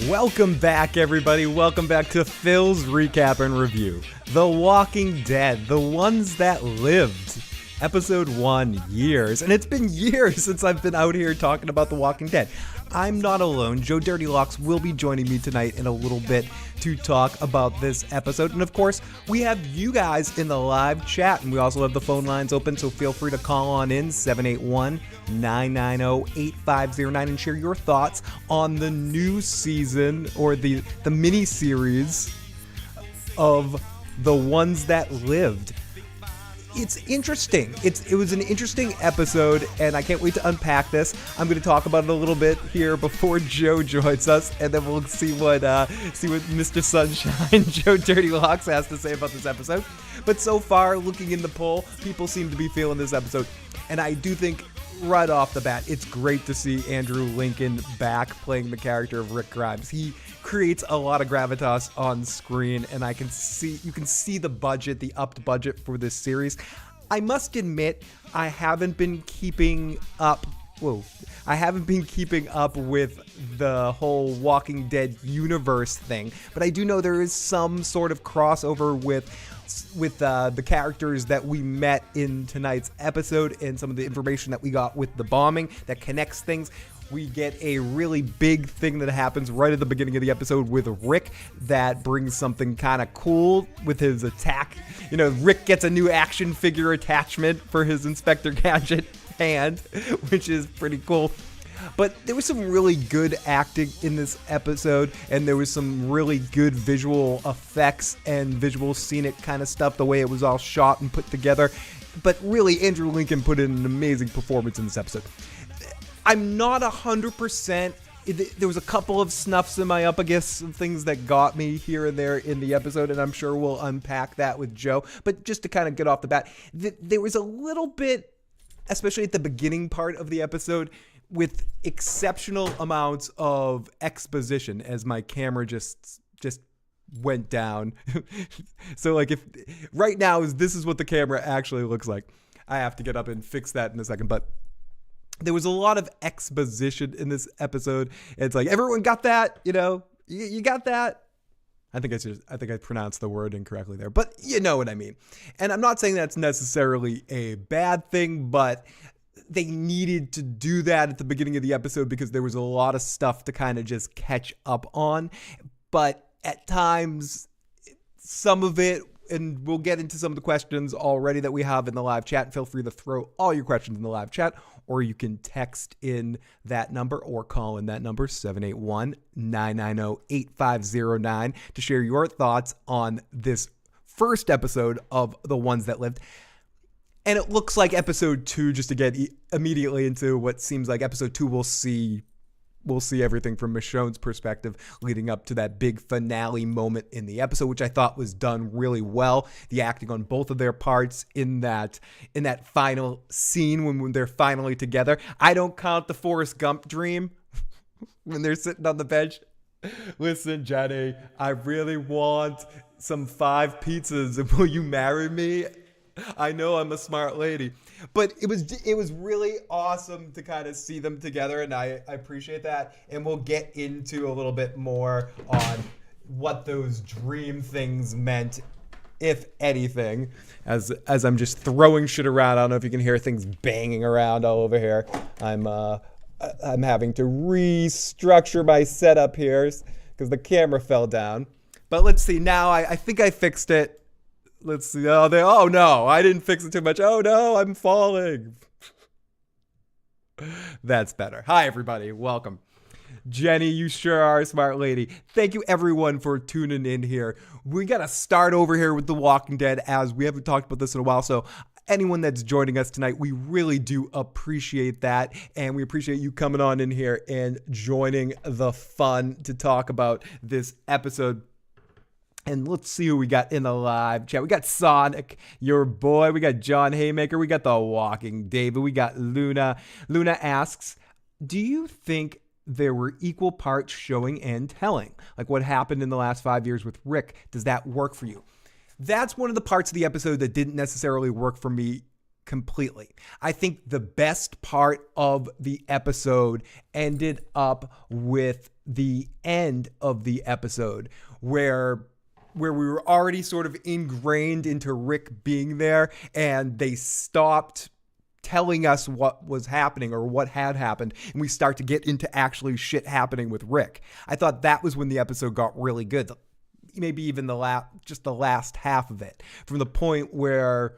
Welcome back, everybody. Welcome back to Phil's Recap and Review. The Walking Dead, the ones that lived. Episode 1, years. And it's been years since I've been out here talking about The Walking Dead. I'm not alone. Joe Dirty Locks will be joining me tonight in a little bit to talk about this episode. And of course, we have you guys in the live chat. And we also have the phone lines open, so feel free to call on in 781-990-8509 and share your thoughts on the new season or the mini-series of The Ones That Lived. It's interesting. It was an interesting episode, and I can't wait to unpack this. I'm going to talk about it a little bit here before Joe joins us, and then we'll see what Mr. Sunshine, Joe Dirty Locks, has to say about this episode. But so far, looking in the poll, people seem to be feeling this episode, and I do think right off the bat, it's great to see Andrew Lincoln back playing the character of Rick Grimes. He creates a lot of gravitas on screen, and you can see the budget, the upped budget for this series. I must admit, I haven't been keeping up with the whole Walking Dead universe thing, but I do know there is some sort of crossover with the characters that we met in tonight's episode and some of the information that we got with the bombing that connects things. We get a really big thing that happens right at the beginning of the episode with Rick that brings something kind of cool with his attack. You know, Rick gets a new action figure attachment for his Inspector Gadget hand, which is pretty cool. But there was some really good acting in this episode, and there was some really good visual effects and visual scenic kind of stuff, the way it was all shot and put together. But really, Andrew Lincoln put in an amazing performance in this episode. I'm not 100%. There was a couple of snuffs in my up, I guess, some things that got me here and there in the episode, and I'm sure we'll unpack that with Joe. But just to kind of get off the bat, there was a little bit, especially at the beginning part of the episode, with exceptional amounts of exposition as my camera just went down. So like if right now this is what the camera actually looks like. I have to get up and fix that in a second, but there was a lot of exposition in this episode. It's like, everyone got that, you know, you got that. I think I pronounced the word incorrectly there, but you know what I mean. And I'm not saying that's necessarily a bad thing, but they needed to do that at the beginning of the episode because there was a lot of stuff to kind of just catch up on. But at times, some of it, and we'll get into some of the questions already that we have in the live chat. Feel free to throw all your questions in the live chat, or you can text in that number or call in that number, 781-990-8509, to share your thoughts on this first episode of The Ones That Lived. And it looks like episode 2, just to get immediately into what seems like episode 2, we'll see everything from Michonne's perspective leading up to that big finale moment in the episode, which I thought was done really well. The acting on both of their parts in that final scene when they're finally together. I don't count the Forrest Gump dream when they're sitting on the bench. Listen, Jenny, I really want some 5 pizzas, and will you marry me? I know I'm a smart lady, but it was really awesome to kind of see them together, and I appreciate that. And we'll get into a little bit more on what those dream things meant, if anything, as I'm just throwing shit around. I don't know if you can hear things banging around all over here. I'm having to restructure my setup here because the camera fell down. But let's see now. I think I fixed it. Let's see. Oh no, I didn't fix it too much. Oh no, I'm falling. That's better. Hi, everybody. Welcome. Jenny, you sure are a smart lady. Thank you, everyone, for tuning in here. We got to start over here with The Walking Dead, as we haven't talked about this in a while. So anyone that's joining us tonight, we really do appreciate that. And we appreciate you coming on in here and joining the fun to talk about this episode. And let's see who we got in the live chat. We got Sonic, your boy. We got John Haymaker. We got The Walking David. We got Luna. Luna asks, do you think there were equal parts showing and telling? Like what happened in the last 5 years with Rick. Does that work for you? That's one of the parts of the episode that didn't necessarily work for me completely. I think the best part of the episode ended up with the end of the episode where we were already sort of ingrained into Rick being there, and they stopped telling us what was happening or what had happened, and we start to get into actually shit happening with Rick. I thought that was when the episode got really good. Maybe even the last half of it, from the point where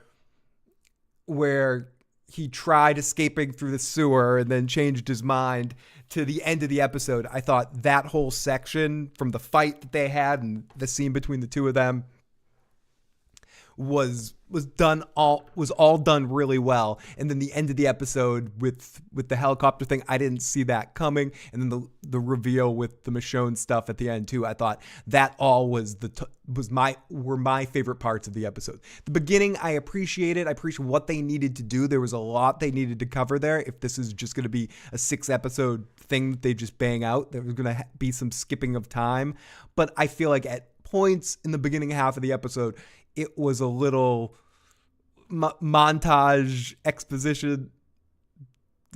he tried escaping through the sewer and then changed his mind, to the end of the episode. I thought that whole section, from the fight that they had and the scene between the two of them, was all done really well. And then the end of the episode with the helicopter thing, I didn't see that coming. And then the reveal with the Michonne stuff at the end too. I thought that all were my favorite parts of the episode. The beginning, I appreciated. I appreciate what they needed to do. There was a lot they needed to cover there. If this is just going to be a 6-episode thing that they just bang out, there was going to be some skipping of time. But I feel like at points in the beginning half of the episode, it was a little montage, exposition,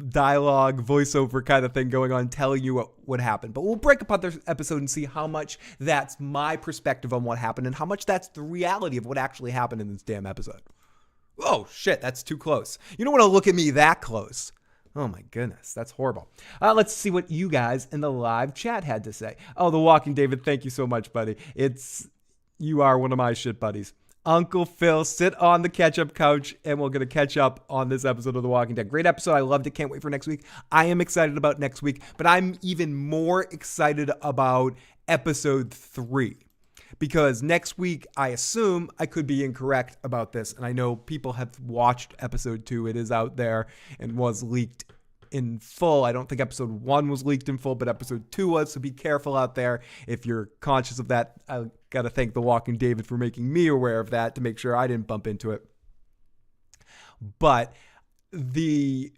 dialogue, voiceover kind of thing going on, telling you what happened. But we'll break apart this episode and see how much that's my perspective on what happened and how much that's the reality of what actually happened in this damn episode. Oh, shit, that's too close. You don't want to look at me that close. Oh my goodness, that's horrible. Let's see what you guys in the live chat had to say. Oh, The Walking David, thank you so much, buddy. You are one of my shit buddies. Uncle Phil, sit on the catch-up couch, and we're going to catch up on this episode of The Walking Dead. Great episode. I loved it. Can't wait for next week. I am excited about next week, but I'm even more excited about episode 3. Because next week, I assume, I could be incorrect about this, and I know people have watched episode 2. It is out there and was leaked in full. I don't think episode 1 was leaked in full, but episode 2 was, so be careful out there if you're conscious of that. I got to thank The Walking David for making me aware of that to make sure I didn't bump into it. But the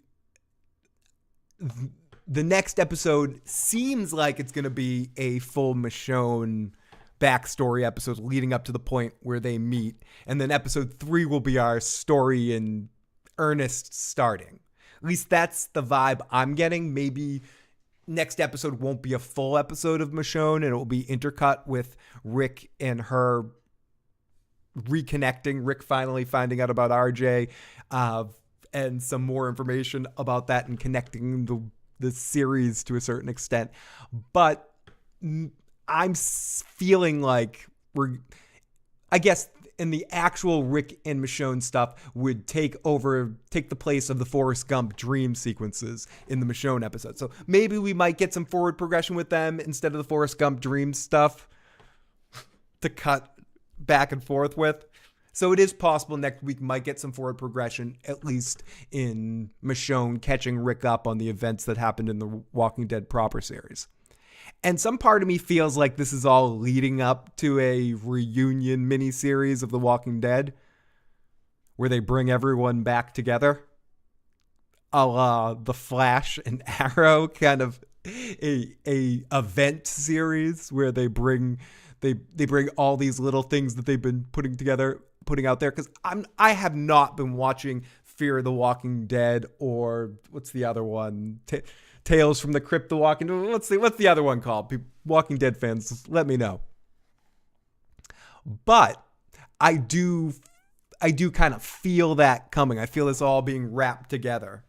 next episode seems like it's going to be a full Michonne backstory episode leading up to the point where they meet. And then episode 3 will be our story in earnest starting. At least that's the vibe I'm getting. Maybe next episode won't be a full episode of Michonne, and it will be intercut with Rick and her reconnecting, Rick finally finding out about RJ, and some more information about that and connecting the series to a certain extent. But I'm feeling like I guess and the actual Rick and Michonne stuff would take the place of the Forrest Gump dream sequences in the Michonne episode. So maybe we might get some forward progression with them instead of the Forrest Gump dream stuff to cut back and forth with. So it is possible next week might get some forward progression, at least in Michonne catching Rick up on the events that happened in the Walking Dead proper series. And some part of me feels like this is all leading up to a reunion miniseries of The Walking Dead where they bring everyone back together, a la The Flash and Arrow, kind of a event series where they bring all these little things that they've been putting out there. Because I have not been watching Fear of the Walking Dead, or what's the other one? Tales from the Crypt, The Walking Dead. What's the other one called? Walking Dead fans, let me know. But I do kind of feel that coming. I feel this all being wrapped together.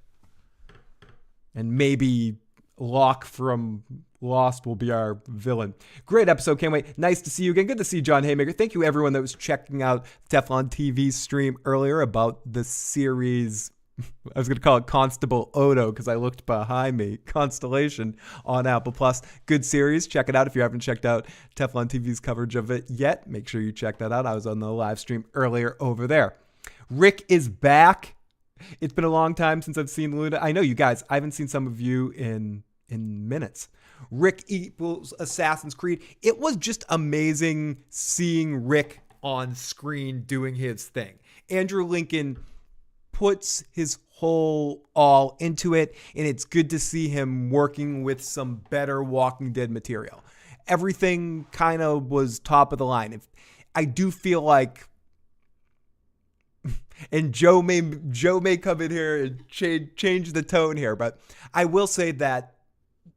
And maybe Locke from Lost will be our villain. Great episode. Can't wait. Nice to see you again. Good to see John Haymaker. Thank you, everyone that was checking out Teflon TV's stream earlier about the series. I was going to call it Constable Odo because I looked behind me. Constellation on Apple Plus. Good series. Check it out if you haven't checked out Teflon TV's coverage of it yet. Make sure you check that out. I was on the live stream earlier over there. Rick is back. It's been a long time since I've seen Luna. I know you guys. I haven't seen some of you in minutes. Rick equals Assassin's Creed. It was just amazing seeing Rick on screen doing his thing. Andrew Lincoln puts his whole all into it, and it's good to see him working with some better Walking Dead material. Everything kind of was top of the line. I do feel like, and Joe may come in here and change the tone here, but I will say that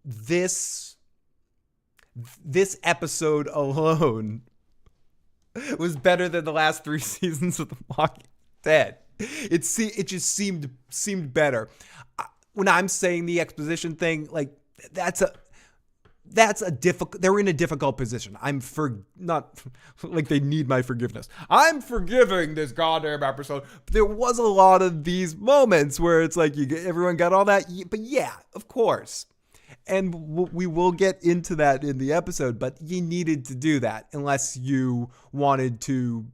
this this episode alone was better than the last 3 seasons of The Walking Dead. It just seemed better. When I'm saying the exposition thing, like that's a difficult. They're in a difficult position. Not like they need my forgiveness. I'm forgiving this goddamn episode. But there was a lot of these moments where it's like everyone got all that, but yeah, of course. And we will get into that in the episode, but you needed to do that unless you wanted to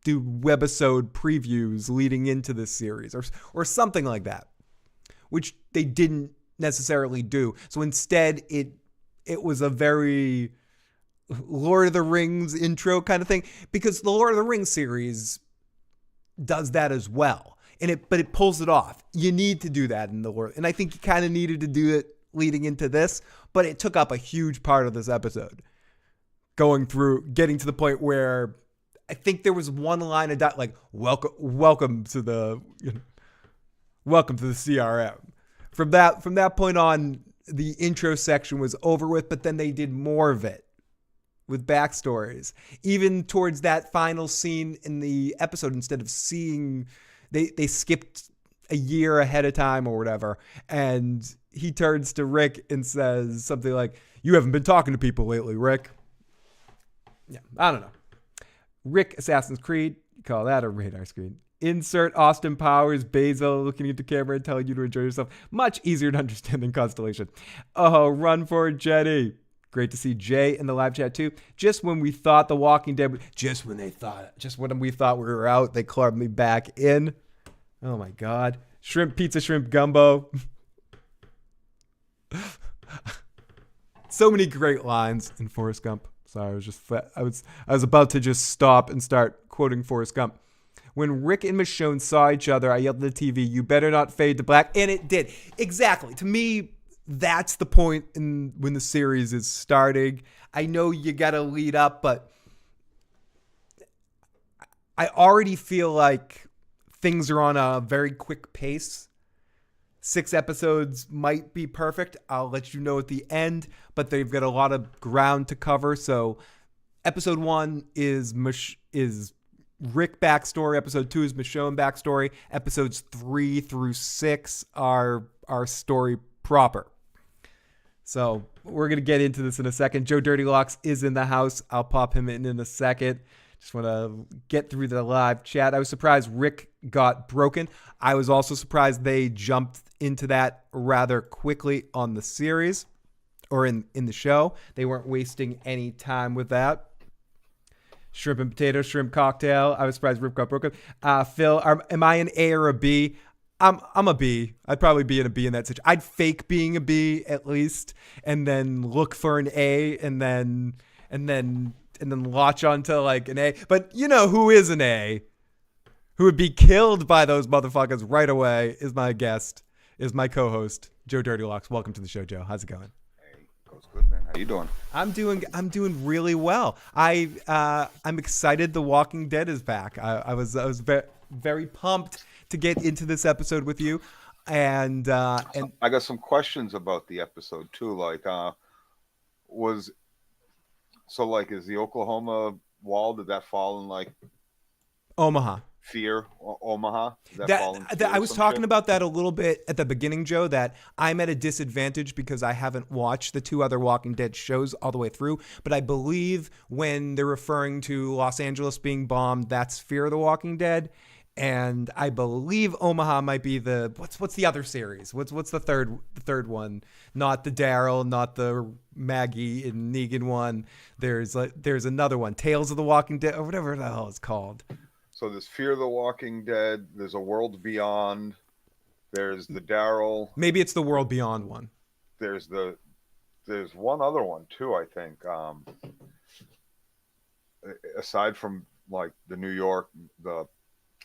do webisode previews leading into this series or something like that, which they didn't necessarily do. So instead, it was a very Lord of the Rings intro kind of thing, because the Lord of the Rings series does that as well. But it pulls it off. You need to do that in the Lord. And I think you kind of needed to do it leading into this, but it took up a huge part of this episode. Getting to the point where I think there was one line of like, welcome to the CRM. From that point on, the intro section was over with, but then they did more of it with backstories. Even towards that final scene in the episode, instead of seeing, they skipped a year ahead of time or whatever, and he turns to Rick and says something like, "You haven't been talking to people lately, Rick." Yeah, I don't know. Rick Assassin's Creed, you call that a radar screen. Insert Austin Powers, Basil looking at the camera and telling you to enjoy yourself. Much easier to understand than Constellation. Oh, run for it, Jenny. Great to see Jay in the live chat too. Just when we thought The Walking Dead, just when we thought we were out, they clubbed me back in. Oh my God. Shrimp pizza, shrimp gumbo. So many great lines in Forrest Gump. Sorry, I was about to just stop and start quoting Forrest Gump. When Rick and Michonne saw each other, I yelled at the TV, "You better not fade to black." And it did. Exactly. To me, that's the point when the series is starting. I know you got to lead up, but I already feel like things are on a very quick pace. 6 episodes might be perfect. I'll let you know at the end, but they've got a lot of ground to cover. So episode 1 is Rick backstory. Episode 2 is Michonne backstory. Episodes 3 through 6 are our story proper. So we're going to get into this in a second. Joe Dirty Locks is in the house. I'll pop him in a second. Just want to get through the live chat. I was surprised Rick got broken. I was also surprised they jumped into that rather quickly on the series or in the show. They weren't wasting any time with that. Shrimp and potato, shrimp cocktail. I was surprised Rick got broken. Phil, am I an A or a B? I'm a B. I'd probably be in a B in that situation. I'd fake being a B at least, and then look for an A, and then latch onto like an A. But you know who is an A? Who would be killed by those motherfuckers right away is my guest, is my co-host, Joe Dirty Locks. Welcome to the show, Joe. How's it going? Hey, goes good, man. How you doing? I'm doing really well. I'm excited The Walking Dead is back. I was very pumped to get into this episode with you, and I got some questions about the episode too. Like, is the Oklahoma wall, did that fall in like Omaha? Fear, Omaha? I was talking about that a little bit at the beginning, Joe, that I'm at a disadvantage because I haven't watched the 2 other Walking Dead shows all the way through. But I believe when they're referring to Los Angeles being bombed, that's Fear of the Walking Dead. And I believe Omaha might be the what's the other series? What's the third one? Not the Daryl, not the Maggie and Negan one. There's another one, Tales of the Walking Dead, or whatever the hell it's called. So there's Fear of the Walking Dead. There's A World Beyond. There's the Daryl. Maybe it's the World Beyond one. There's one other one too, I think. Aside from like the New York, the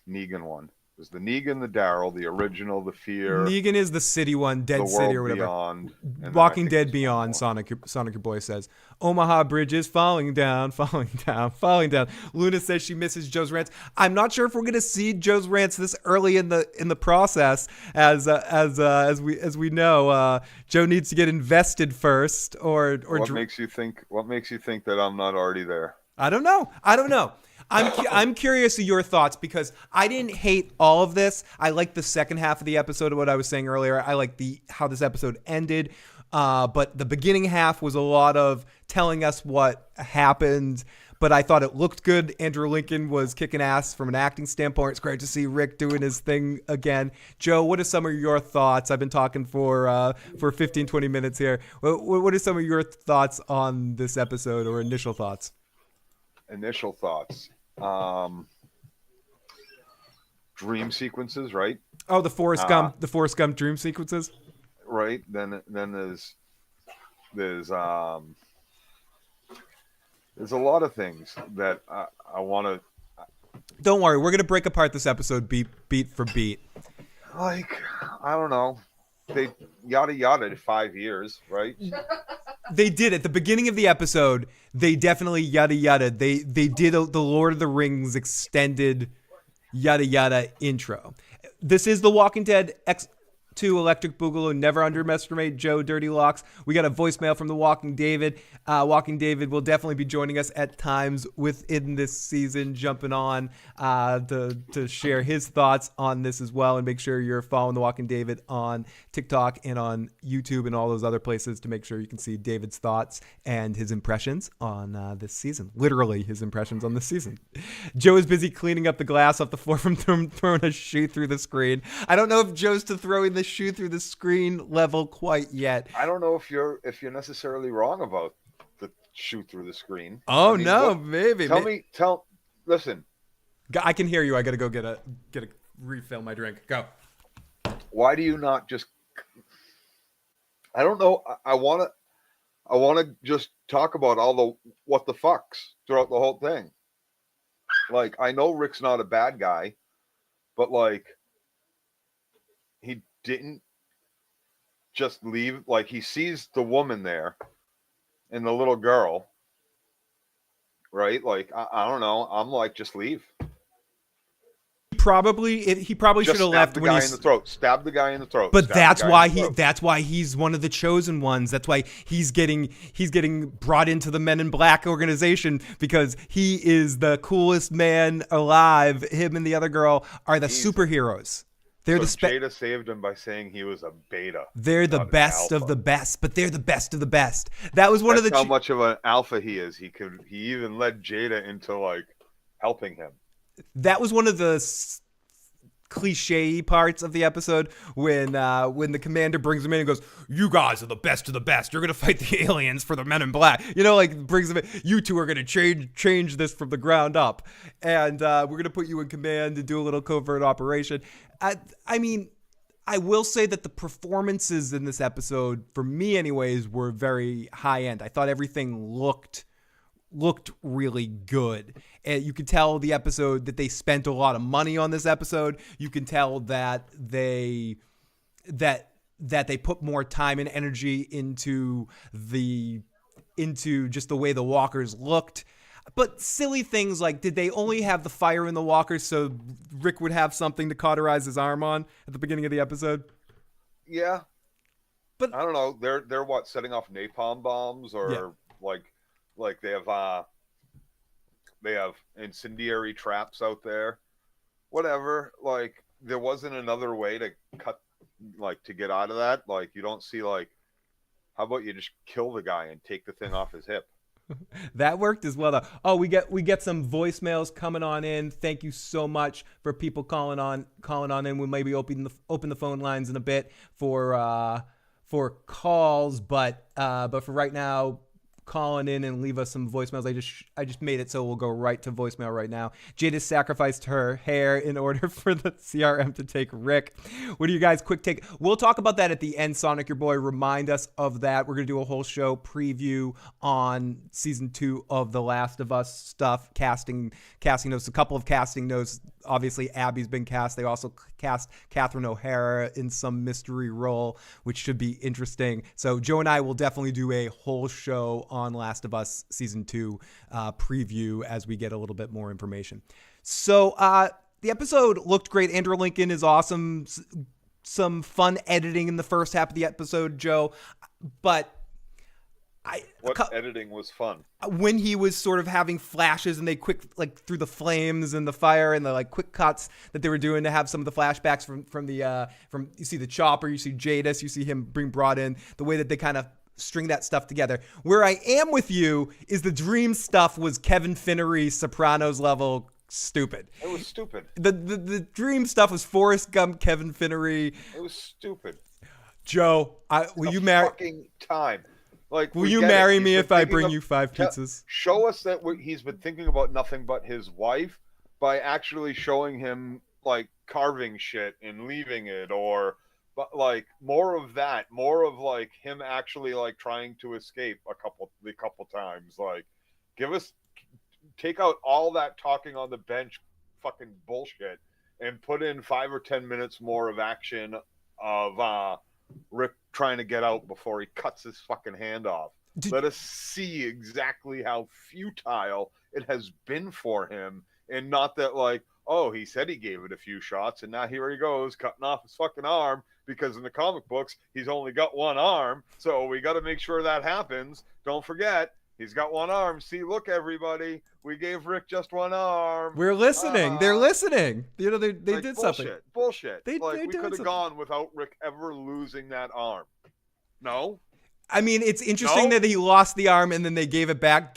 Negan one. There's the Negan, the Daryl, the original, the Fear, Negan is the city one, Dead the City World or whatever. Beyond, and then I Walking think Dead there's one Beyond, more. Sonic your boy says. Omaha Bridge is falling down, falling down, falling down. Luna says she misses Joe's rants. I'm not sure if we're gonna see Joe's rants this early in the process, as we know, Joe needs to get invested first, or What makes you think? What makes you think that I'm not already there? I don't know. I'm curious of your thoughts, because I didn't hate all of this. I like the second half of the episode of what I was saying earlier. I like how this episode ended. But the beginning half was a lot of telling us what happened. But I thought it looked good. Andrew Lincoln was kicking ass from an acting standpoint. It's great to see Rick doing his thing again. Joe, what are some of your thoughts? I've been talking for 15, 20 minutes here. What are some of your thoughts on this episode, or initial thoughts? Initial thoughts. Dream sequences, right? Oh, the Forrest Gump dream sequences. Right. Then there's a lot of things that I want to. Don't worry, we're gonna break apart this episode beat for beat. Like, I don't know. They yada 5 years, right? They did at the beginning of the episode. They definitely yada. They did the Lord of the Rings extended yada intro. This is The Walking Dead X2 Electric Boogaloo. Never underestimate Joe Dirty Locks. We got a voicemail from the Walking David. Walking David will definitely be joining us at times within this season, jumping on to share his thoughts on this as well. And make sure you're following the Walking David on TikTok and on YouTube and all those other places to make sure you can see David's thoughts and his impressions on this season. Literally his impressions on this season. Joe is busy cleaning up the glass off the floor from throwing a shoe through the screen. I don't know if Joe's to throwing the shoe through the screen level quite yet. I don't know if you're necessarily wrong about the shoot through the screen. Oh, I mean, no, maybe. Listen. I can hear you. I got to go get a refill my drink. Go. Why do you not just, I don't know. I want to just talk about all the what the fucks throughout the whole thing. Like, I know Rick's not a bad guy, but like, he didn't just leave. Like, he sees the woman there and the little girl, right? Like, I don't know. I'm like, just leave. He probably should have left when he's stab the guy in the throat. But that's why he's one of the chosen ones. That's why he's getting brought into the Men in Black organization, because he is the coolest man alive. Him and the other girl are the superheroes. They're Jada saved him by saying he was a beta. They're the best of the best, but they're the best of the best. That was one of the how much of an alpha he is. He even led Jada into like helping him. That was one of the cliche parts of the episode when the commander brings him in and goes, "You guys are the best of the best. You're gonna fight the aliens for the Men in Black." You know, like brings them in. You two are gonna change this from the ground up, and we're gonna put you in command to do a little covert operation. I mean, I will say that the performances in this episode, for me anyways, were very high end. I thought everything looked really good. And you could tell the episode that they spent a lot of money on this episode. You can tell that they put more time and energy into just the way the walkers looked. But silly things like, did they only have the fire in the walkers so Rick would have something to cauterize his arm on at the beginning of the episode? Yeah. But I don't know. They're what, setting off napalm bombs, or yeah. Like they have incendiary traps out there. Whatever. Like, there wasn't another way to to get out of that. Like, you don't see, like, how about you just kill the guy and take the thing off his hip? That worked as well, though. Oh, we get some voicemails coming on in. Thank you so much for people calling on in. We'll maybe open the phone lines in a bit for calls, but for right now, calling in and leave us some voicemails. I just made it so we'll go right to voicemail right now. Jada sacrificed her hair in order for the CRM to take Rick. What do you guys quick take? We'll talk about that at the end. Sonic, your boy, remind us of that. We're going to do a whole show preview on season 2 of The Last of Us stuff, casting notes, a couple of casting notes obviously Abby's been cast. They also cast Catherine O'Hara in some mystery role, which should be interesting. So Joe and I will definitely do a whole show on Last of Us Season 2 preview as we get a little bit more information. So the episode looked great. Andrew Lincoln is awesome. Some fun editing in the first half of the episode, Joe. But editing was fun? When he was sort of having flashes and they quick, like through the flames and the fire and the like quick cuts that they were doing to have some of the flashbacks from you see the chopper, you see Jadis, you see him being brought in, the way that they kind of string that stuff together. Where I am with you is the dream stuff was Kevin Finnery Sopranos level stupid. It was stupid. The dream stuff was Forrest Gump, Kevin Finnery. It was stupid. Joe, will you marry? Fucking time. Like, will you marry me if I bring you 5 pizzas? Show us that he's been thinking about nothing but his wife by actually showing him like carving shit and leaving it, but like more of that, more of like him actually like trying to escape a couple times. Like, take out all that talking on the bench fucking bullshit and put in 5 or 10 minutes more of action of Rick trying to get out before he cuts his fucking hand off. Let us see exactly how futile it has been for him, and not that like, oh, he said he gave it a few shots and now here he goes cutting off his fucking arm, because in the comic books he's only got one arm, so we got to make sure that happens. Don't forget, he's got one arm. See, look, everybody, we gave Rick just one arm. We're listening. They're listening. You know, they like, did something. Bullshit. We could have gone without Rick ever losing that arm. No. I mean, it's interesting that he lost the arm and then they gave him back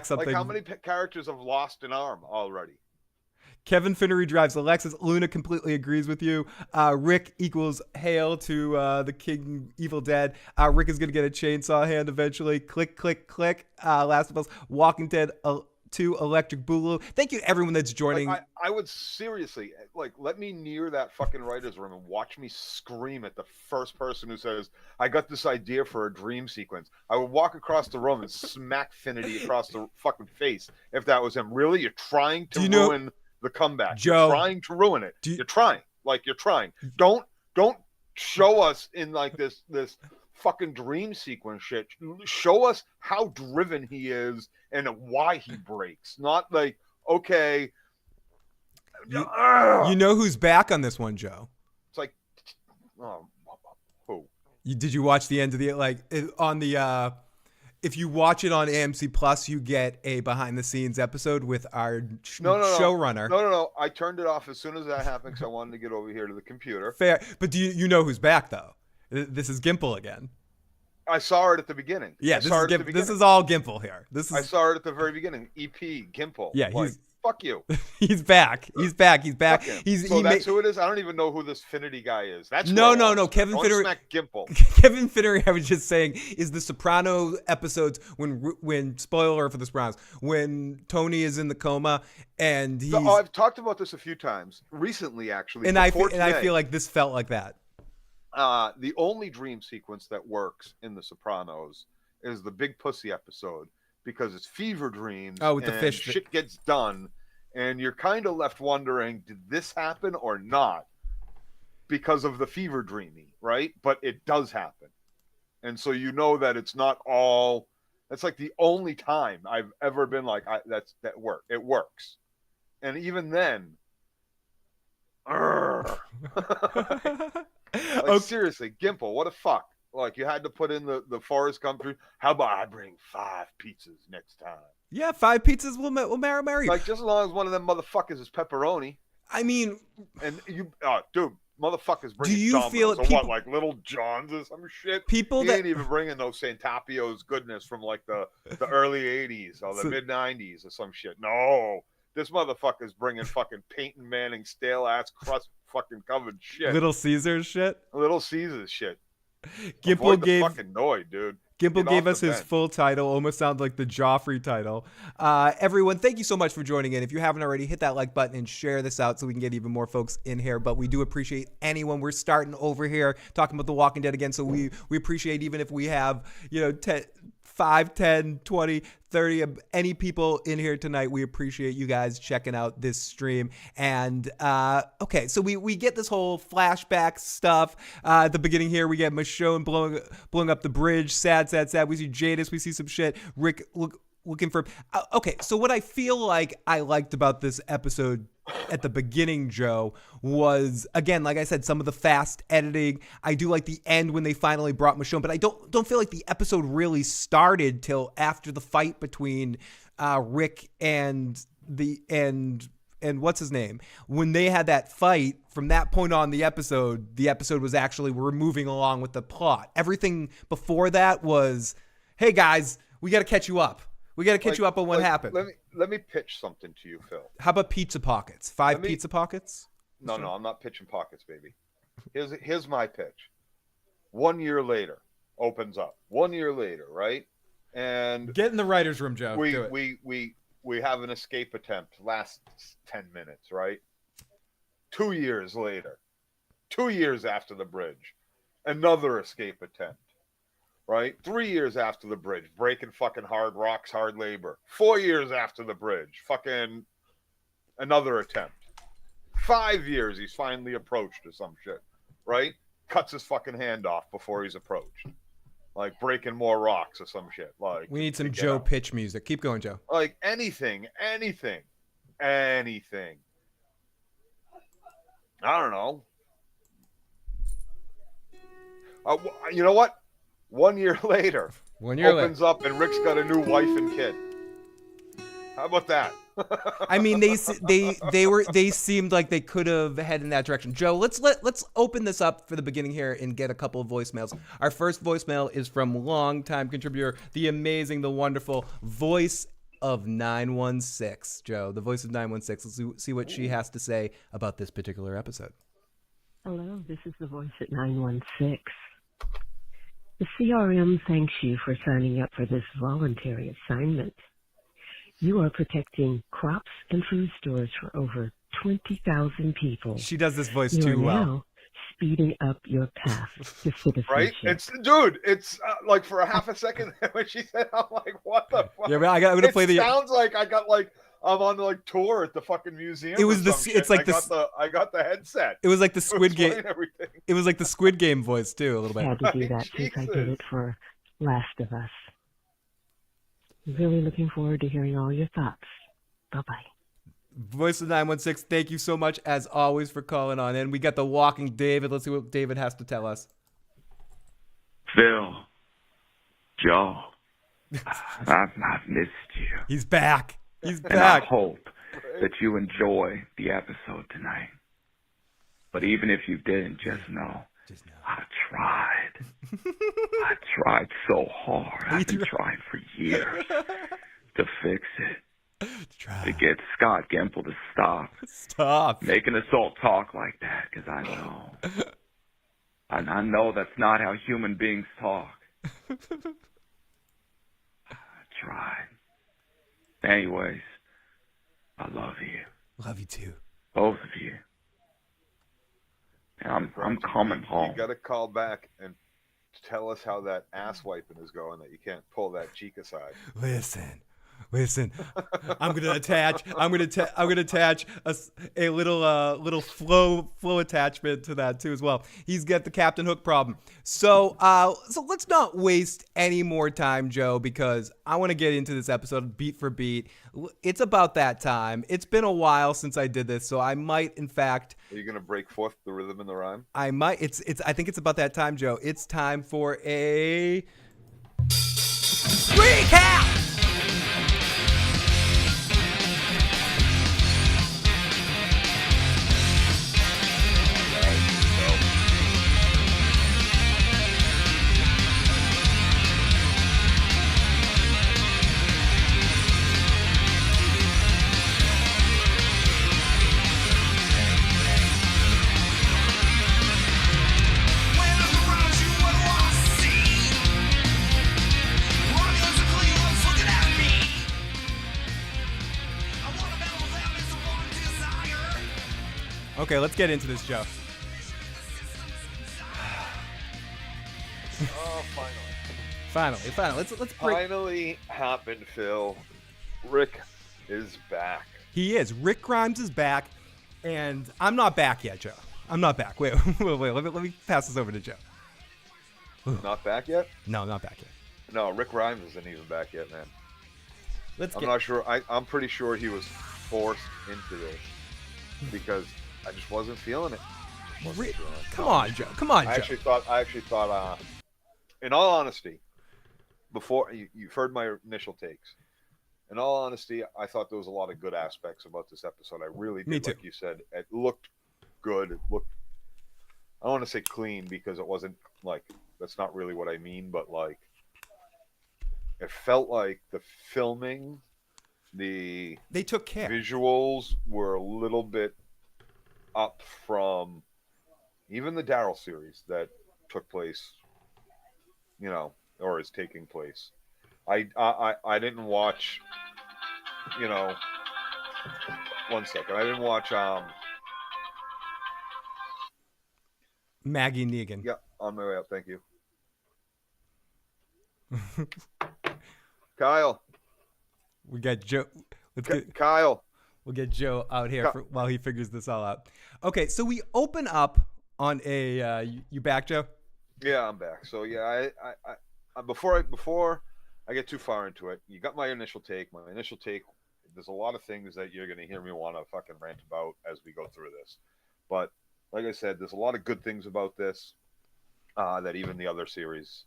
something. Like, how many characters have lost an arm already? Kevin Finnery drives the Lexus. Luna completely agrees with you. Rick equals hail to the King Evil Dead. Rick is going to get a chainsaw hand eventually. Click, click, click. Last of Us. Walking Dead 2. Electric Boogaloo. Thank you to everyone that's joining. Like, I would seriously, like, let me near that fucking writer's room and watch me scream at the first person who says, I got this idea for a dream sequence. I would walk across the room and smack Finity across the fucking face if that was him. Really? You're trying to ruin the comeback. Joe, you're trying to ruin it. You're trying. Don't show us in like this fucking dream sequence shit. Show us how driven he is and why he breaks. Not like, okay. You know who's back on this one, Joe? It's like, who? Did you watch the end of the, like, on the, if you watch it on AMC Plus, you get a behind the scenes episode with our showrunner. No. I turned it off as soon as that happened because I wanted to get over here to the computer. Fair. But do you know who's back, though? This is Gimple again. I saw it at the beginning. Yeah, this is all Gimple here. I saw it at the very beginning. EP, Gimple. Yeah, fuck you. He's back. He's back. That's who it is? I don't even know who this Finity guy is. No. Kevin Finnery. Smack Gimple. Kevin Finnery, I was just saying, is the Soprano episodes when spoiler for the Sopranos, when Tony is in the coma and he's. I've talked about this a few times recently, actually. And I feel like this felt like that. The only dream sequence that works in the Sopranos is the Big Pussy episode, because it's fever dreams. Oh, with the fish. Shit gets done, and you're kind of left wondering, did this happen or not? Because of the fever dreaming, right? But it does happen. And so you know that it's not all. That's like the only time I've ever been like, it works. And even then, seriously, Gimple, what a fuck. Like, you had to put in the Forrest Gump. How about I bring 5 pizzas next time? Yeah, 5 pizzas will marry you. Like, just as long as one of them motherfuckers is pepperoni. I mean, and you, dude, motherfuckers bring. Do you Domino's feel or what, like Little John's or some shit? People ain't even bringing those Santapio's goodness from like the early '80s or the mid '90s or some shit. No, this motherfucker's bringing fucking Peyton Manning stale ass crust fucking covered shit. Little Caesars shit. Gimple gave fucking Noid, dude. Gimple gave us his full title. Almost sounds like the Joffrey title. Everyone, thank you so much for joining in. If you haven't already, hit that like button and share this out so we can get even more folks in here. But we do appreciate anyone. We're starting over here talking about The Walking Dead again. So we appreciate even if we have, 5, 10, 20, 30, any people in here tonight. We appreciate you guys checking out this stream. And okay, so we get this whole flashback stuff. At the beginning here, we get Michonne blowing up the bridge. Sad. We see Jadis. We see some shit. Rick looking for... okay, so what I feel like I liked about this episode at the beginning, Joe, was, again, like I said, some of the fast editing. I do like the end when they finally brought Michonne, but I don't feel like the episode really started till after the fight between Rick and what's his name? When they had that fight, from that point on, the episode was actually, we're moving along with the plot. Everything before that was, hey guys, we got to catch you up. We got to catch you up on what happened. Let me pitch something to you, Phil. How about pizza pockets? Pizza pockets? No, I'm not pitching pockets, baby. Here's my pitch. 1 year later, opens up. 1 year later, right? And get in the writer's room, Joe. We have an escape attempt. Lasts 10 minutes, right? 2 years later, 2 years after the bridge, another escape attempt. Right? 3 years after the bridge, breaking fucking hard rocks, hard labor. 4 years after the bridge, fucking another attempt. 5 years, he's finally approached or some shit. Right? Cuts his fucking hand off before he's approached. Like breaking more rocks or some shit. Like, we need some Joe pitch music. Keep going, Joe. Like anything. I don't know. You know what? 1 year later, opens up and Rick's got a new wife and kid. How about that? I mean, they seemed like they could have headed in that direction. Joe, let's open this up for the beginning here and get a couple of voicemails. Our first voicemail is from longtime contributor, the amazing, the wonderful voice of 916. Joe, the voice of 916. Let's see what she has to say about this particular episode. Hello, this is the voice at 916. The CRM thanks you for signing up for this voluntary assignment. You are protecting crops and food stores for over 20,000 people. She does this voice you too are well. Now speeding up your path to citizenship. Right? It's like for a half a second when she said, I'm like, what the fuck? Yeah, I'm gonna play the. Sounds like I'm on like tour at the fucking museum. It was I got the headset. It was like the Squid Game. It was like the Squid Game voice too, a little bit. I had to do that since I did it for Last of Us. Really looking forward to hearing all your thoughts. Bye-bye. Voice of 916, thank you so much, as always, for calling on in. We got the walking David. Let's see what David has to tell us. Phil, Joe, I've missed you. He's back. He's and back. I hope that you enjoy the episode tonight. But even if you didn't, just know I tried. I tried so hard. I've been trying for years to fix it. To get Scott Gimple to stop making us all talk like that, because I know. And I know that's not how human beings talk. I tried. Anyways, I love you. Love you too. Both of you. And I'm coming home. You got to call back and tell us how that ass wiping is going, that you can't pull that cheek aside. Listen, I'm gonna attach a little flow attachment to that too as well. He's got the Captain Hook problem. So let's not waste any more time, Joe, because I want to get into this episode beat for beat. It's about that time. It's been a while since I did this, so I might, in fact. Are you gonna break forth the rhythm and the rhyme? I might. I think it's about that time, Joe. It's time for a recap. Okay, let's get into this, Joe. Oh, finally. Finally. Let's break. Finally happened, Phil. Rick is back. He is. Rick Grimes is back, and I'm not back yet, Joe. I'm not back. Wait. Let me pass this over to Joe. Not back yet? No, not back yet. No, Rick Grimes isn't even back yet, man. I'm not sure. I'm pretty sure he was forced into this because I just wasn't feeling it. Come on, Joe. I actually thought. In all honesty, before you've heard my initial takes. In all honesty, I thought there was a lot of good aspects about this episode. I really did. Me too. Like you said, it looked good. It looked. I don't want to say clean because it wasn't like that's not really what I mean, but like it felt like the filming, they took care. Visuals were a little bit up from even the Daryl series that took place, or is taking place. I didn't watch, one second. I didn't watch Maggie Negan. Yeah, on my way up. Thank you. Kyle. We got Joe. Kyle. We'll get Joe out here while he figures this all out. Okay, so we open up on a. You back, Joe? Yeah, I'm back. So yeah, I before I get too far into it, you got my initial take. My initial take. There's a lot of things that you're gonna hear me want to fucking rant about as we go through this, but like I said, there's a lot of good things about this that even the other series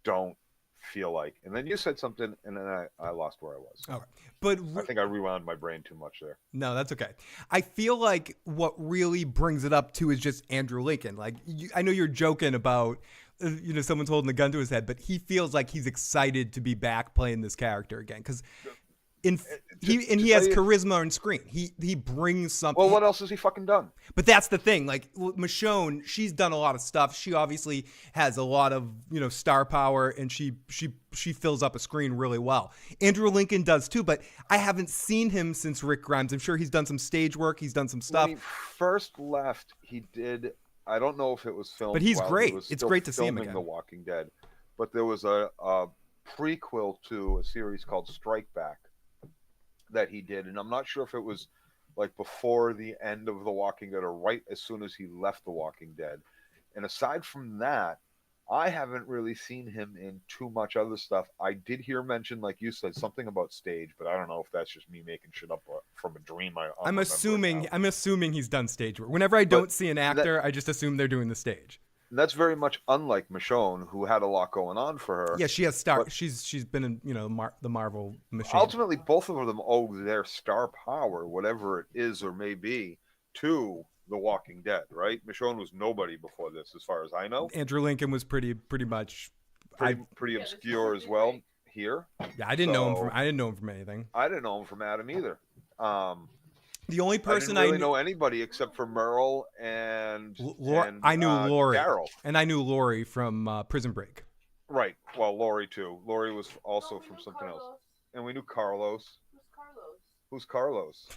don't feel like. And then you said something, and then I lost where I was. All right. But I think I rewound my brain too much there. No, that's okay. I feel like what really brings it up too is just Andrew Lincoln. Like, I know you're joking about, someone's holding a gun to his head, but he feels like he's excited to be back playing this character again because he has charisma on screen. He brings something. Well, what else has he fucking done? But that's the thing. Like Michonne, she's done a lot of stuff. She obviously has a lot of star power, and she fills up a screen really well. Andrew Lincoln does too, but I haven't seen him since Rick Grimes. I'm sure he's done some stage work. He's done some stuff. When he first left, he did. I don't know if it was filmed, but he's great. It's great to see him again. The Walking Dead, but there was a prequel to a series called Strike Back that he did, and I'm not sure if it was like before the end of The Walking Dead or right as soon as he left The Walking Dead. And aside from that, I haven't really seen him in too much other stuff. I did hear mention, like you said, something about stage, but I don't know if that's just me making shit up from a dream. I'm assuming he's done stage work. Whenever I don't see an actor, I just assume they're doing the stage. And that's very much unlike Michonne, who had a lot going on for her. Yeah, she has she's been in the Marvel machine. Ultimately, both of them owe their star power, whatever it is or may be, to The Walking Dead. Right? Michonne was nobody before this, as far as I know. Andrew Lincoln was pretty much pretty obscure as well here. Yeah, I didn't know him from anything. I didn't know him from Adam either. The only person I didn't really know anybody except for Merle and I knew Lori. Daryl. And I knew Lori from Prison Break. Right. Well, Lori too. Lori was also from something else. And we knew Carlos. Who's Carlos?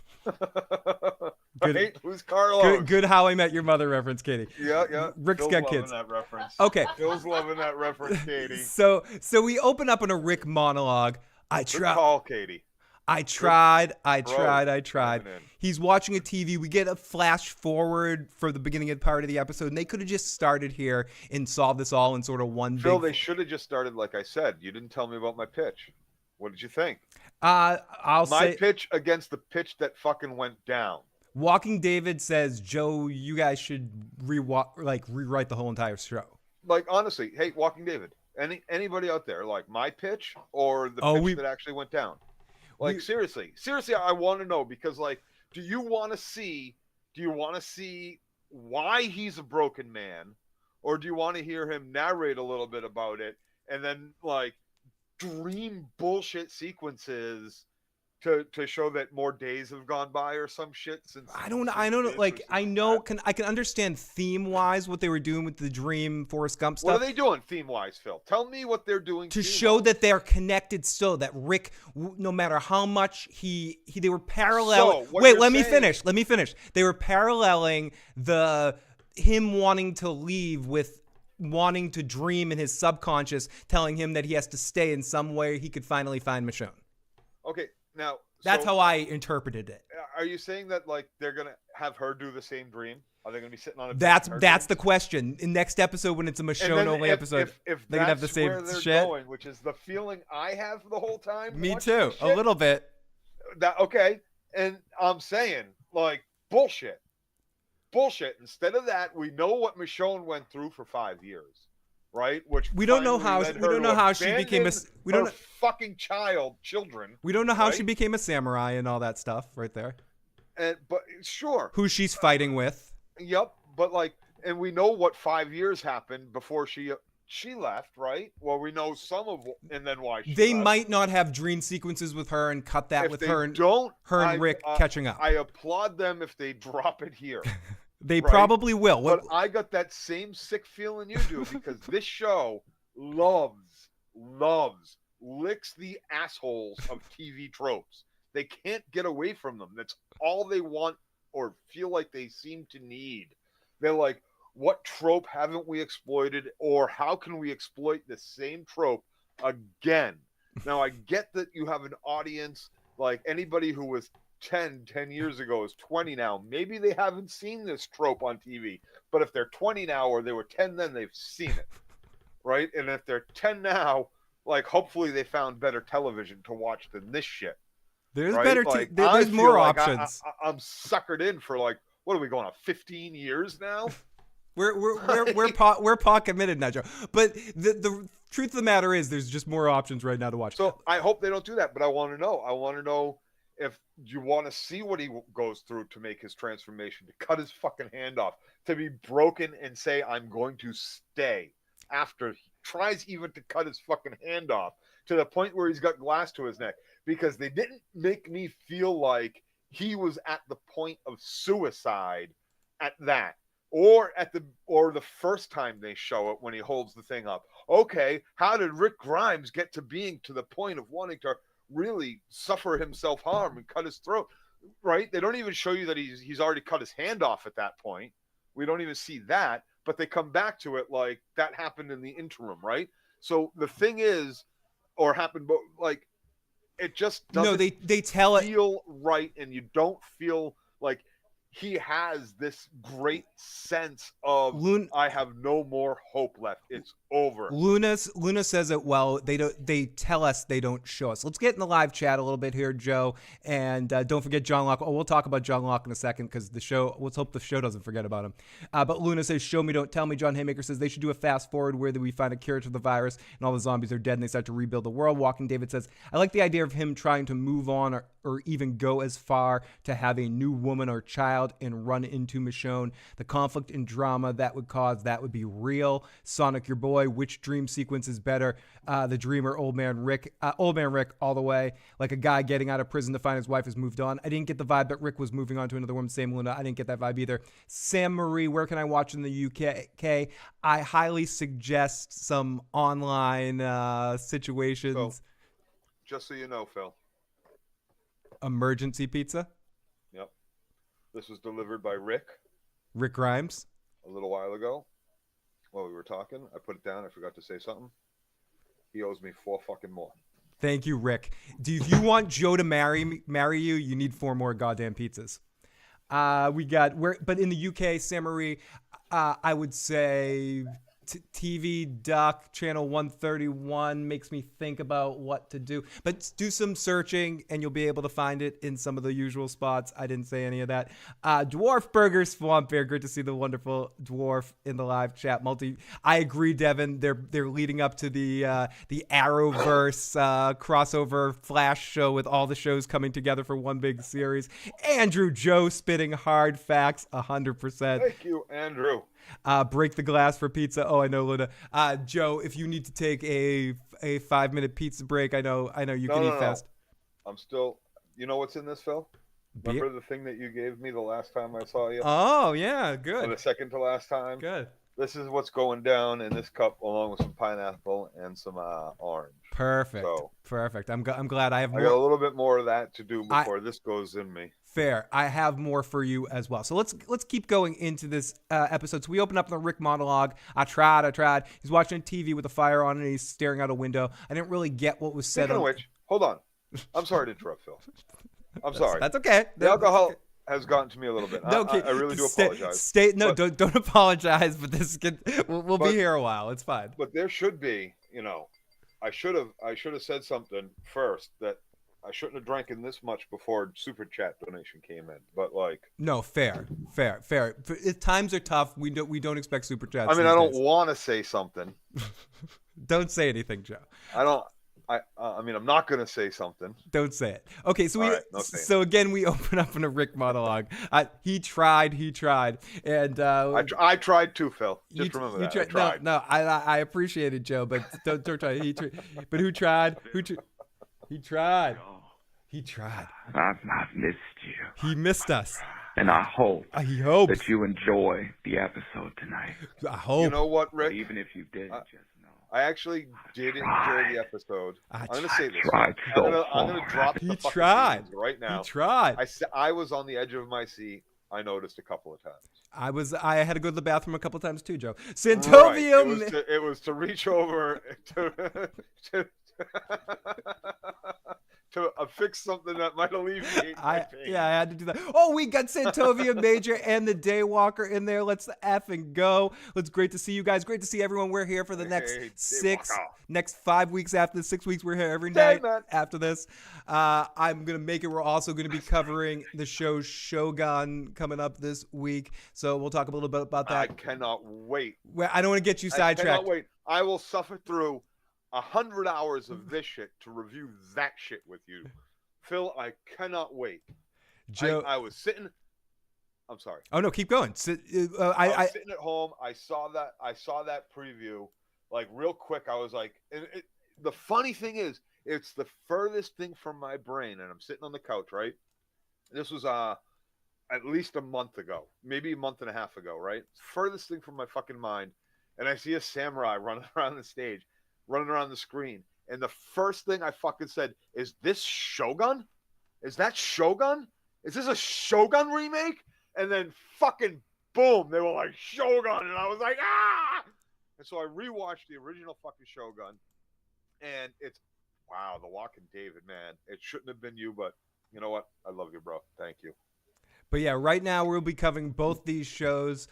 Good. Right? Who's Carlos? Good How I Met Your Mother reference, Katie. Yeah. Rick's Phil's got loving kids. That reference. Okay. Phil's loving that reference, Katie. So we open up in a Rick monologue. Good call, Katie. I tried. He's watching a TV. We get a flash forward for the beginning of part of the episode, and they could have just started here and solved this all in sort of one Phil, they should have just started like I said. You didn't tell me about my pitch. What did you think? My pitch against the pitch that fucking went down. Walking David says, Joe, you guys should rewrite the whole entire show. Like, honestly, hey, Walking David, anybody out there, like my pitch or the pitch that actually went down? Like, seriously, I want to know, because, like, do you want to see why he's a broken man, or do you want to hear him narrate a little bit about it and then, like, dream bullshit sequences to show that more days have gone by or some shit since I don't know. Like, I can understand theme wise what they were doing with the dream Forrest Gump stuff. What are they doing theme wise, Phil? Tell me what they're doing to show that they're connected still, that Rick, no matter how much they were parallel. Wait, let me finish. They were paralleling him wanting to leave with wanting to dream in his subconscious, telling him that he has to stay in some way he could finally find Michonne. Okay, now That's how I interpreted it. Are you saying that like they're gonna have her do the same dream? Are they gonna be sitting on a bench That's in her that's dream? the question. In next episode, when it's a Michonne only episode, If they're gonna have the that's same where they're shit. going, which is the feeling I have the whole time. Me watching too, this a shit, little bit. Okay, and I'm saying like bullshit. Instead of that, we know what Michonne went through for 5 years, right? Which We don't know finally how led we her don't to know how she became a abandon we don't her know, fucking children. we don't know how she right? became a samurai and all that stuff right there. But sure, Who she's fighting with. yep. But like, and we know what 5 years happened before she left, right? Well, we know some of, and then why she They left. might not have dream sequences with her and cut that If with they her and don't, Rick catching up. I applaud them if they drop it here. They right? probably will. But I got that same sick feeling you do because this show loves, licks the assholes of TV tropes. They can't get away from them. That's all they want or feel like they seem to need. They're like, what trope haven't we exploited, or how can we exploit the same trope again? Now, I get that you have an audience, like anybody who was 10 years ago is 20 now. Maybe they haven't seen this trope on TV, but if they're 20 now or they were 10 then, they've seen it, right? And if they're 10 now, like hopefully they found better television to watch than this shit. There's right? better. Like, There's more like options. I'm suckered in for like, what are we going on 15 years now? We're pot committed now, Joe. But the truth of the matter is, there's just more options right now to watch. So I hope they don't do that, but I want to know if you want to see what he goes through to make his transformation, to cut his fucking hand off, to be broken and say, I'm going to stay, after he tries even to cut his fucking hand off, to the point where he's got glass to his neck, because they didn't make me feel like he was at the point of suicide at that. Or the first time they show it when he holds the thing up. Okay, how did Rick Grimes get to being to the point of wanting to really suffer himself harm and cut his throat? Right? They don't even show you that he's already cut his hand off at that point. We don't even see that, but they come back to it like that happened in the interim, right? So the thing is, or happened, but like it just doesn't. No, they tell it feel right, and you don't feel like he has this great sense of I have no more hope left. It's over. Luna says it well. They tell us, they don't show us. Let's get in the live chat a little bit here, Joe, and don't forget John Locke. Oh, we'll talk about John Locke in a second because the show. Let's hope the show doesn't forget about him. But Luna says, "Show me, don't tell me." John Haymaker says they should do a fast forward where we find a cure to the virus and all the zombies are dead and they start to rebuild the world. Walking David says, "I like the idea of him trying to move on or even go as far to have a new woman or child and run into Michonne. The conflict and drama that would cause, that would be real." Sonic, your boy, which dream sequence is better? The dreamer, Old Man Rick, all the way. Like a guy getting out of prison to find his wife has moved on. I didn't get the vibe that Rick was moving on to another woman. Same Luna. I didn't get that vibe either. Sam Marie, where can I watch in the UK? I highly suggest some online situations. So, just so you know, Phil. Emergency pizza. Yep. This was delivered by Rick Grimes. A little while ago. While we were talking, I put it down. I forgot to say something. He owes me 4 fucking more. Thank you, Rick. If you want Joe to marry you, you need 4 more goddamn pizzas. But in the UK, Sam Marie, I would say TV Duck channel 131 makes me think about what to do. But do some searching and you'll be able to find it in some of the usual spots. I didn't say any of that. Dwarf Burger Swamp Bear, great to see the wonderful dwarf in the live chat. I agree, Devin. They're leading up to the Arrowverse crossover Flash show with all the shows coming together for one big series. Andrew Joe spitting hard facts 100%. Thank you, Andrew. Break the glass for pizza. Oh, I know, Luna. Joe, if you need to take a 5-minute pizza break, I know you can eat fast. I'm still. You know what's in this, Phil? Remember the thing that you gave me the last time I saw you? Oh yeah, good. Or the second to last time. Good. this is what's going down in this cup, along with some pineapple and some orange. Perfect. So, Perfect. I'm glad I have I got a more. little bit more of that to do before this goes in me. Fair. I have more for you as well. So let's keep going into this episode. So we open up the Rick monologue. I tried. He's watching TV with a fire on and he's staring out a window. I didn't really get what was said. Speaking of which, hold on. I'm sorry to interrupt, Phil. I'm sorry. That's okay. The alcohol has gotten to me a little bit. No, I really do apologize. Don't apologize. But we'll be here a while. It's fine. But there should be, I should have said something first that I shouldn't have drank in this much before super chat donation came in. But no, fair. Times are tough. We don't expect super chats. I mean, I don't want to say something. Don't say anything, Joe. I'm not going to say something. Don't say it. Okay, so again, we open up in a Rick monologue. He tried, and I tried too, Phil. Just remember that. I tried. No, I appreciate it, Joe, but don't try. But who tried? He tried. He tried. I've missed you. He missed us. And I hope that you enjoy the episode tonight. I hope. You know what, Rick? But even if you didn't, just know. I actually did enjoy the episode. I'm going to say this. I'm going to drop the fucking tried scenes right now. He tried. I was on the edge of my seat. I noticed a couple of times. I had to go to the bathroom a couple of times too, Joe. Santovium. Right. It was to reach over to affix something that might alleviate my pain. Yeah, I had to do that. Oh, we got Santovium Major and the Daywalker in there. Let's effing go. It's great to see you guys. Great to see everyone. We're here for the next 5 weeks after the 6 weeks. We're here every night after this. I'm going to make it. We're also going to be covering the show Shogun coming up this week. So we'll talk a little bit about that. I cannot wait. Well, I don't want to get you sidetracked. I cannot wait. I will suffer through 100 hours of this shit to review that shit with you. Phil, I cannot wait. Joe, I was sitting. I'm sorry. Oh no, keep going. I was sitting at home. I saw that preview real quick. I was like, the funny thing is, it's the furthest thing from my brain, and I'm sitting on the couch, right? This was at least a month ago, maybe a month and a half ago, right? Furthest thing from my fucking mind, and I see a samurai running around the stage. Running around the screen, and the first thing I fucking said is, "This Shogun? Is that Shogun? Is this a Shogun remake?" And then fucking boom, they were like, "Shogun," and I was like, "Ah!" And so I rewatched the original fucking Shogun, and it's The Walking David, man. It shouldn't have been you, but you know what? I love you, bro. Thank you. But yeah, right now we'll be covering both these shows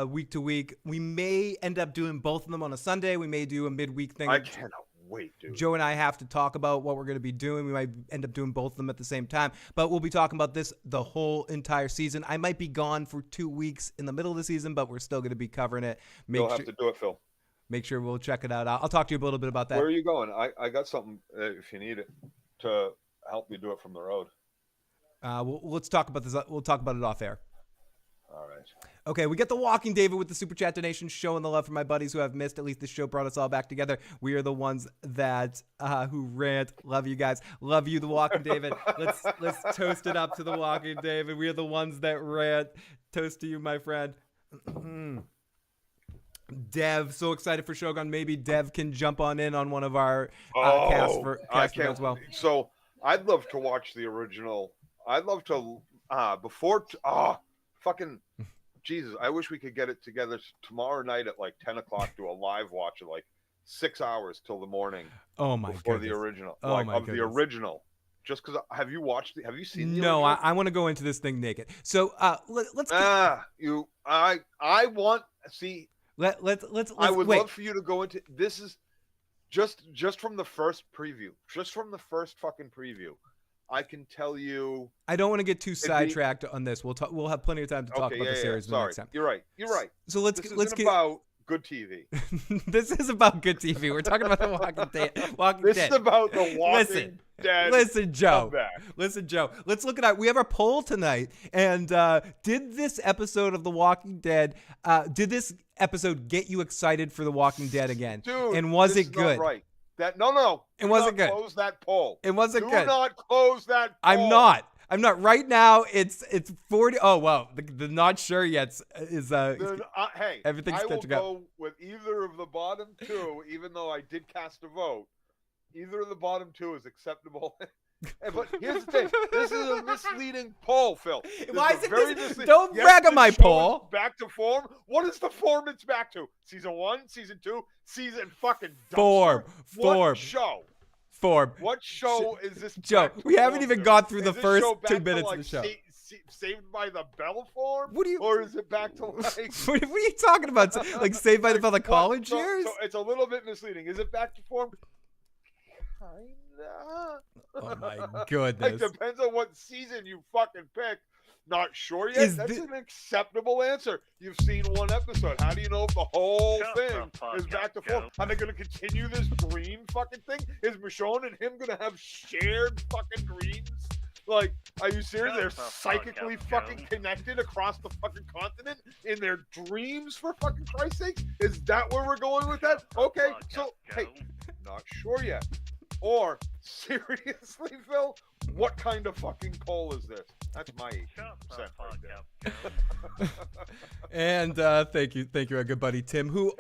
week to week. We may end up doing both of them on a Sunday. We may do a midweek thing. I cannot wait, dude. Joe and I have to talk about what we're going to be doing. We might end up doing both of them at the same time. But we'll be talking about this the whole entire season. I might be gone for 2 weeks in the middle of the season, but we're still going to be covering it. You'll have to do it, Phil. Make sure we'll check it out. I'll talk to you a little bit about that. Where are you going? I got something if you need it to help me do it from the road. Let's talk about this. We'll talk about it off air. All right. Okay, we get the Walking David with the super chat donation, showing the love for my buddies who have missed. At least this show brought us all back together. We are the ones that who rant. Love you guys. Love you, the Walking David. Let's toast it up to the Walking David. We are the ones that rant. Toast to you, my friend. Dev, so excited for Shogun. Maybe Dev can jump on in on one of our cast as well. So I'd love to watch the original. I'd love to fucking Jesus. I wish we could get it together tomorrow night at 10 o'clock. Do a live watch of 6 hours till the morning. Oh my god! The original. The original. Just because have you seen the No, original? I want to go into this thing naked. So let's. I want see. Let's I would wait. love for you to go into this. Is just from the first preview. Just from the first fucking preview. I can tell you. I don't want to get too sidetracked on this. We'll have plenty of time to talk about the series next time. You're right. So let's get about good TV. This is about good TV. We're talking about the Walking Dead. This is about the Walking Dead. Listen, Joe. Let's look at it. We have a poll tonight. And did this episode of The Walking Dead, did this episode get you excited for The Walking Dead again? Dude, and was it good? Not right. No. It wasn't good. Close that poll. It wasn't good. Do not close that poll. I'm not. I'm not right now. It's 40. Oh wow, the not sure yet is Then, hey, everything's I will catching up. go with either of the bottom two, even though I did cast a vote. Either of the bottom two is acceptable. But here's the thing: this is a misleading poll, Phil. Why is it misleading? Don't brag on my poll. Back to form. What is the form it's back to? Season 1, season 2, season fucking dumpster? Form. What show? Form. What show is this? Joe, we haven't even gone through the first 2 minutes like of the show. Saved by the Bell form? What do you? Or is it back to like? What are you talking about? Like Saved by the Bell, the college years? So it's a little bit misleading. Is it back to form? Kinda. Oh my goodness! Like depends on what season you fucking pick. Not sure yet. That's an acceptable answer. You've seen one episode. How do you know if the whole thing is back to form? Are they going to continue this dream fucking thing? Is Michonne and him going to have shared fucking dreams? Like, are you serious? They're psychically fucking connected across the fucking continent in their dreams, for fucking Christ's sake? Is that where we're going with that? Okay, so, hey, not sure yet. Or, seriously, Phil, what kind of fucking poll is this? That's my 8% right there. And thank you, our good buddy Tim, who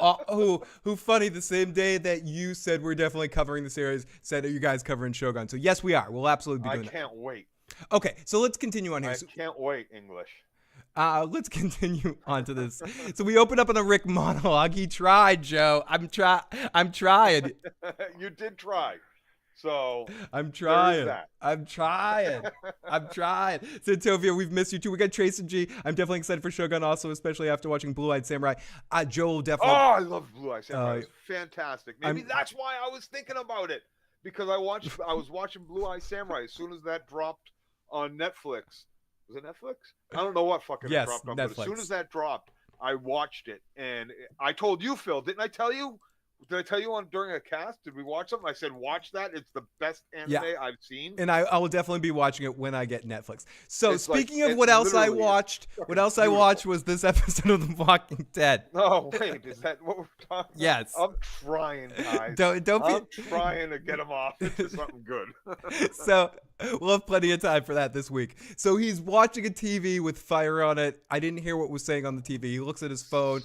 funny, the same day that you said we're definitely covering the series, said that you guys covering Shogun. So yes, we are. We'll absolutely be doing I can't wait. Okay, so let's continue on here. I can't wait, English. Let's continue on to this. So we open up on the Rick monologue. He tried, Joe. I'm trying. You did try. So I'm trying. So Tovia, we've missed you too. We got Trace and G. I'm definitely excited for Shogun also, especially after watching Blue Eyed Samurai. Joel definitely. Oh, I love Blue Eyed Samurai. It's fantastic. Maybe that's why I was thinking about it, because I was watching Blue Eyed Samurai as soon as that dropped on Netflix. Was it Netflix? I don't know what fucking it dropped on, but as soon as that dropped, I watched it, and I told you, Phil, didn't I tell you? Did I tell you during a cast? Did we watch something? I said, watch that. It's the best anime I've seen. And I will definitely be watching it when I get Netflix. So it's speaking of what else I watched, I watched was this episode of The Walking Dead. Oh, wait, is that what we're talking about? Yes. I'm trying, guys. I'm trying to get him off into something good. So we'll have plenty of time for that this week. So he's watching a TV with fire on it. I didn't hear what was saying on the TV. He looks at his phone.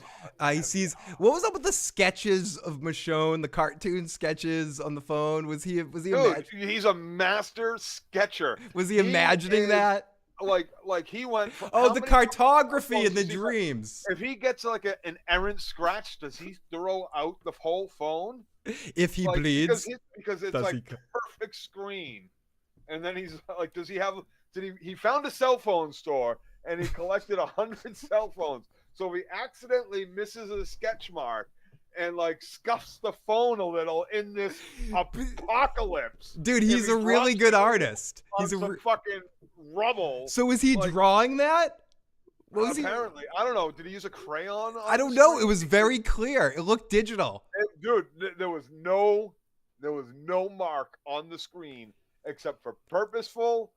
He sees, what was up with the sketches of Michonne, the cartoon sketches on the phone? Was he Dude, he's a master sketcher. Was he imagining that? Like he went from the cartography in the dreams. If he gets like an errant scratch, does he throw out the whole phone? If he bleeds? Because it's like perfect screen. And then he's like, he found a cell phone store and he collected 100 cell phones. So he accidentally misses a sketch mark and like scuffs the phone a little in this apocalypse. Dude, he's a really good artist. He's some fucking rubble. So is he drawing that? Apparently, I don't know. Did he use a crayon? I don't know. It was very clear. It looked digital. Dude, there was no mark on the screen except for purposeful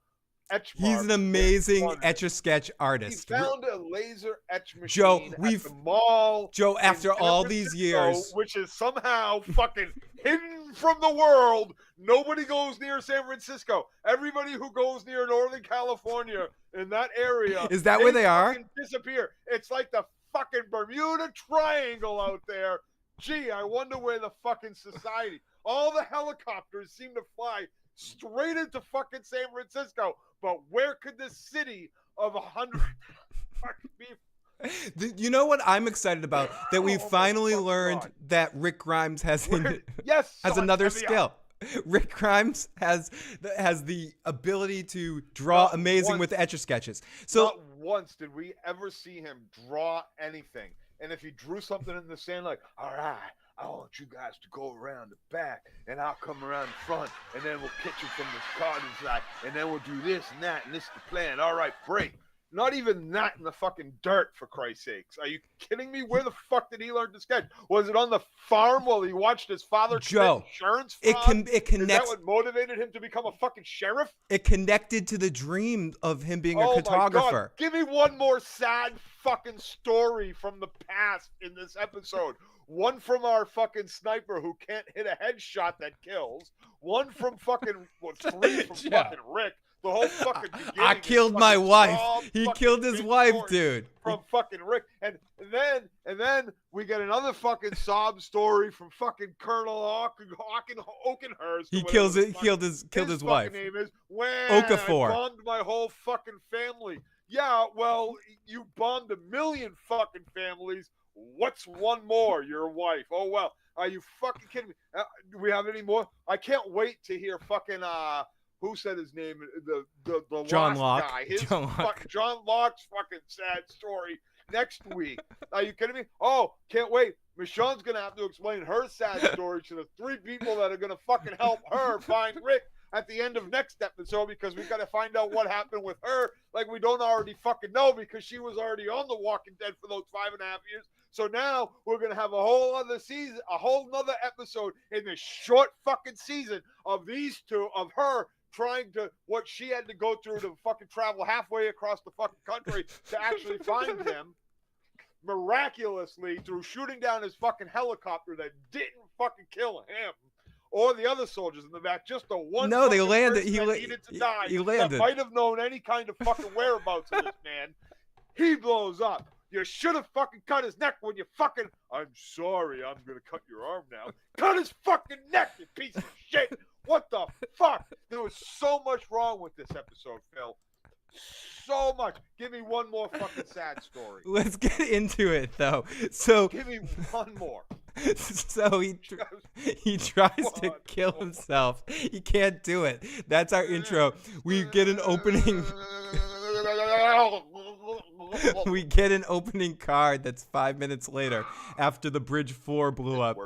etch marks. He's an amazing etch-a-sketch artist. He found a laser etch machine Joe, at the mall. Joe, after all these years, which is somehow fucking hidden from the world. Nobody goes near San Francisco. Everybody who goes near Northern California in that area, is that where they are? Disappear. It's like the fucking Bermuda Triangle out there. Gee, I wonder where the fucking society. All the helicopters seem to fly straight into fucking San Francisco, but where could this city of 100 fucking be? You know what I'm excited about? That we finally learned that Rick Grimes has another skill. Rick Grimes has the ability to draw amazing with etch-a-sketches. So not once did we ever see him draw anything. And if he drew something in the sand, like, all right, I want you guys to go around the back, and I'll come around the front, and then we'll catch you from the garden side, and then we'll do this and that, and this is the plan. All right, break. Not even that in the fucking dirt, for Christ's sakes. Are you kidding me? Where the fuck did he learn to sketch? Was it on the farm while he watched his father commit insurance fraud? It connects. Is that what motivated him to become a fucking sheriff? It connected to the dream of him being a cartographer. My God. Give me one more sad fucking story from the past in this episode. one from our fucking sniper who can't hit a headshot that kills, one from fucking, well, 3 from fucking Rick. The whole fucking beginning. I killed my wife. He fucking killed his big wife, story dude. From fucking Rick. And then we get another fucking sob story from fucking Colonel Oakenhurst. He killed his wife. His name is Okafor. I bombed my whole fucking family. Yeah, well, you bombed 1 million fucking families. What's one more? Your wife. Oh, well. Are you fucking kidding me? Do we have any more? I can't wait to hear fucking, who said his name? The John last Locke. guy. John Locke's fucking sad story next week. Are you kidding me? Oh, can't wait. Michonne's going to have to explain her sad story to the 3 people that are going to fucking help her find Rick at the end of next episode, because we got to find out what happened with her like we don't already fucking know, because she was already on The Walking Dead for those 5.5 years. So now we're going to have a whole other season, a whole nother episode in this short fucking season of these two, of her trying to, what she had to go through to fucking travel halfway across the fucking country to actually find him, miraculously, through shooting down his fucking helicopter that didn't fucking kill him or the other soldiers in the back, just the one. No, they landed. He needed to die. He landed. That might have known any kind of fucking whereabouts of this man. He blows up. You should have fucking cut his neck when you fucking. I'm sorry, I'm gonna cut your arm now. Cut his fucking neck, you piece of shit. What the fuck? There was so much wrong with this episode, Phil. So much. Give me one more fucking sad story. Let's get into it, though. So give me one more. So he tries to kill himself. He can't do it. That's our intro. We get an opening. We get an opening card that's 5 minutes later after the Bridge 4 blew up.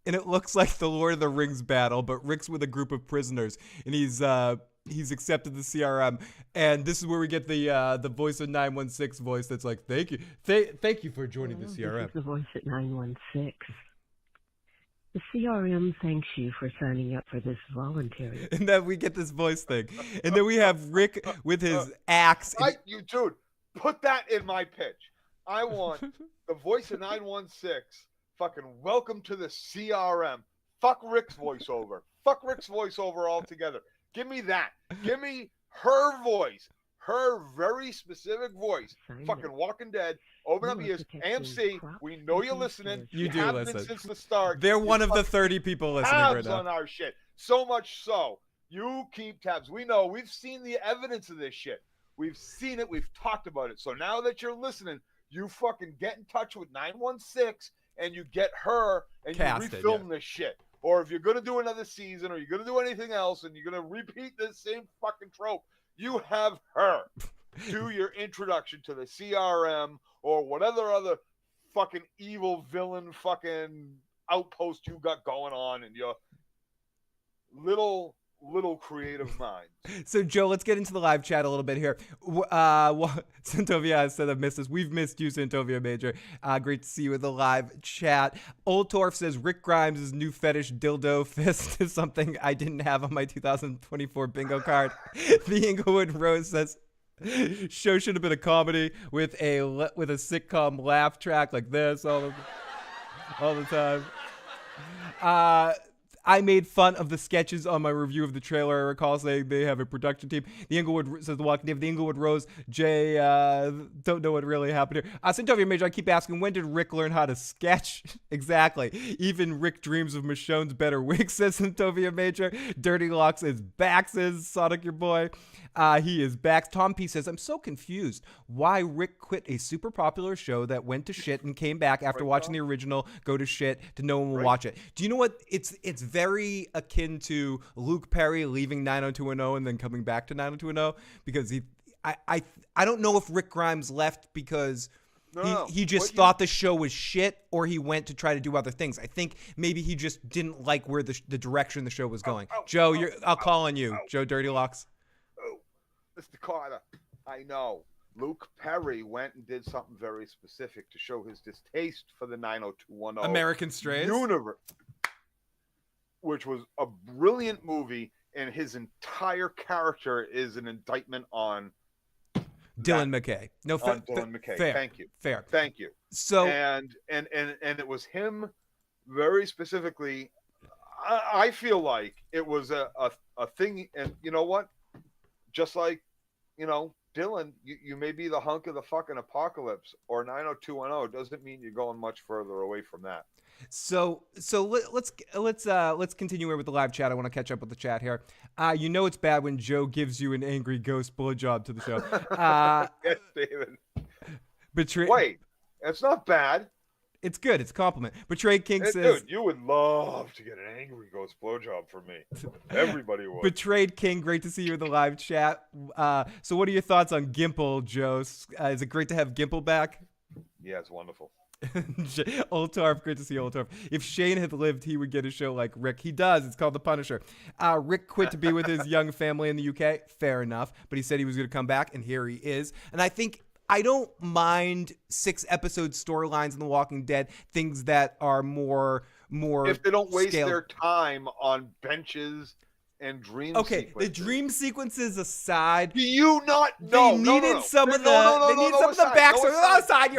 And it looks like the Lord of the Rings battle, but Rick's with a group of prisoners, and he's accepted the CRM. And this is where we get the voice of 916 voice that's like, thank you for joining the CRM. This is the voice at 916. The CRM thanks you for signing up for this voluntary. And then we get this voice thing. And then we have Rick with his axe. You, dude, put that in my pitch. I want the voice of 916, fucking welcome to the CRM. Fuck Rick's voiceover. Fuck Rick's voiceover altogether. Give me that. Give me her voice. Her very specific voice. Fucking Walking Dead. Open up ears. AMC, we know you're listening. You do listen. Since the start. They're one of the 30 people listening right now. On our shit. So much so. You keep tabs. We know. We've seen the evidence of this shit. We've seen it. We've talked about it. So now that you're listening, you fucking get in touch with 916 and you get her and you refilm this shit. Or if you're going to do another season or you're going to do anything else and you're going to repeat this same fucking trope, you have her do your introduction to the CRM or whatever other fucking evil villain fucking outpost you got going on in your little creative mind. So, Joe, let's get into the live chat a little bit here. Santovia said, I've missed this. We've missed you, Santovia Major. Great to see you in the live chat. Old Torf says, Rick Grimes' new fetish dildo fist is something I didn't have on my 2024 bingo card. The Inglewood Rose says, show should have been a comedy with a sitcom laugh track like this all the time. I made fun of the sketches on my review of the trailer. I recall saying they have a production team. The Inglewood says The Walking Dead. The Inglewood Rose. Jay, don't know what really happened here. Centovia Major, I keep asking, when did Rick learn how to sketch? Exactly. Even Rick dreams of Michonne's better wig, says Centovia Major. Dirty Locks is back, says Sonic, your boy. He is back. Tom P says, I'm so confused why Rick quit a super popular show that went to shit and came back after watching the original go to shit to no one will watch it. Do you know what? It's very akin to Luke Perry leaving 90210 and then coming back to 90210 because I don't know if Rick Grimes left because he just thought the show was shit or he went to try to do other things. I think maybe he just didn't like where the direction the show was going. Joe, I'll call on you. Joe Dirty Locks. Mr. Carter, I know. Luke Perry went and did something very specific to show his distaste for the 90210 American Strays universe, which was a brilliant movie, and his entire character is an indictment on Dylan McKay. No, on Dylan McKay. Fair. Thank you. Fair. Thank you. So and it was him very specifically. I feel like it was a thing, and you know what? Just like, Dylan, you may be the hunk of the fucking apocalypse or 90210 doesn't mean you're going much further away from that. So let's continue here with the live chat. I want to catch up with the chat here. It's bad when Joe gives you an angry ghost blowjob to the show. Yes, David. Wait, it's not bad. It's good. It's a compliment. Betrayed King says, dude, you would love to get an angry ghost blowjob from me. Everybody would. Betrayed King, great to see you in the live chat. So what are your thoughts on Gimple, Joe? Is it great to have Gimple back? Yeah, it's wonderful. Old Tarf, great to see Old Tarf. If Shane had lived, he would get a show like Rick. He does. It's called The Punisher. Rick quit to be with his young family in the UK. Fair enough. But he said he was going to come back, and here he is. And I don't mind 6-episode storylines in The Walking Dead, things that are more if they don't waste their time on benches and dream sequences. The dream sequences aside, do you not know? They needed some of the backstory. Aside,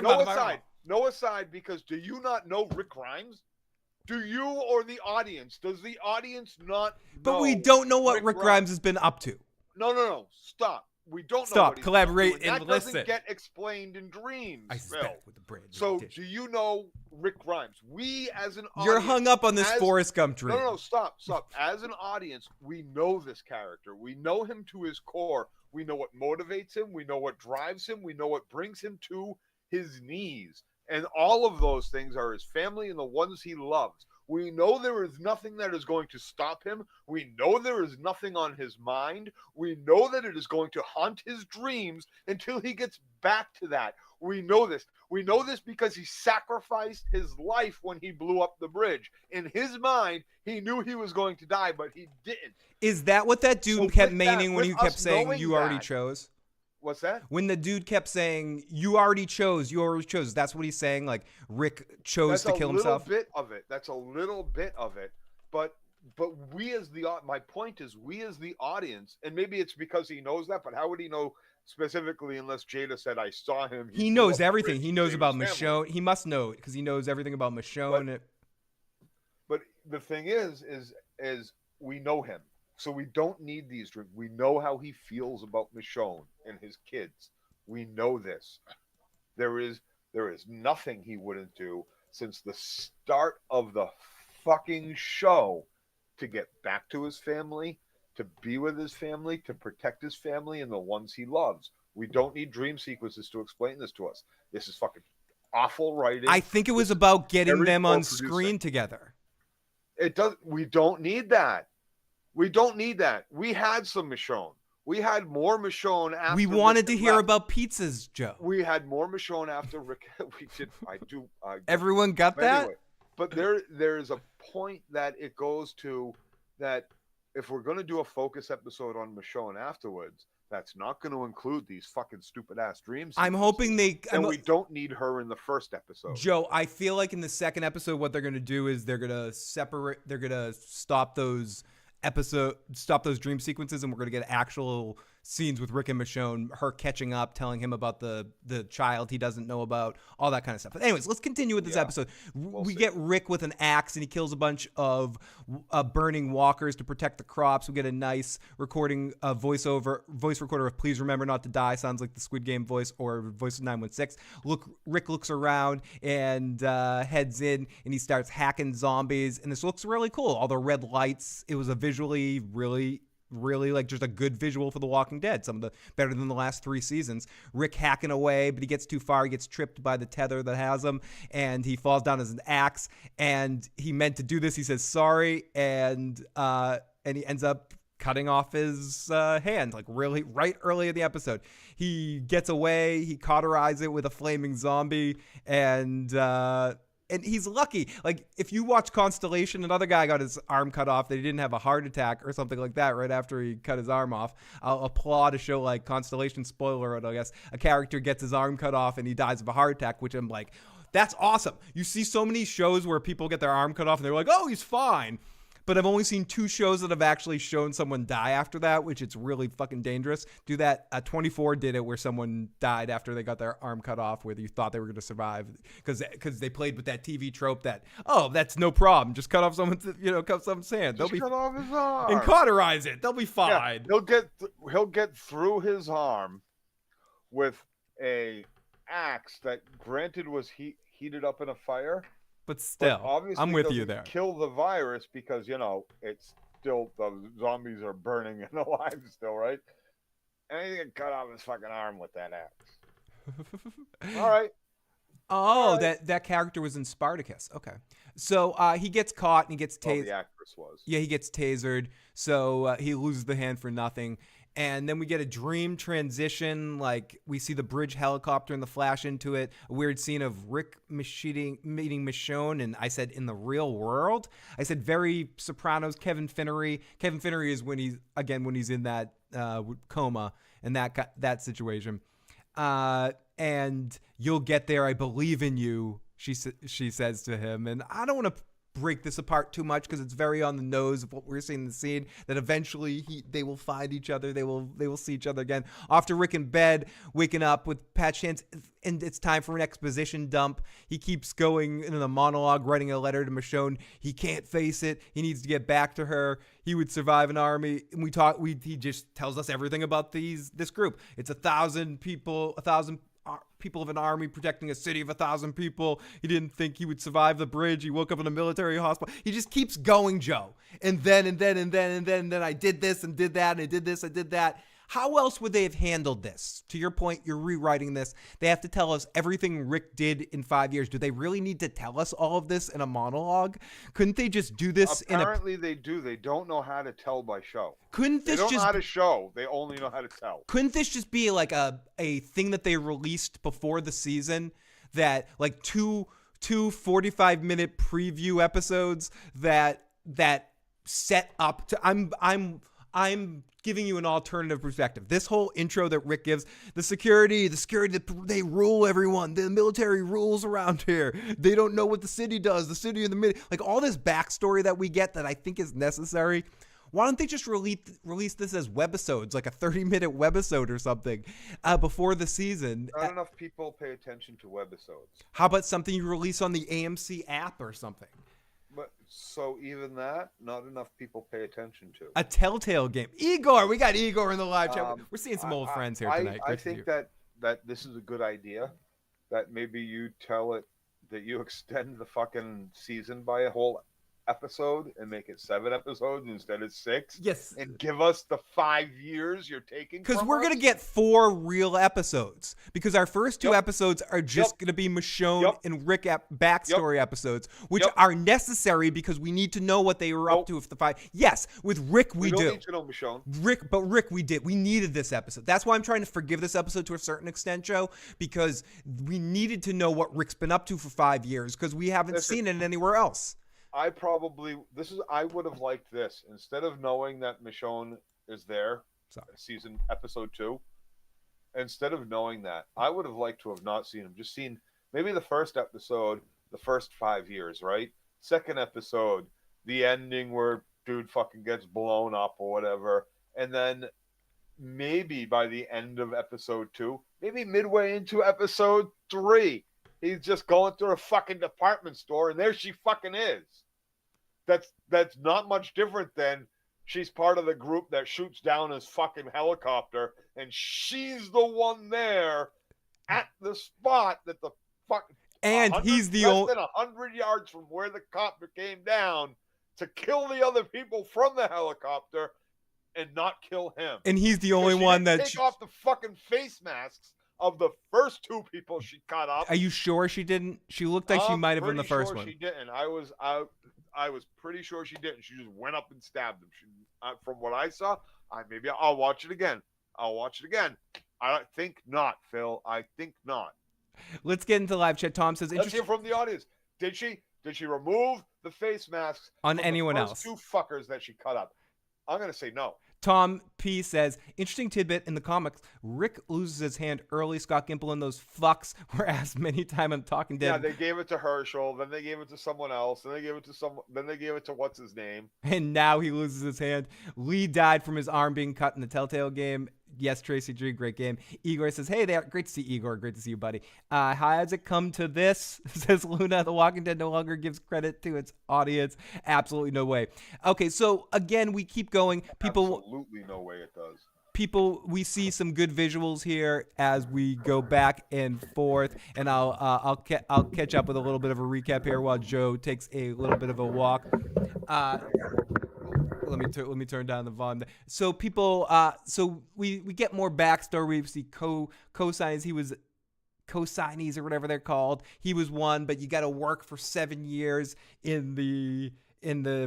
no aside, because do you not know Rick Grimes? Do you or the audience? Does the audience not know? But we don't know what Rick Grimes has been up to. No. Stop. We don't know. What collaborate, and listen. That doesn't get explained in dreams. I suspect with the brain. So do you know Rick Grimes? We as an audience, you're hung up on this Forrest Gump dream. No, stop. As an audience, we know this character. We know him to his core. We know what motivates him. We know what drives him. We know what brings him to his knees. And all of those things are his family and the ones he loves. We know there is nothing that is going to stop him. We know there is nothing on his mind. We know that it is going to haunt his dreams until he gets back to that. We know this. We know this because he sacrificed his life when he blew up the bridge. In his mind, he knew he was going to die, but he didn't. Is that what that dude kept meaning when he kept saying you already chose? What's that? When the dude kept saying, you already chose. That's what he's saying? Like, Rick chose to kill himself? That's a little bit of it. But we as my point is, we as the audience, and maybe it's because he knows that, but how would he know specifically unless Jada said, I saw him? He knows everything. He knows about Michonne. He must know it because he knows everything about Michonne. But the thing is we know him. So we don't need these dreams. We know how he feels about Michonne and his kids. We know this. There is nothing he wouldn't do since the start of the fucking show to get back to his family, to be with his family, to protect his family and the ones he loves. We don't need dream sequences to explain this to us. This is fucking awful writing. I think it was about getting them on screen together. We don't need that. We don't need that. We had some Michonne. We had more Michonne after. We wanted to hear about pizzas, Joe. We had more Michonne after Rick. We did. Everyone got that. Anyway, but there's a point that it goes to that if we're going to do a focus episode on Michonne afterwards, that's not going to include these fucking stupid ass dreams. I'm hoping we don't need her in the first episode. Joe, I feel like in the second episode, what they're going to do is they're going to separate. They're going to stop those dream sequences, and we're going to get actual scenes with Rick and Michonne, her catching up, telling him about the child he doesn't know about, all that kind of stuff. But anyways, let's continue with this episode. We get Rick with an axe, and he kills a bunch of burning walkers to protect the crops. We get a nice recording, voice recorder of "Please remember not to die." Sounds like the Squid Game voice or voice of 916. Rick looks around and heads in, and he starts hacking zombies, and this looks really cool. All the red lights. It was a visually really like just a good visual for The Walking Dead. Some of the better than the last 3 seasons. Rick hacking away, but he gets too far. He gets tripped by the tether that has him, and he falls down as an axe. And he meant to do this. He says sorry, and he ends up cutting off his hand, like really right early in the episode. He gets away. He cauterizes it with a flaming zombie, and he's lucky. Like, if you watch Constellation, another guy got his arm cut off that he didn't have a heart attack or something like that right after he cut his arm off. I'll applaud a show like Constellation, spoiler, I guess. A character gets his arm cut off and he dies of a heart attack, which I'm like, that's awesome. You see so many shows where people get their arm cut off and they're like, oh, he's fine. but I've only seen 2 shows that have actually shown someone die after that, which it's really fucking dangerous. Do that. 24 did it where someone died after they got their arm cut off, where you thought they were going to survive because they played with that TV trope that, oh, that's no problem. Just cut off someone's, cut someone's hand. Just cut off his arm. And cauterize it. They'll be fine. Yeah, he'll get through his arm with a axe that granted was heated up in a fire. But still, obviously I'm with you there. Kill the virus because, it's still, the zombies are burning and alive still, right? And he can cut off his fucking arm with that axe. All right. Oh, All right. that character was in Spartacus. Okay. So he gets caught and he gets tasered. The actress was. Yeah, he gets tasered. So he loses the hand for nothing. And then we get a dream transition. Like, we see the bridge helicopter and the flash into it. A weird scene of Rick meeting Michonne. And I said, in the real world? I said, very Sopranos, Kevin Finnery. Kevin Finnery is when he's in that coma and that situation. And you'll get there. I believe in you, she says to him. And I don't want to break this apart too much because it's very on the nose of what we're seeing in the scene, that eventually they will find each other. They will see each other again. After Rick in bed, waking up with patched hands, and it's time for an exposition dump. He keeps going in the monologue, writing a letter to Michonne. He can't face it. He needs to get back to her. He would survive an army. And he just tells us everything about this group. It's 1,000 people, 1,000 people of an army protecting a city of 1,000 people. He didn't think he would survive the bridge. He woke up in a military hospital. He just keeps going, Joe. And then I did this and did that and I did this, I did that. How else would they have handled this? To your point, you're rewriting this. They have to tell us everything Rick did in 5 years. Do they really need to tell us all of this in a monologue? Couldn't they just do this Apparently they do. They don't know how to tell by show. They don't know how to show. They only know how to tell. Couldn't this just be like a thing that they released before the season, that like two 45-minute preview episodes that set up to I'm giving you an alternative perspective. This whole intro that Rick gives, the security, they rule everyone. The military rules around here. They don't know what the city does. The city in the middle, like all this backstory that we get that I think is necessary. Why don't they just release this as webisodes, like a 30-minute webisode or something before the season? Not enough people pay attention to webisodes. How about something you release on the AMC app or something? But so even that, not enough people pay attention to. A Telltale game. Igor, we got Igor in the live chat. We're seeing some old friends here tonight. I think that this is a good idea. That maybe you tell it that you extend the fucking season by a whole episode and make it 7 episodes instead of 6. Yes. And give us the 5 years you're taking. Because we're going to get 4 real episodes. Because our first 2 episodes are just going to be Michonne and Rick backstory episodes, which are necessary because we need to know what they were up to with the 5. Yes, with Rick we do. We don't need to know Michonne. Rick we did. We needed this episode. That's why I'm trying to forgive this episode to a certain extent, Joe, because we needed to know what Rick's been up to for 5 years because we haven't seen it anywhere else. I would have liked this instead of knowing that Michonne is there, episode 2. Instead of knowing that, I would have liked to have not seen him. Just seen maybe the first episode, the first 5 years, right? Second episode, the ending where dude fucking gets blown up or whatever, and then maybe by the end of episode 2, maybe midway into episode 3. He's just going through a fucking department store, and there she fucking is. That's not much different than she's part of the group that shoots down his fucking helicopter, and she's the one there at the spot that the fucking he's the only less than 100 yards from where the copter came down to kill the other people from the helicopter and not kill him. And he's the only one that take off the fucking face masks of the first 2 people she cut up. Are you sure she didn't? She looked like she might have been the first one. She didn't. I was pretty sure she didn't. She just went up and stabbed him. From what I saw, I'll watch it again. I think not, Phil. I think not. Let's get into live chat. Tom says, let's hear from the audience. Did she remove the face masks on anyone the else? first 2 fuckers that she cut up. I'm gonna say no. Tom P says, interesting tidbit in the comics, Rick loses his hand early. Scott Gimple and those fucks were asked many times on Talking Dead. Yeah, they gave it to Herschel, then they gave it to someone else, then they gave it to what's his name. And now he loses his hand. Lee died from his arm being cut in the Telltale game. Yes, Tracy G, great game. Igor says, hey there, great to see Igor, great to see you, buddy. How has it come to this? Says Luna, The Walking Dead no longer gives credit to its audience. Absolutely no way. Okay, so again, we keep going. Absolutely no way it does. We see some good visuals here as we go back and forth, and I'll catch up with a little bit of a recap here while Joe takes a little bit of a walk. Let me turn down the volume. So so we get more backstory. We see co-signees. He was co-signees or whatever they're called. He was one, but you got to work for 7 years in the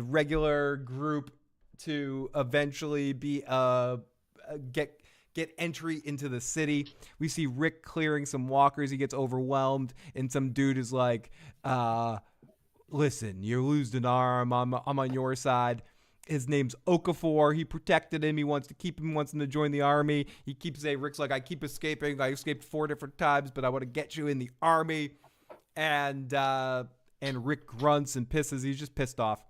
regular group to eventually be get entry into the city. We see Rick clearing some walkers. He gets overwhelmed, and some dude is like, listen, you lose an arm. I'm on your side. His name's Okafor. He protected him. He wants to keep him. He wants him to join the army. He keeps saying, Rick's like, I keep escaping. I escaped 4 different times, but I want to get you in the army. And Rick grunts and pisses. He's just pissed off.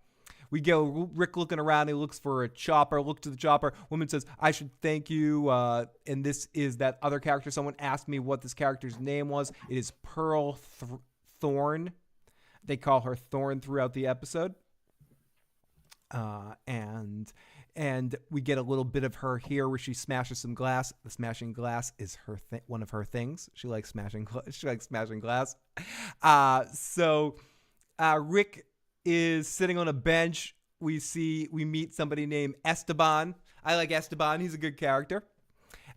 We go, Rick looking around. He looks for a chopper. Look to the chopper. Woman says, I should thank you. And this is that other character. Someone asked me what this character's name was. It is Pearl Thorne. They call her Thorne throughout the episode. And we get a little bit of her here where she smashes some glass. The smashing glass is one of her things. She likes smashing glass. So Rick is sitting on a bench. We meet somebody named Esteban. I like Esteban. He's a good character.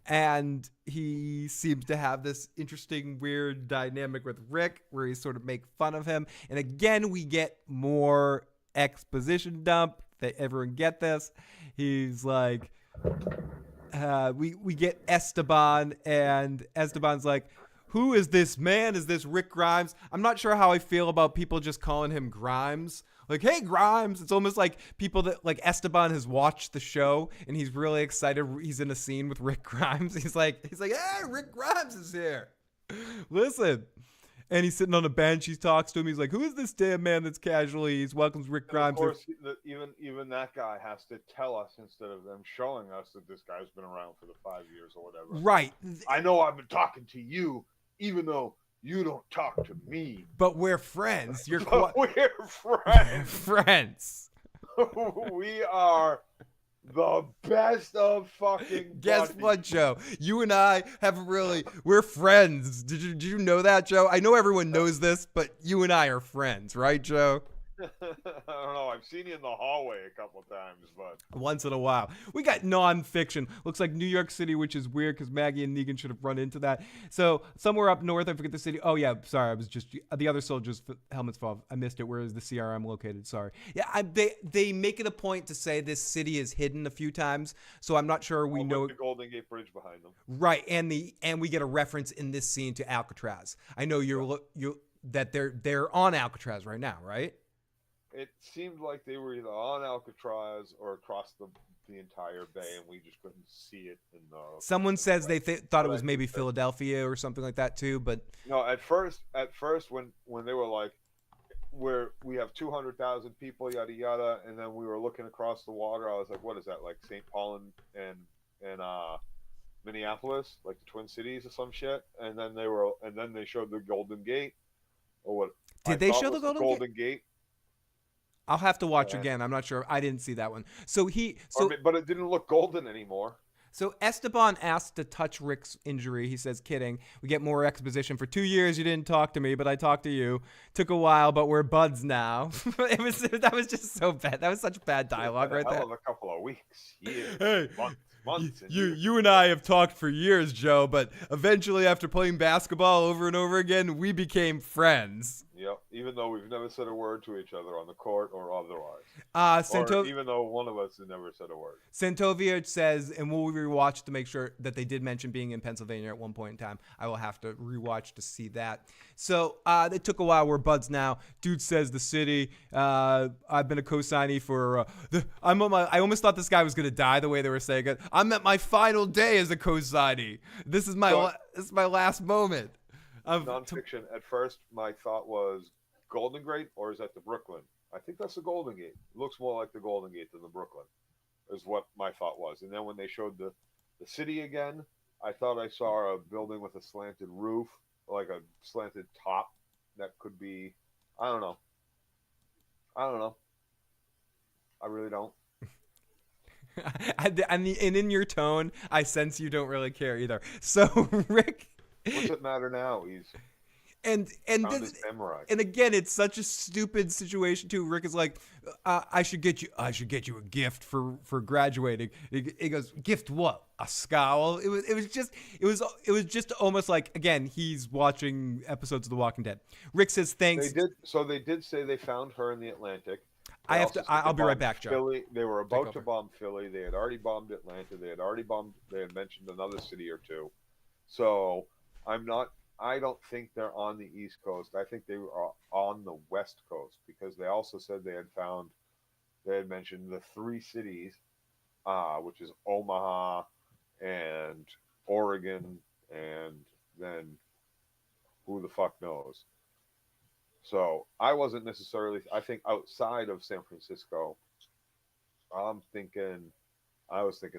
And he seems to have this interesting, weird dynamic with Rick where he sort of make fun of him. And again, we get more exposition dump. That everyone get this. He's like, we get Esteban, and Esteban's like, who is this man? Is this Rick Grimes? I'm not sure how I feel about people just calling him Grimes. Like, hey, Grimes. It's almost like people that, like, Esteban has watched the show, and he's really excited. He's in a scene with Rick Grimes. He's like, hey, Rick Grimes is here. Listen. And he's sitting on a bench. He talks to him. He's like, who is this damn man that's casually? He welcomes Rick Grimes. And of course, even that guy has to tell us instead of them showing us that this guy's been around for the 5 years or whatever. Right. I know I've been talking to you, even though you don't talk to me. But we're friends. We're friends. Friends. We are the best of fucking Guess buddies. what, Joe? You and I we're friends. Did you know that, Joe? I know everyone knows this, but you and I are friends, right, Joe? I don't know. I've seen you in the hallway a couple times, but once in a while. We got nonfiction. Looks like New York City, which is weird because Maggie and Negan should have run into that. So somewhere up north, I forget the city. Oh yeah, sorry. I was just the other soldiers' helmets fall. I missed it. Where is the CRM located? Sorry. Yeah, they make it a point to say this city is hidden a few times. So I'm not sure we know the Golden Gate Bridge behind them. Right, and we get a reference in this scene to Alcatraz. I know that they're on Alcatraz right now, right? It seemed like they were either on Alcatraz or across the entire bay, and we just couldn't see it in the. Someone says they thought it was maybe Philadelphia or something like that too, but no. At first, when they were like, we have 200,000 people, yada yada, and then we were looking across the water. I was like, what is that? Like St. Paul and Minneapolis, like the Twin Cities or some shit. And then they showed the Golden Gate, or what? Did they show the Golden Gate? I'll have to watch again. I'm not sure. I didn't see that one. But it didn't look golden anymore. So Esteban asked to touch Rick's injury. He says, kidding. We get more exposition. For 2 years, you didn't talk to me, but I talked to you. Took a while, but we're buds now. That was just so bad. That was such bad dialogue right there. Hell of a couple of weeks. Years, Hey, months. months and You, years. you and I have talked for years, Joe, but eventually after playing basketball over and over again, we became friends. Yep. Even though we've never said a word to each other on the court or otherwise. Or even though one of us has never said a word. Santovia says, and we'll rewatch to make sure that they did mention being in Pennsylvania at one point in time. I will have to rewatch to see that. So it took a while. We're buds now. Dude says the city. I've been a co-signee for. I almost thought this guy was gonna die the way they were saying it. I'm at my final day as a co-signee. This is my last moment. Nonfiction. At first, my thought was Golden Gate, or is that the Brooklyn? I think that's the Golden Gate. It looks more like the Golden Gate than the Brooklyn, is what my thought was. And then when they showed the city again, I thought I saw a building with a slanted roof, like a slanted top. That could be, I don't know. I really don't. And in your tone, I sense you don't really care either. So, Rick. What's it matter now? He's and again, it's such a stupid situation too. Rick is like, I should get you a gift for graduating. He goes, gift what? A scowl? It was just almost like, again, he's watching episodes of The Walking Dead. Rick says thanks. They did say they found her in the Atlantic. I'll be right back, Joe. Philly. They were about to bomb Philly. They had already bombed Atlanta. They had mentioned another city or two. So I don't think they're on the East Coast. I think they were on the West Coast, because they also said they had mentioned the three cities, which is Omaha and Oregon, and then who the fuck knows. So I wasn't necessarily, I think outside of San Francisco, I was thinking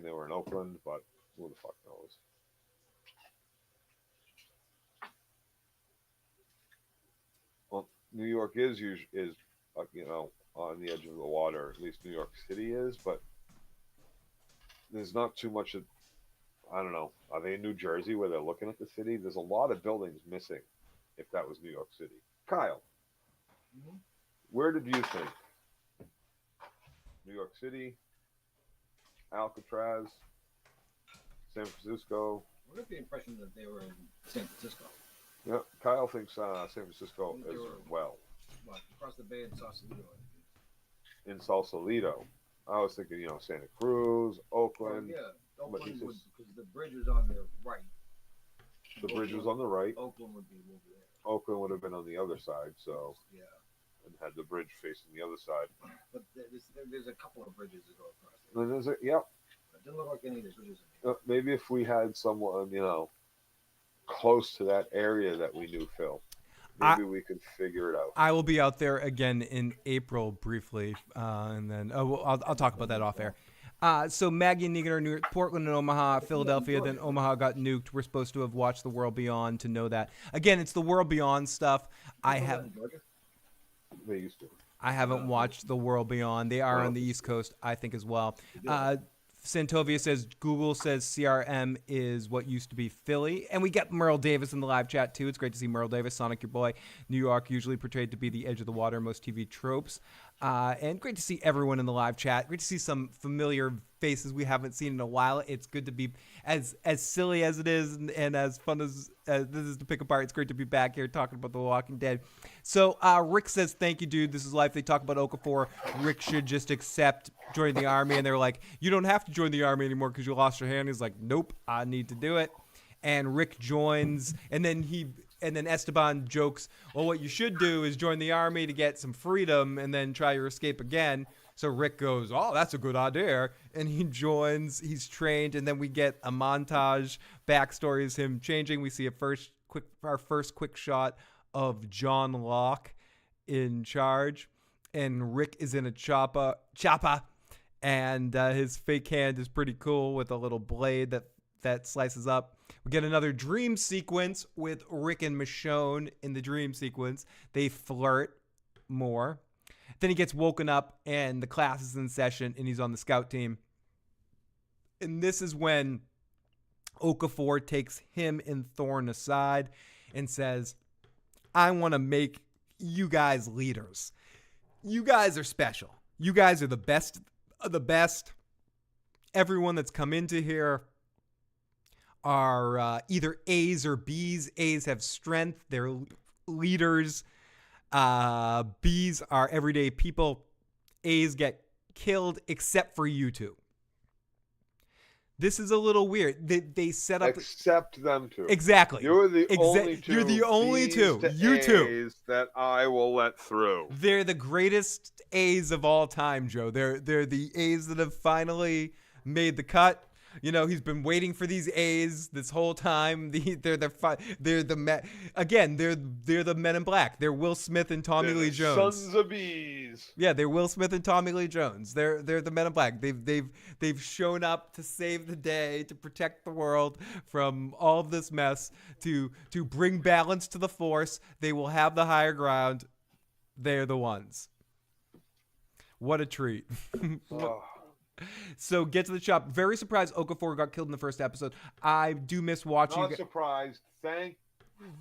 they were in Oakland, but who the fuck knows. New York is on the edge of the water. At least New York City is, but there's not too much. I don't know. Are they in New Jersey where they're looking at the city? There's a lot of buildings missing. If that was New York City, Kyle, where did you think? New York City, Alcatraz, San Francisco. I got the impression that they were in San Francisco. Yeah, Kyle thinks San Francisco as well. What, across the bay in Sausalito? In Sausalito. I was thinking, Santa Cruz, Oakland. Yeah, Oakland because the bridge was on the right. The bridge was on the right. Oakland would be over there. Oakland would have been on the other side, so. Yeah. And had the bridge facing the other side. But there's a couple of bridges that go across there. Yeah. It didn't look like any of the bridges. Maybe if we had someone, close to that area that we knew, Phil, maybe we could figure it out. I will be out there again in April briefly, and then I'll talk about that off air. So Maggie and Negan are New Portland and Omaha, Philadelphia. Then Omaha got nuked. We're supposed to have watched The World Beyond to know that. Again, it's The World Beyond stuff. They used to. I haven't watched The World Beyond. They are on the East Coast, I think, as well. Santovia says Google says CRM is what used to be Philly. And we get Merle Davis in the live chat, too. It's great to see Merle Davis, Sonic, your boy. New York, usually portrayed to be the edge of the water in most TV tropes. And great to see everyone in the live chat. Great to see some familiar faces we haven't seen in a while. It's good to be, as silly as it is and as fun as this is to pick apart, it's great to be back here talking about The Walking Dead. So Rick says, thank you, dude. This is life. They talk about Okafor. Rick should just accept joining the army. And they're like, you don't have to join the army anymore because you lost your hand. He's like, nope, I need to do it. And Rick joins. And then Esteban jokes, well, what you should do is join the army to get some freedom and then try your escape again. So Rick goes, oh, that's a good idea. And he joins, he's trained, and then we get a montage. Backstory is him changing. We see our first quick shot of John Locke in charge. And Rick is in a choppa, and his fake hand is pretty cool with a little blade that slices up. We get another dream sequence with Rick and Michonne in the dream sequence. They flirt more. Then he gets woken up and the class is in session and he's on the scout team. And this is when Okafor takes him and Thorne aside and says, I want to make you guys leaders. You guys are special. You guys are the best of the best. everyone that's come into here are either A's or B's. A's have strength. They're leaders. B's are everyday people. A's get killed except for you two. This is a little weird. They set up... Accept them two. Exactly. You're the only two. You're the only B's two. to You two. A's that I will let through. They're the greatest A's of all time, Joe. They're the A's that have finally made the cut. You know, he's been waiting for these A's this whole time. They're the Men in Black. They're Will Smith and Tommy They're Lee the Jones. Sons of Bees. Yeah, they're Will Smith and Tommy Lee Jones. They're the Men in Black. They've shown up to save the day, to protect the world from all of this mess, to bring balance to the Force. They will have the higher ground. They're the ones. What a treat. So get to the shop. Very surprised Okafor got killed in the first episode. I do miss watching. Not surprised. Thank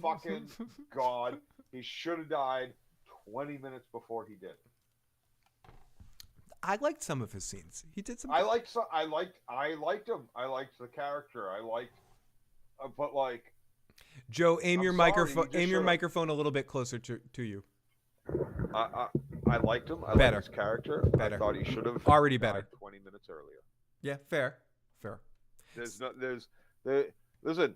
fucking God. He should have died 20 minutes before he did. I liked some of his scenes. He did some. I liked him. I liked the character. But like, Joe, aim I'm your sorry, microphone. you just Aim your should've- microphone a little bit closer to you. I liked him. I Better. liked his character. Better. I thought he should have Already better. died 20 minutes earlier. Yeah, fair. Listen,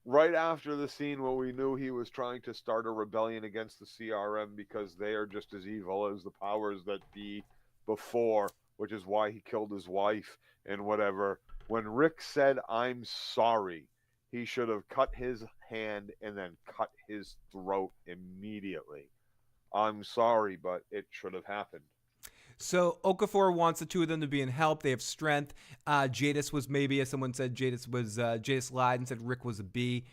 right after the scene where we knew he was trying to start a rebellion against the CRM because they are just as evil as the powers that be before, which is why he killed his wife and whatever. When Rick said, "I'm sorry," he should have cut his hand and then cut his throat immediately. I'm sorry, but it should have happened. So Okafor wants the two of them to be in help. They have strength. Jadis was maybe, as someone said, Jadis lied and said Rick was a B.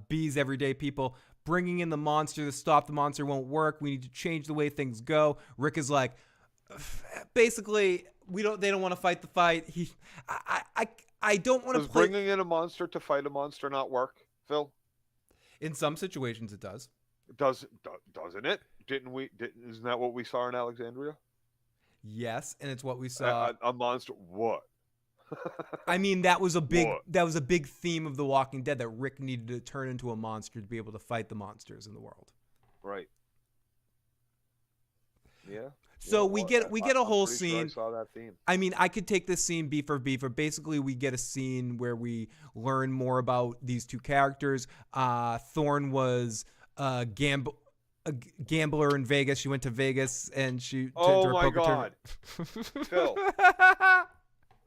B's everyday people. Bringing in the monster to stop the monster won't work. We need to change the way things go. Rick is like, basically, they don't want to fight the fight. I don't want to play. Does bringing in a monster to fight a monster not work, Phil? In some situations, it does. Doesn't it? Isn't that what we saw in Alexandria? Yes, and it's what we saw. A monster. What? I mean, that was a big theme of The Walking Dead, that Rick needed to turn into a monster to be able to fight the monsters in the world. Right. Yeah. So we get a whole scene. Sure I saw that theme. I mean, I could take this scene B for B for. Basically, we get a scene where we learn more about these two characters. Thorne was a gambler in Vegas. She went to Vegas and she. Oh my God, Phil.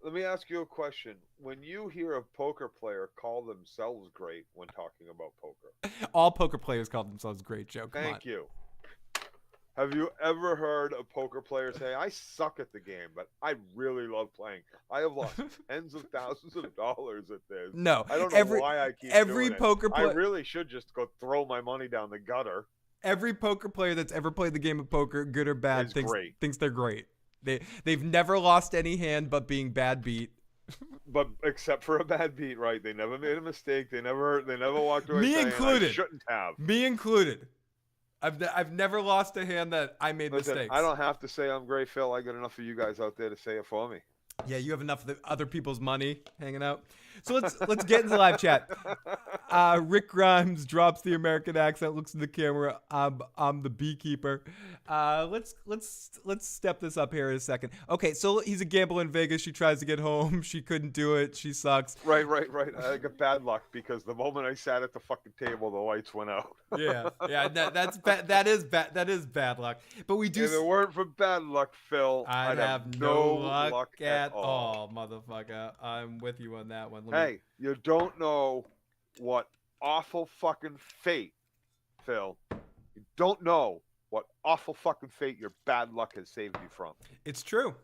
Let me ask you a question. When you hear a poker player call themselves great when talking about poker, all poker players call themselves great, Joe. Thank you. Have you ever heard a poker player say, "I suck at the game, but I really love playing. I have lost tens of thousands of dollars at this. No, I don't know why I keep doing poker it. I really should just go throw my money down the gutter." Every poker player that's ever played the game of poker, good or bad, thinks they're great. They've never lost any hand but being bad beat. But except for a bad beat, right? They never made a mistake. They never walked away. Me included. I shouldn't have. Me included. I've never lost a hand that I made mistakes. I don't have to say I'm great, Phil. I got enough of you guys out there to say it for me. Yeah, you have enough of the other people's money hanging out. So let's get into the live chat. Rick Grimes drops the American accent, looks at the camera. I'm the beekeeper. Let's step this up here in a second. Okay, so he's a gambler in Vegas. She tries to get home. She couldn't do it. She sucks. Right. I got bad luck because the moment I sat at the fucking table, the lights went out. Yeah. That is bad luck. But we do. If it weren't for bad luck, Phil, I'd have no luck at all, motherfucker. I'm with you on that one. Hey, you don't know what awful fucking fate, Phil. You don't know what awful fucking fate your bad luck has saved you from. It's true.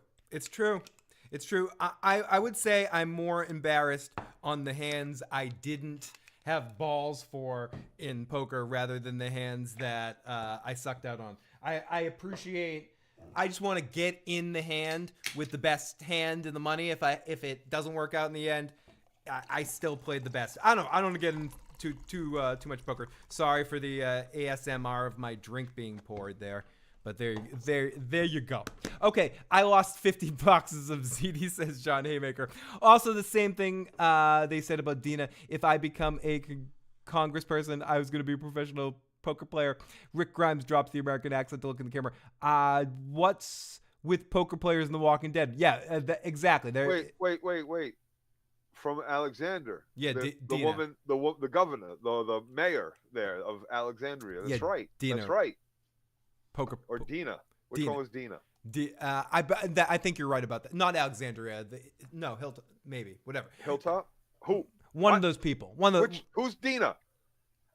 I would say I'm more embarrassed on the hands I didn't have balls for in poker rather than the hands that I sucked out on. I just want to get in the hand with the best hand and the money. If it doesn't work out in the end, I still played the best. I don't want to get into too much poker. Sorry for the ASMR of my drink being poured there. But there you go. Okay, I lost 50 boxes of ZD, says John Haymaker. Also, the same thing they said about Dina. If I become a congressperson, I was going to be a professional poker player. Rick Grimes drops the American accent to look in the camera. What's with poker players in The Walking Dead? Yeah, exactly. Wait. From Alexander. Yeah, the Dina. woman, the governor, the mayor there of Alexandria. That's right. Dina. That's right. Poker or Dina. Which one was Dina? I think you're right about that. Not Alexandria. No, Hilltop. Maybe. Whatever. Hilltop? Who? One of those people. Who's Dina?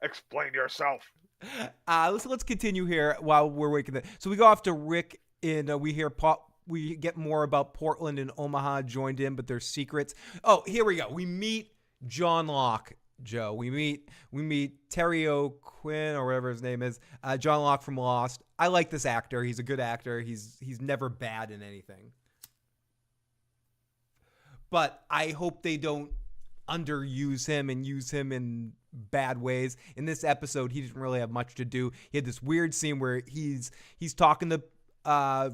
Explain yourself. Let's continue here while we're waiting. So we go off to Rick and we get more about Portland and Omaha joined in, but there's secrets. Oh, here we go. We meet John Locke. Joe, we meet Terry O'Quinn or whatever his name is, John Locke from Lost. I like this actor. He's a good actor. He's never bad in anything. But I hope they don't underuse him and use him in bad ways. In this episode, he didn't really have much to do. He had this weird scene where he's talking to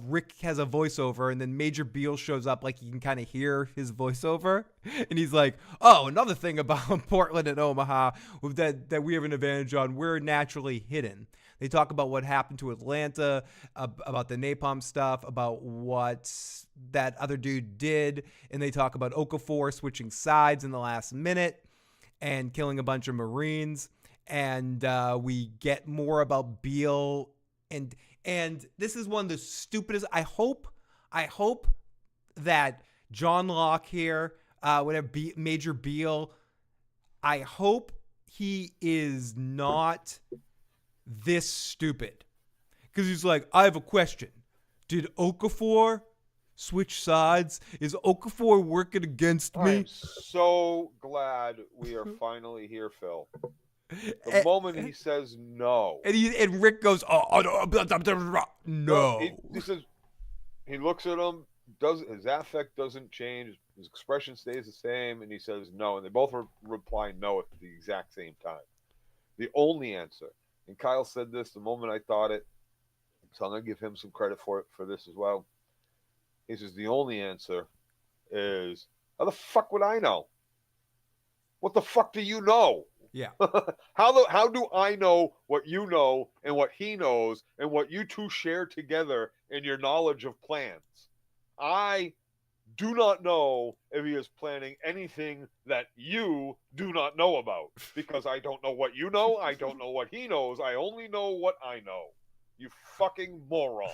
Rick has a voiceover, and then Major Beale shows up, like you can kind of hear his voiceover, and he's like, "Oh, another thing about Portland and Omaha that we have an advantage on, we're naturally hidden." They talk about what happened to Atlanta, about the napalm stuff, about what that other dude did, and they talk about Okafor switching sides in the last minute and killing a bunch of Marines, and we get more about Beale and this is one of the stupidest. I hope that John Locke here, Major Beale, I hope he is not this stupid. Because he's like, I have a question. Did Okafor switch sides? Is Okafor working against me? I'm so glad we are finally here, Phil. The moment he says no, and Rick goes, no. He looks at him. His affect doesn't change. His expression stays the same, and he says no. And they both reply no at the exact same time. The only answer, and Kyle said this the moment I thought it, so I'm gonna give him some credit for this as well. He says the only answer is, how the fuck would I know? What the fuck do you know? Yeah. How do I know what you know and what he knows and what you two share together in your knowledge of plans? I do not know if he is planning anything that you do not know about, because I don't know what you know. I don't know what he knows. I only know what I know. You fucking moron.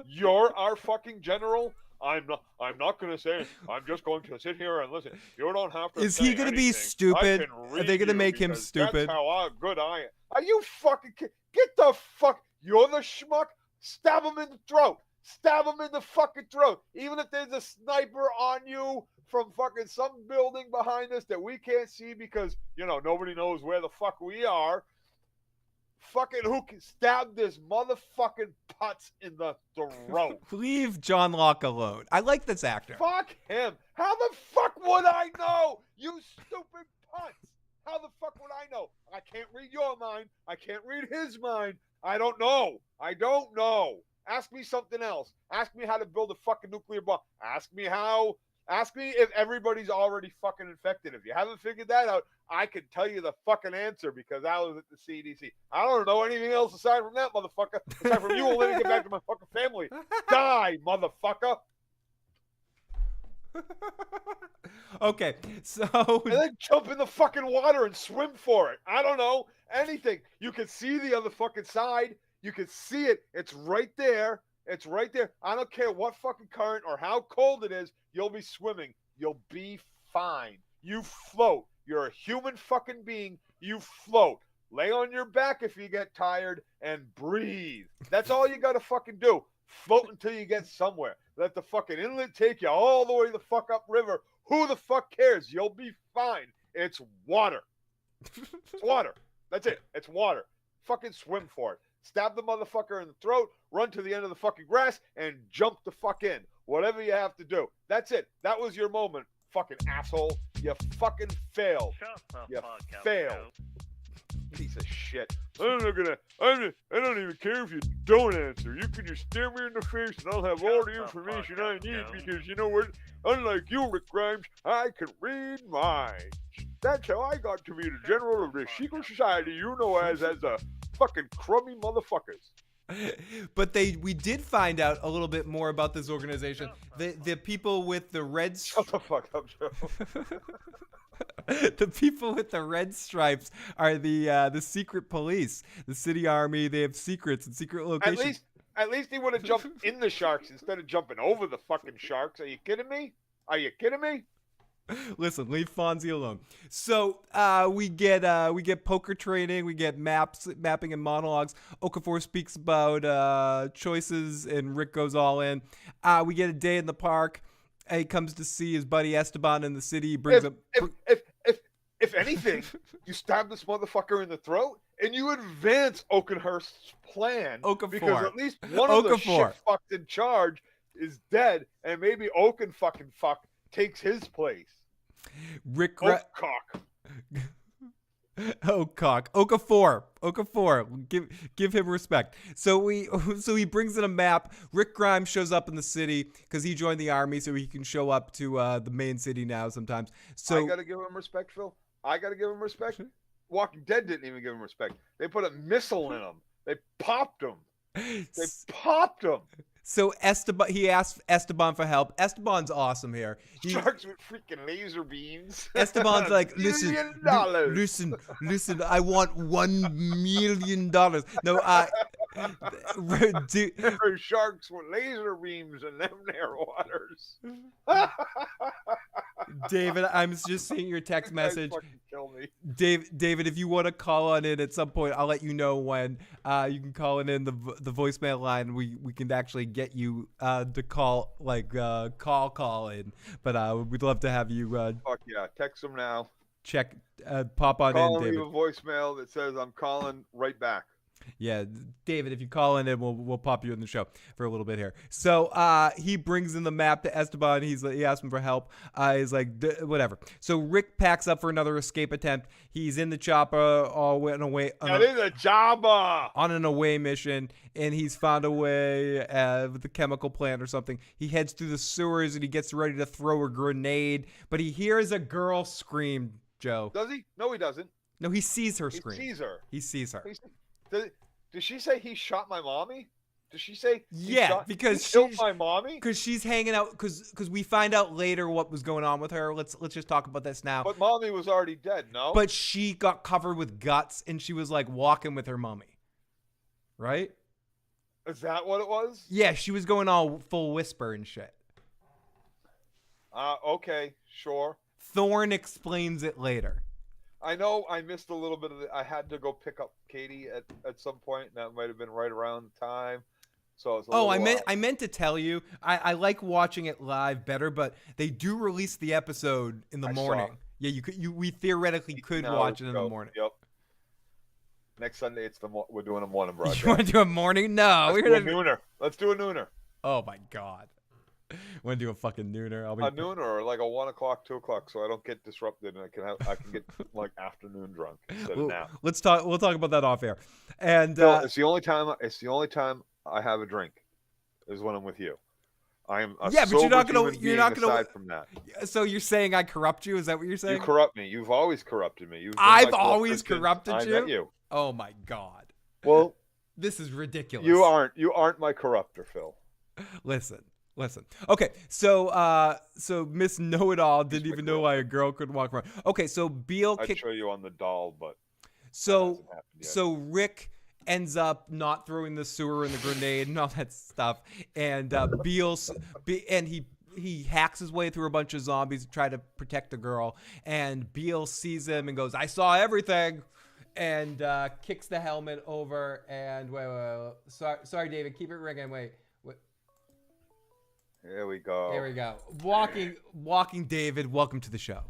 You're our fucking general. I'm not going to say. I'm just going to sit here and listen. You don't have to. Is he going to be stupid? Are they going to make him stupid? That's how good I am. Are you fucking kidding? Get the fuck. You're the schmuck. Stab him in the throat. Stab him in the fucking throat. Even if there's a sniper on you from fucking some building behind us that we can't see because, nobody knows where the fuck we are. Fucking who can stab this motherfucking putz in the throat? Leave John Locke alone. I like this actor. Fuck him. How the fuck would I know? You stupid putz. How the fuck would I know? I can't read your mind. I can't read his mind. I don't know. Ask me something else. Ask me how to build a fucking nuclear bomb. Ask me if everybody's already fucking infected. If you haven't figured that out, I can tell you the fucking answer because I was at the CDC. I don't know anything else aside from that, motherfucker. Aside from you, let me get back to my fucking family. Die, motherfucker. Okay, so... And then jump in the fucking water and swim for it. I don't know. Anything. You can see the other fucking side. You can see it. It's right there. It's right there. I don't care what fucking current or how cold it is. You'll be swimming. You'll be fine. You float. You're a human fucking being. You float. Lay on your back if you get tired and breathe. That's all you got to fucking do. Float until you get somewhere. Let the fucking inlet take you all the way the fuck up river. Who the fuck cares? You'll be fine. It's water. It's water. That's it. It's water. Fucking swim for it. Stab the motherfucker in the throat, run to the end of the fucking grass, and jump the fuck in. Whatever you have to do. That's it. That was your moment, fucking asshole. You fucking failed. You failed. Piece of shit. I'm not gonna. I don't even care if you don't answer. You can just stare me in the face, and I'll have all the information I need. Because you know what? Unlike you, Rick Grimes, I can read minds. That's how I got to be the general of the secret society you know as a fucking crummy motherfuckers. But we did find out a little bit more about this organization. The people with the red. Shut the fuck up, Joe. The people with the red stripes are the secret police, the city army. They have secrets and secret locations. At least he would have jumped in the sharks instead of jumping over the fucking sharks. Are you kidding me? Listen, leave Fonzie alone. So we get poker training, we get mapping and monologues. Okafor speaks about choices, and Rick goes all in. We get a day in the park. He comes to see his buddy Esteban in the city. He brings up. If anything, you stab this motherfucker in the throat, and you advance Oakenhurst's plan. Because at least one of the shit fucked in charge is dead, and maybe Oaken fucking fuck takes his place. Okafor. Okafor. Give him respect. So he brings in a map. Rick Grimes shows up in the city because he joined the army, so he can show up to the main city now sometimes. So I gotta give him respect, Phil. I gotta give him respect. Walking Dead didn't even give him respect. They put a missile in him. They popped him. So he asked Esteban for help. Esteban's awesome here. Sharks with freaking laser beams. Esteban's like, listen, I want $1 million. No, sharks with laser beams in them there waters. David, I'm just seeing your text message. Kill me. David, if you want to call on in at some point, I'll let you know when. You can call in the voicemail line. We can actually get you to call in. But we'd love to have you. Fuck yeah, text them now. Check, pop on call in, David. Leave a voicemail that says I'm calling right back. Yeah, David, if you call in, we'll pop you in the show for a little bit here. So he brings in the map to Esteban. He asks him for help. He's like, whatever. So Rick packs up for another escape attempt. He's in the chopper on an away mission, and he's found a way with the chemical plant or something. He heads through the sewers, and he gets ready to throw a grenade, but he hears a girl scream, Joe. Does he? No, he doesn't. No, he sees her scream. He sees her. Did she say he shot my mommy? Did she say because he killed my mommy? Because she's hanging out. Because we find out later what was going on with her. Let's just talk about this now. But mommy was already dead. No. But she got covered with guts, and she was like walking with her mommy. Right? Is that what it was? Yeah, she was going all full whisper and shit. Okay, sure. Thorne explains it later. I know I missed a little bit of it. I had to go pick up Katie at some point, and that might have been right around the time. So it's I meant to tell you, I like watching it live better, but they do release the episode in the morning. Yeah, we theoretically could watch it in the morning. Yep. Next Sunday, we're doing a morning broadcast. You want to do a morning? No, we're doing a nooner. Let's do a nooner. Oh my god. Want to do a fucking nooner? A nooner or like a 1 o'clock, 2 o'clock, so I don't get disrupted and I can get like afternoon drunk instead of now. We'll talk about that off air. And it's the only time I have a drink is when I'm with you. I am but you're not gonna aside from that. So you're saying I corrupt you? Is that what you're saying? You corrupt me. You've always corrupted me. I've always corrupted you. I met you. Oh my god. Well, this is ridiculous. You aren't my corrupter, Phil. Listen. Okay, so Miss Know-It-All didn't even know why a girl couldn't walk around. Okay, so Beale I'd show you on the doll, but so Rick ends up not throwing the sewer and the grenade and all that stuff, and he hacks his way through a bunch of zombies to try to protect the girl, and Beale sees him and goes, "I saw everything," and kicks the helmet over. And wait. Sorry, David, keep it ringing. Wait. There we go. Walking David, welcome to the show.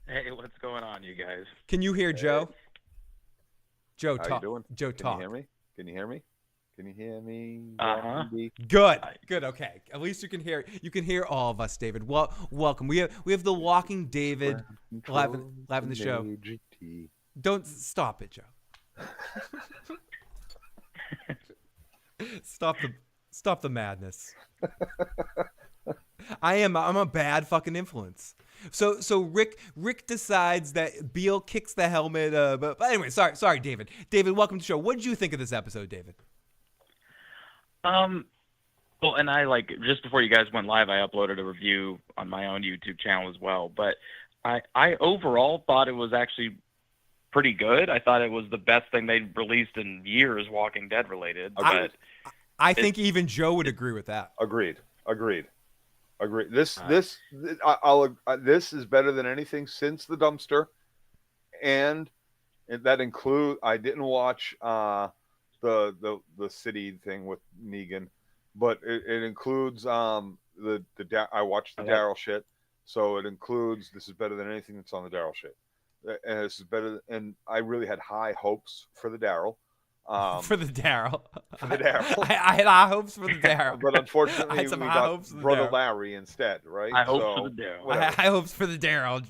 Hey, what's going on, you guys? Can you hear Joe? Joe, talk. How you doing? Joe, talk. Can you hear me? Good. Okay. At least you can hear. You can hear all of us, David. Well, welcome. We have the Walking David live in the show. Don't stop it, Joe. Stop the madness. I'm a bad fucking influence. So Rick decides that Beale kicks the helmet. But anyway, sorry, David. David, welcome to the show. What did you think of this episode, David? Well, and I just before you guys went live, I uploaded a review on my own YouTube channel as well. But I overall thought it was actually pretty good. I thought it was the best thing they'd released in years, Walking Dead related. I think even Joe would agree with that. Agreed. This is better than anything since the dumpster, and that include. I didn't watch the city thing with Negan, but it includes I watched the Daryl shit, so it includes. This is better than anything that's on the Daryl shit, and this is better. And I really had high hopes for the Daryl. For the Daryl. I had high hopes for the Daryl. But unfortunately, we got Brother Larry instead, right? I hope for the Daryl. High hopes for the Daryl.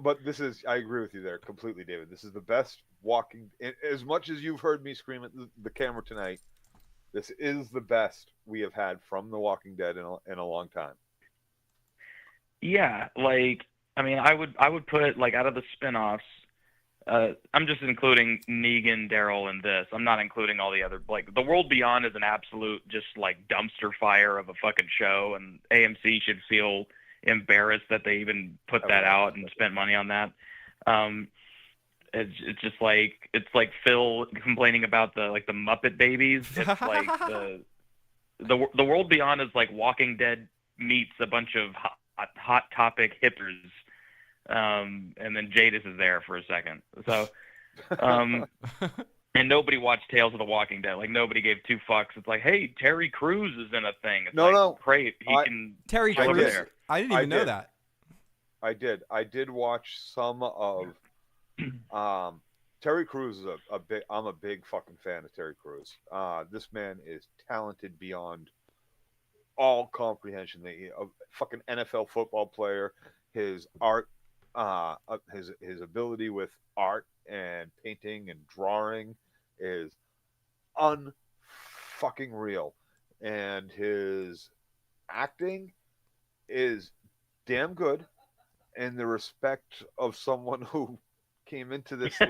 But I agree with you there completely, David. This is the best walking. As much as you've heard me scream at the camera tonight, this is the best we have had from The Walking Dead in a long time. Yeah, I would put out of the spinoffs. I'm just including Negan, Daryl, and this. I'm not including all the other. The World Beyond is an absolute just dumpster fire of a fucking show, and AMC should feel embarrassed that they even put that out and spent money on that. It's just it's like Phil complaining about the Muppet Babies. It's like the World Beyond is like Walking Dead meets a bunch of hot topic hippers. And then Jadis is there for a second. So, and nobody watched Tales of the Walking Dead. Nobody gave two fucks. It's like, hey, Terry Crews is in a thing. It's no. Great. Terry Crews? I didn't even know that. I did watch some of Terry Crews is I'm a big fucking fan of Terry Crews. This man is talented beyond all comprehension. A fucking NFL football player. His art, his ability with art and painting and drawing is unfucking real, and his acting is damn good. In the respect of someone who came into this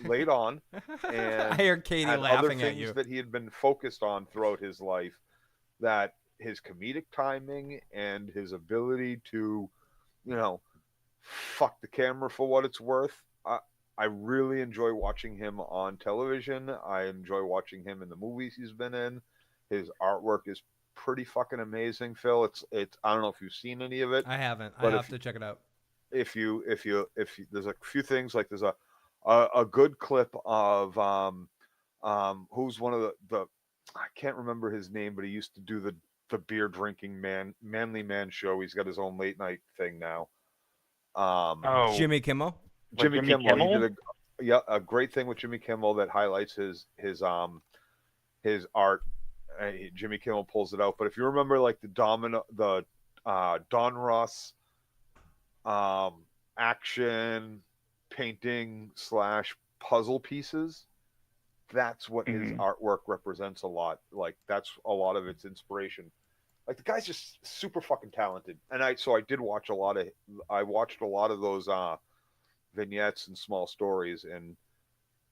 late on, and I hear Katie had laughing other at you. things that he had been focused on throughout his life, that his comedic timing and his ability to, fuck the camera for what it's worth. I really enjoy watching him on television. I enjoy watching him in the movies he's been in. His artwork is pretty fucking amazing, Phil. It's I don't know if you've seen any of it. I haven't. I have to check it out. If you there's a few things, there's a good clip of who's one of the I can't remember his name, but he used to do the beer drinking manly man show. He's got his own late night thing now. Jimmy Kimmel. Jimmy Kimmel. He did a great thing with Jimmy Kimmel that highlights his art. Jimmy Kimmel pulls it out. But if you remember, the Don Ross action painting / puzzle pieces, that's what his artwork represents a lot. That's a lot of its inspiration. The guy's just super fucking talented. And I watched a lot of those vignettes and small stories, and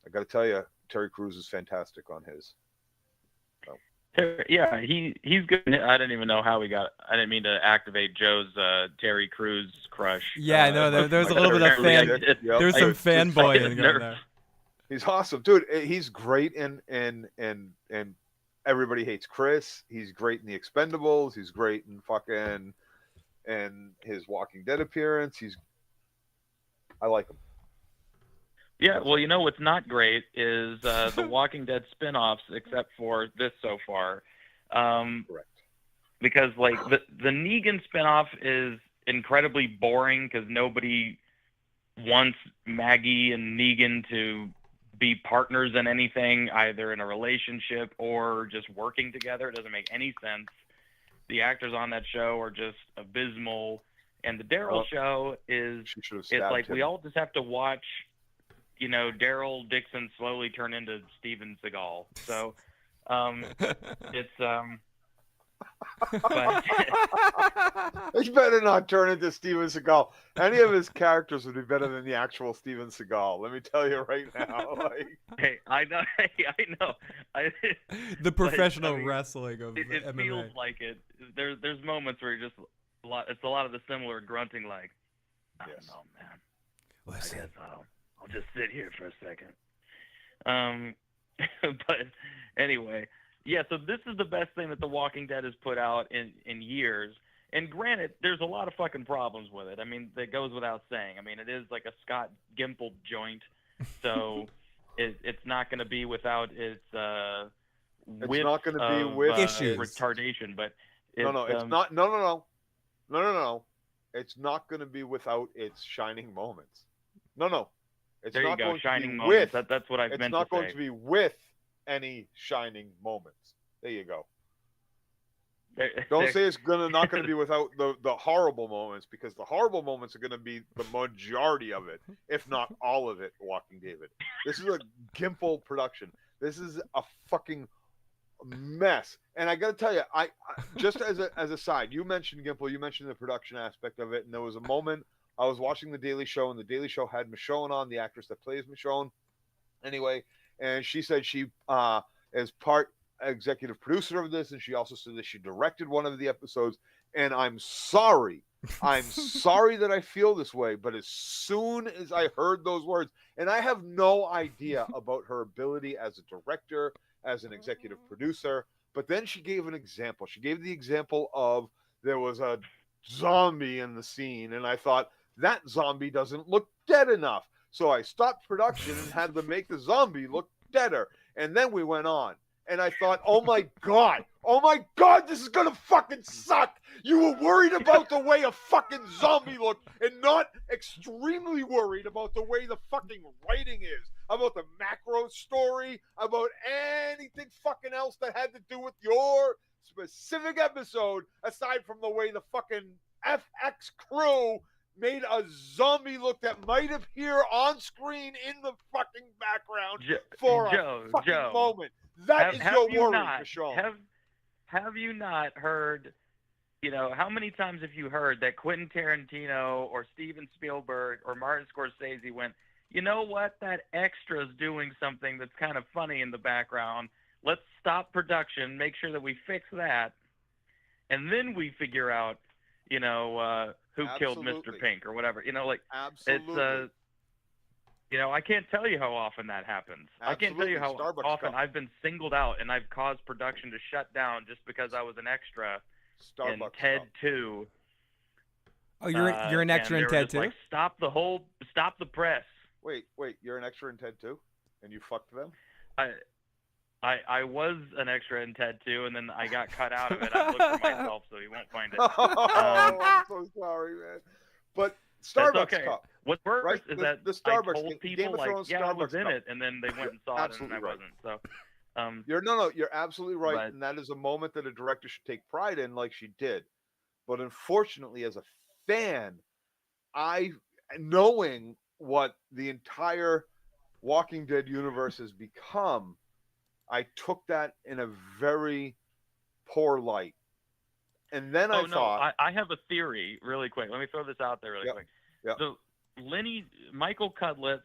I got to tell you, Terry Crews is fantastic on his. So. Yeah, he's good. I didn't even know how we got. I didn't mean to activate Joe's Terry Crews crush. Yeah, no, there's a little bit of fan. There's some fanboying going there. He's awesome, dude. He's great in Everybody Hates Chris. He's great in The Expendables. He's great in fucking and his Walking Dead appearance. I like him. Yeah, well, what's not great is the Walking Dead spinoffs, except for this so far. Correct. Because the Negan spinoff is incredibly boring because nobody wants Maggie and Negan to be partners in anything, either in a relationship or just working together. It doesn't make any sense. The actors on that show are just abysmal, and the Daryl show is it's we all just have to watch Daryl Dixon slowly turned into Steven Seagal. So it's but He better not turn into Steven Seagal. Any of his characters would be better than the actual Steven Seagal. Let me tell you right now. Like, hey, I know, The professional I mean, wrestling of it MMA. feels like it. There's moments where you're just it's a lot of the similar grunting, like, I don't know, man. Listen. I guess I'll just sit here for a second. But anyway, yeah. So this is the best thing that The Walking Dead has put out in years. And granted, there's a lot of fucking problems with it. I mean, that goes without saying. I mean, it is like a Scott Gimple joint, so it's not going to be without its it's not going to be with issues, retardation. But it's not. No. It's not going to be without its shining moments. No. It's there not you go, going shining to be moments. with. That's what I've meant to say. It's not going to be with any shining moments. There you go. Don't say it's not going to be without the horrible moments, because the horrible moments are going to be the majority of it, if not all of it. Walking David, this is a Gimple production. This is a fucking mess. And I got to tell you, I just as a side, you mentioned Gimple, you mentioned the production aspect of it, and there was a moment I was watching The Daily Show, and The Daily Show had Michonne on, the actress that plays Michonne. Anyway, and she said she is part executive producer of this, and she also said that she directed one of the episodes. And I'm sorry that I feel this way, but as soon as I heard those words, and I have no idea about her ability as a director, as an executive producer, but then she gave an example. She gave the example of there was a zombie in the scene, and I thought, that zombie doesn't look dead enough. So I stopped production and had to make the zombie look deader. And then we went on. And I thought, oh my God, this is going to fucking suck. You were worried about the way a fucking zombie looked and not extremely worried about the way the fucking writing is, about the macro story, about anything fucking else that had to do with your specific episode, aside from the way the fucking FX crew made a zombie look that might appear on screen in the fucking background for a fucking moment. That is your worry, Michonne. Have you not heard, how many times have you heard that Quentin Tarantino or Steven Spielberg or Martin Scorsese went, you know what, that extra's doing something that's kind of funny in the background. Let's stop production, make sure that we fix that, and then we figure out, who killed Mr. Pink or whatever. Absolutely. It's I can't tell you how often that happens. Absolutely. I can't tell you how Starbucks often I've been singled out and I've caused production to shut down just because I was an extra in Ted 2. Oh, you're an extra in Ted 2? Like, stop the press. Wait, you're an extra in Ted 2? And you fucked them? I was an extra in Ted 2, and then I got cut out of it. I looked for myself, so you won't find it. I'm so sorry, man. But Starbucks Cup. What's worse right? is that the Starbucks I told people, Game of Thrones, I Starbucks was in Cup. it, and then they went and saw it, and I wasn't. So, you're absolutely right, and that is a moment that a director should take pride in, like she did. But unfortunately, as a fan, knowing what the entire Walking Dead universe has become, I took that in a very poor light. And then I thought... I have a theory really quick. Let me throw this out there really quick. Yep. So Michael Cudlitz,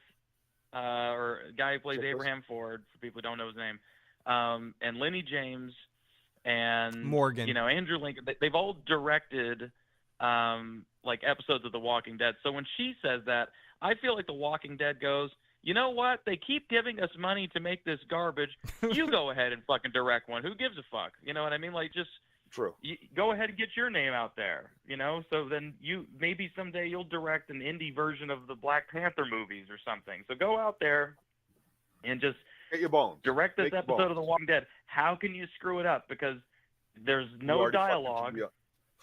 or a guy who plays Abraham Ford, for people who don't know his name, and Lenny James and Morgan, Andrew Lincoln, they've all directed like episodes of The Walking Dead. So when she says that, I feel like The Walking Dead goes, you know what? They keep giving us money to make this garbage. You go ahead and fucking direct one. Who gives a fuck? You know what I mean? Like, just go ahead and get your name out there. So then maybe someday you'll direct an indie version of the Black Panther movies or something. So go out there and just get your bones. Direct this episode of The Walking Dead. How can you screw it up? Because there's no dialogue.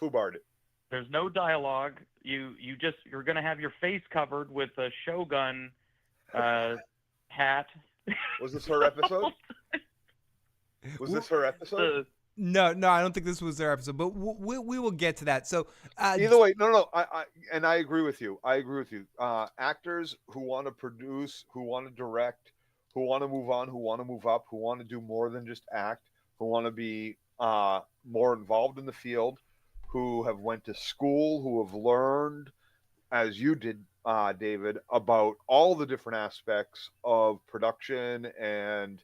Foobarred it. There's no dialogue. You're gonna have your face covered with a Shogun hat. Was this her episode? Was this her episode? No, I don't think this was their episode, but we will get to that. So either way, no. I agree with you. Actors who want to produce, who want to direct, who want to move on, who want to move up, who want to do more than just act, who want to be more involved in the field, who have went to school, who have learned, as you did, David, about all the different aspects of production and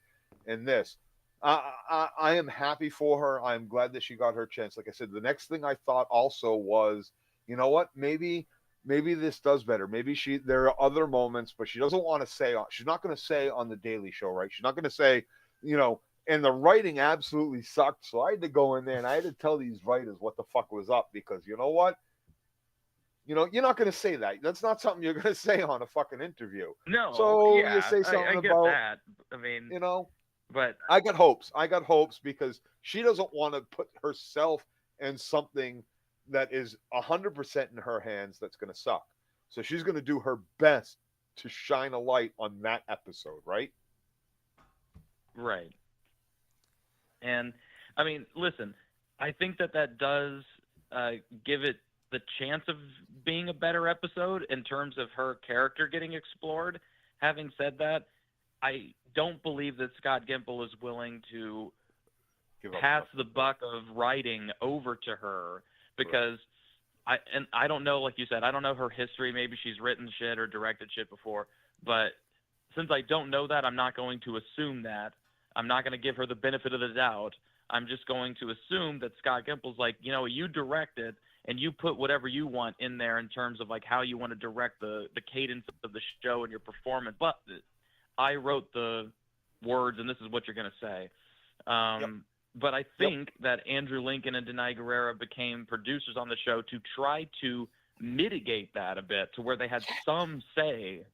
this. I am happy for her. I'm glad that she got her chance. Like I said, the next thing I thought also was, you know what? Maybe this does better. Maybe there are other moments, but she doesn't want to say. She's not going to say on the Daily Show, right? She's not going to say, And the writing absolutely sucked, so I had to go in there and I had to tell these writers what the fuck was up, because you know what? You're not going to say that. That's not something you're going to say on a fucking interview. No. So yeah, you say something I get about that. I mean, but I got hopes because she doesn't want to put herself in something that is 100% in her hands that's going to suck. So she's going to do her best to shine a light on that episode, right? Right. And I mean, listen, I think that does give it the chance of being a better episode in terms of her character getting explored. Having said that, I don't believe that Scott Gimple is willing to pass the buck of writing over to her, because I don't know, like you said, I don't know her history. Maybe she's written shit or directed shit before, but since I don't know that, I'm not going to assume that. I'm not going to give her the benefit of the doubt. I'm just going to assume that Scott Gimple's like, you direct it and you put whatever you want in there in terms of like how you want to direct the cadence of the show and your performance. But I wrote the words and this is what you're going to say. But I think that Andrew Lincoln and Dania Guraria became producers on the show to try to mitigate that a bit, to where they had some say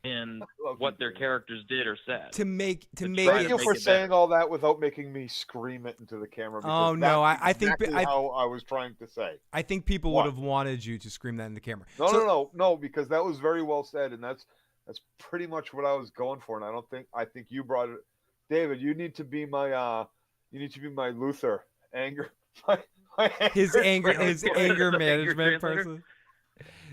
in what their characters did or said. To make Thank you for saying all that without making me scream it into the camera. Oh no, I think how I was trying to say. I think people would have wanted you to scream that in the camera. No, because that was very well said, and that's pretty much what I was going for. And I think you brought it, David. You need to be my Luther anger. His anger management person.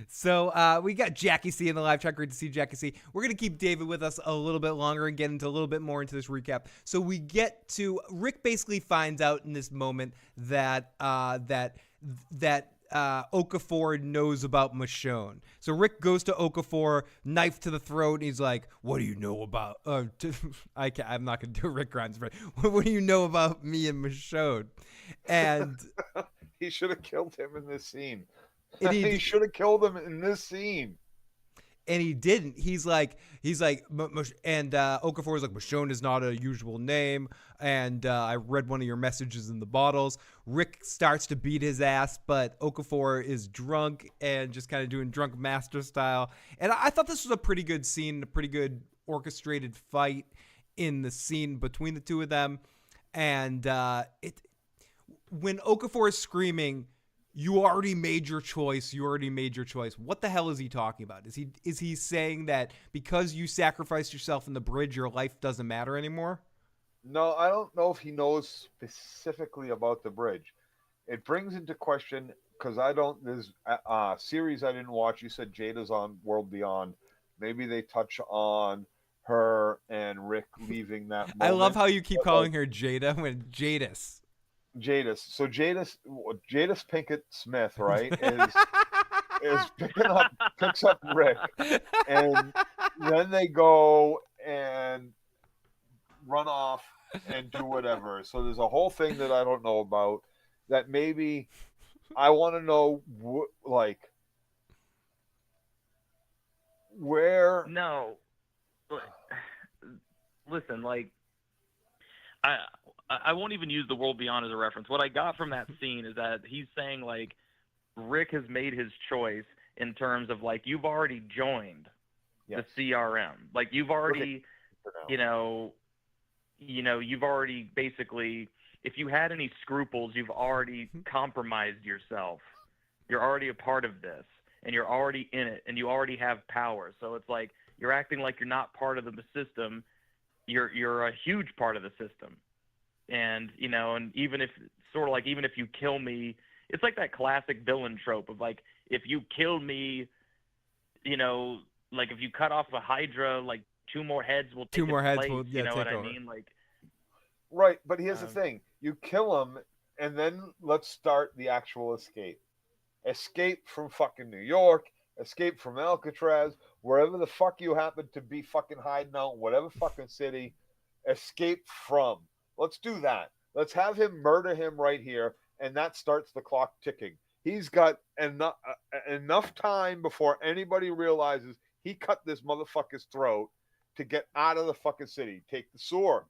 So we got Jackie C in the live chat. Great to see Jackie C. We're going to keep David with us a little bit longer and get into a little bit more into this recap. So we get to Rick basically finds out in this moment that Okafor knows about Michonne. So Rick goes to Okafor, knife to the throat, and he's like, "What do you know about?" I'm not going to do Rick Grimes, but what do you know about me and Michonne? And he should have killed him in this scene. And he should have killed him in this scene. And he didn't. He's like, and Okafor is like, Michonne is not a usual name. And I read one of your messages in the bottles. Rick starts to beat his ass, but Okafor is drunk and just kind of doing drunk master style. And I thought this was a pretty good scene, a pretty good orchestrated fight in the scene between the two of them. And when Okafor is screaming, "You already made your choice. You already made your choice." What the hell is he talking about? Is he saying that because you sacrificed yourself in the bridge, your life doesn't matter anymore? No, I don't know if he knows specifically about the bridge. It brings into question, because there's a series I didn't watch. You said Jada's on World Beyond. Maybe they touch on her and Rick leaving that moment. I love how you keep calling her Jada when Jadis. So Jadis Pinkett Smith, right, picks up Rick, and then they go and run off and do whatever. So there's a whole thing that I don't know about that. Maybe I want to know where. No, listen, I won't even use the World Beyond as a reference. What I got from that scene is that he's saying, Rick has made his choice in terms of, you've already joined the CRM. You've already, you've already basically, if you had any scruples, you've already compromised yourself. You're already a part of this, and you're already in it, and you already have power. So it's like you're acting like you're not part of the system. You're a huge part of the system. and and even if you kill me, it's like that classic villain trope of like, if you kill me, like if you cut off a Hydra, like two more heads will take its place. You know what I mean? Like, right. But here's the thing: you kill him, and then let's start the actual escape. Escape from fucking New York. Escape from Alcatraz. Wherever the fuck you happen to be fucking hiding out, whatever fucking city. Escape from. Let's do that. Let's have him murder him right here, and that starts the clock ticking. He's got enough time before anybody realizes he cut this motherfucker's throat to get out of the fucking city. Take the sewer.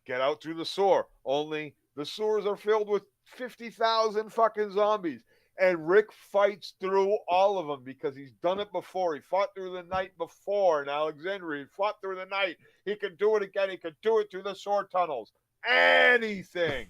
Get out through the sewer. Only the sewers are filled with 50,000 fucking zombies. And Rick fights through all of them because he's done it before. He fought through the night before in Alexandria. He fought through the night. He can do it again. He can do it through the sewer tunnels. Anything.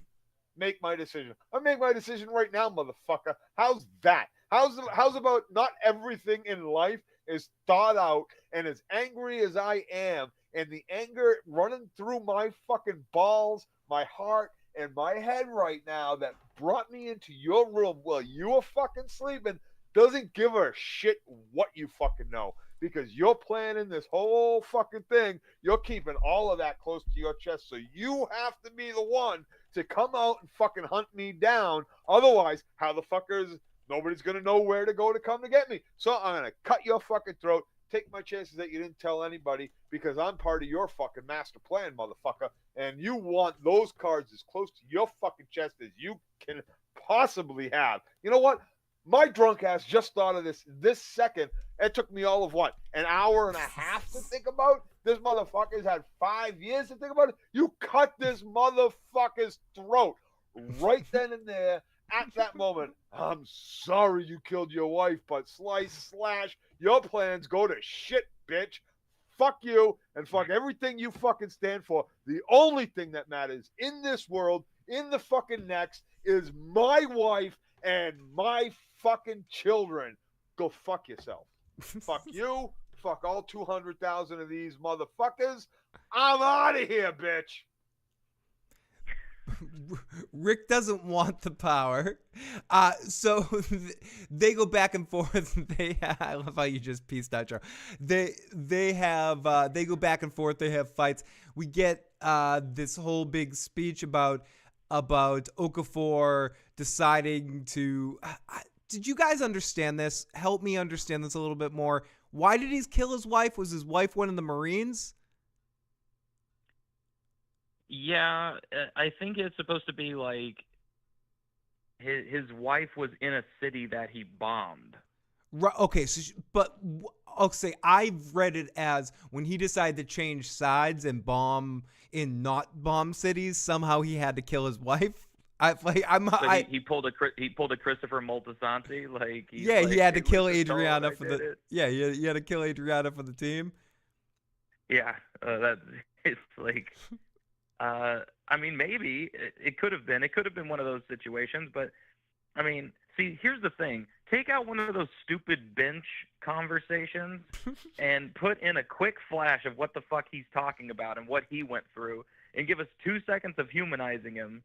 Make my decision. I make my decision right now, motherfucker. How's that? How's about not everything in life is thought out, and as angry as I am, and the anger running through my fucking balls, my heart, and my head right now that brought me into your room while you were fucking sleeping doesn't give a shit what you fucking know, because you're planning this whole fucking thing. You're keeping all of that close to your chest, so you have to be the one to come out and fucking hunt me down. Otherwise, how the fuckers, nobody's gonna know where to go to come to get me. So I'm gonna cut your fucking throat, take my chances that you didn't tell anybody, because I'm part of your fucking master plan, motherfucker. And you want those cards as close to your fucking chest as you can possibly have. You know what? My drunk ass just thought of this second. It took me all of what? An hour and a half to think about? This motherfucker's had 5 years to think about it. You cut this motherfucker's throat right then and there at that moment. I'm sorry you killed your wife, but slice, slash, your plans go to shit, bitch. Fuck you and fuck everything you fucking stand for. The only thing that matters in this world, in the fucking next, is my wife and my fucking children. Go fuck yourself. Fuck you. Fuck all 200,000 of these motherfuckers. I'm out of here, bitch. Rick doesn't want the power. So they go back and forth. I love how you just pieced out, Joe. They go back and forth. They have fights. We get this whole big speech about Okafor deciding to. Did you guys understand this? Help me understand this a little bit more. Why did he kill his wife? Was his wife one of the Marines? Yeah, I think it's supposed to be like his wife was in a city that he bombed. Right, okay, but I'll say I've read it as when he decided to change sides and bomb in not bomb cities, somehow he had to kill his wife. He pulled a Christopher Moltisanti, like he had to kill Adriana for the he had to kill Adriana for the team. Yeah, it's like. I mean, maybe it could have been. It could have been one of those situations, but I mean, see, here's the thing. Take out one of those stupid bench conversations and put in a quick flash of what the fuck he's talking about and what he went through, and give us 2 seconds of humanizing him,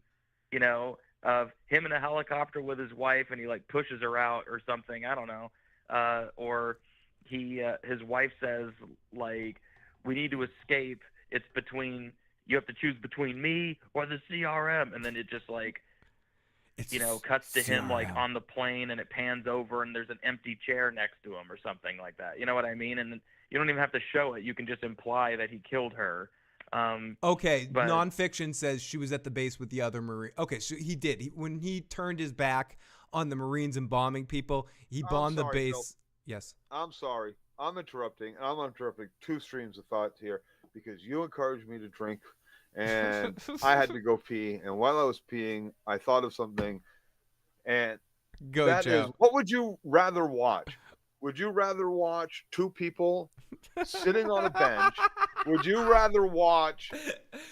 of him in a helicopter with his wife and he like pushes her out or something. I don't know. Or his wife says like, we need to escape. It's between, you have to choose between me or the CRM. And then it just like, cuts to him like on the plane and it pans over and there's an empty chair next to him or something like that. You know what I mean? And you don't even have to show it. You can just imply that he killed her. Okay, nonfiction says she was at the base with the other Marine. Okay, so he did. When he turned his back on the Marines and bombing people, he bombed the base. Phil. Yes. I'm sorry. I'm interrupting. I'm interrupting 2 streams of thought here because you encouraged me to drink and I had to go pee. And while I was peeing, I thought of something. And that is, what would you rather watch? Would you rather watch 2 people sitting on a bench? Would you rather watch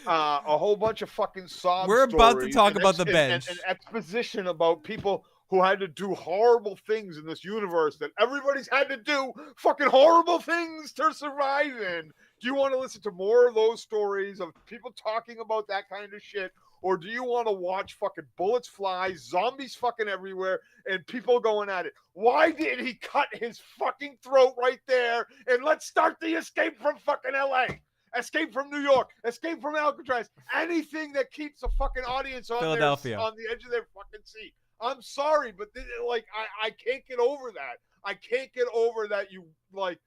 a whole bunch of fucking sob We're about stories to talk about the bench. and exposition about people who had to do horrible things in this universe that everybody's had to do fucking horrible things to survive in? Do you want to listen to more of those stories of people talking about that kind of shit? or do you want to watch fucking bullets fly, zombies fucking everywhere, and people going at it? Why did he cut his fucking throat right there? And let's start the escape from fucking LA. Escape from New York, escape from Alcatraz, anything that keeps a fucking audience on Philadelphia. on the edge of their fucking seat. I'm sorry, but I can't get over that. I can't get over that. You like,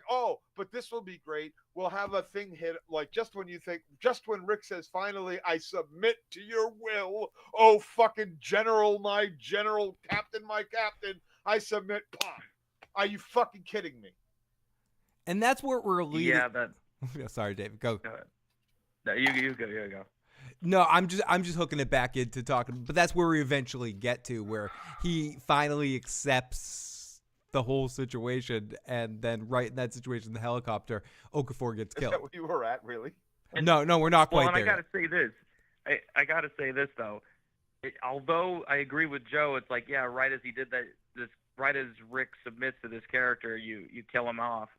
oh, but this will be great. We'll have a thing hit like just when Rick says, finally, I submit to your will. Oh, fucking general, my general, captain, my captain, I submit. Pop. Are you fucking kidding me? And that's where we're leading. Yeah, that. Sorry, David. Go. No, you go. No, I'm just hooking it back into talking, but that's where we eventually get to, where he finally accepts the whole situation, and then right in that situation, the helicopter, Okafor gets killed. Is that where you were at, really? No, we're not quite there. I gotta say this. I gotta say this though. Although I agree with Joe, it's like, yeah, right as he did that, right as Rick submits to this character, you kill him off.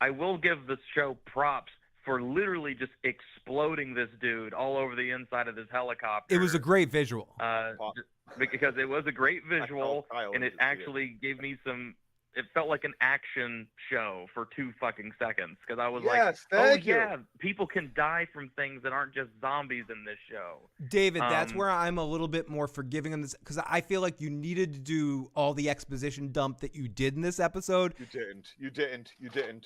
I will give the show props for literally just exploding this dude all over the inside of this helicopter. It was a great visual. Because it was a great visual, and it actually gave me some. It felt like an action show for 2 fucking seconds, because I was yeah, people can die from things that aren't just zombies in this show. David, that's where I'm a little bit more forgiving on this, because I feel like you needed to do all the exposition dump that you did in this episode. You didn't.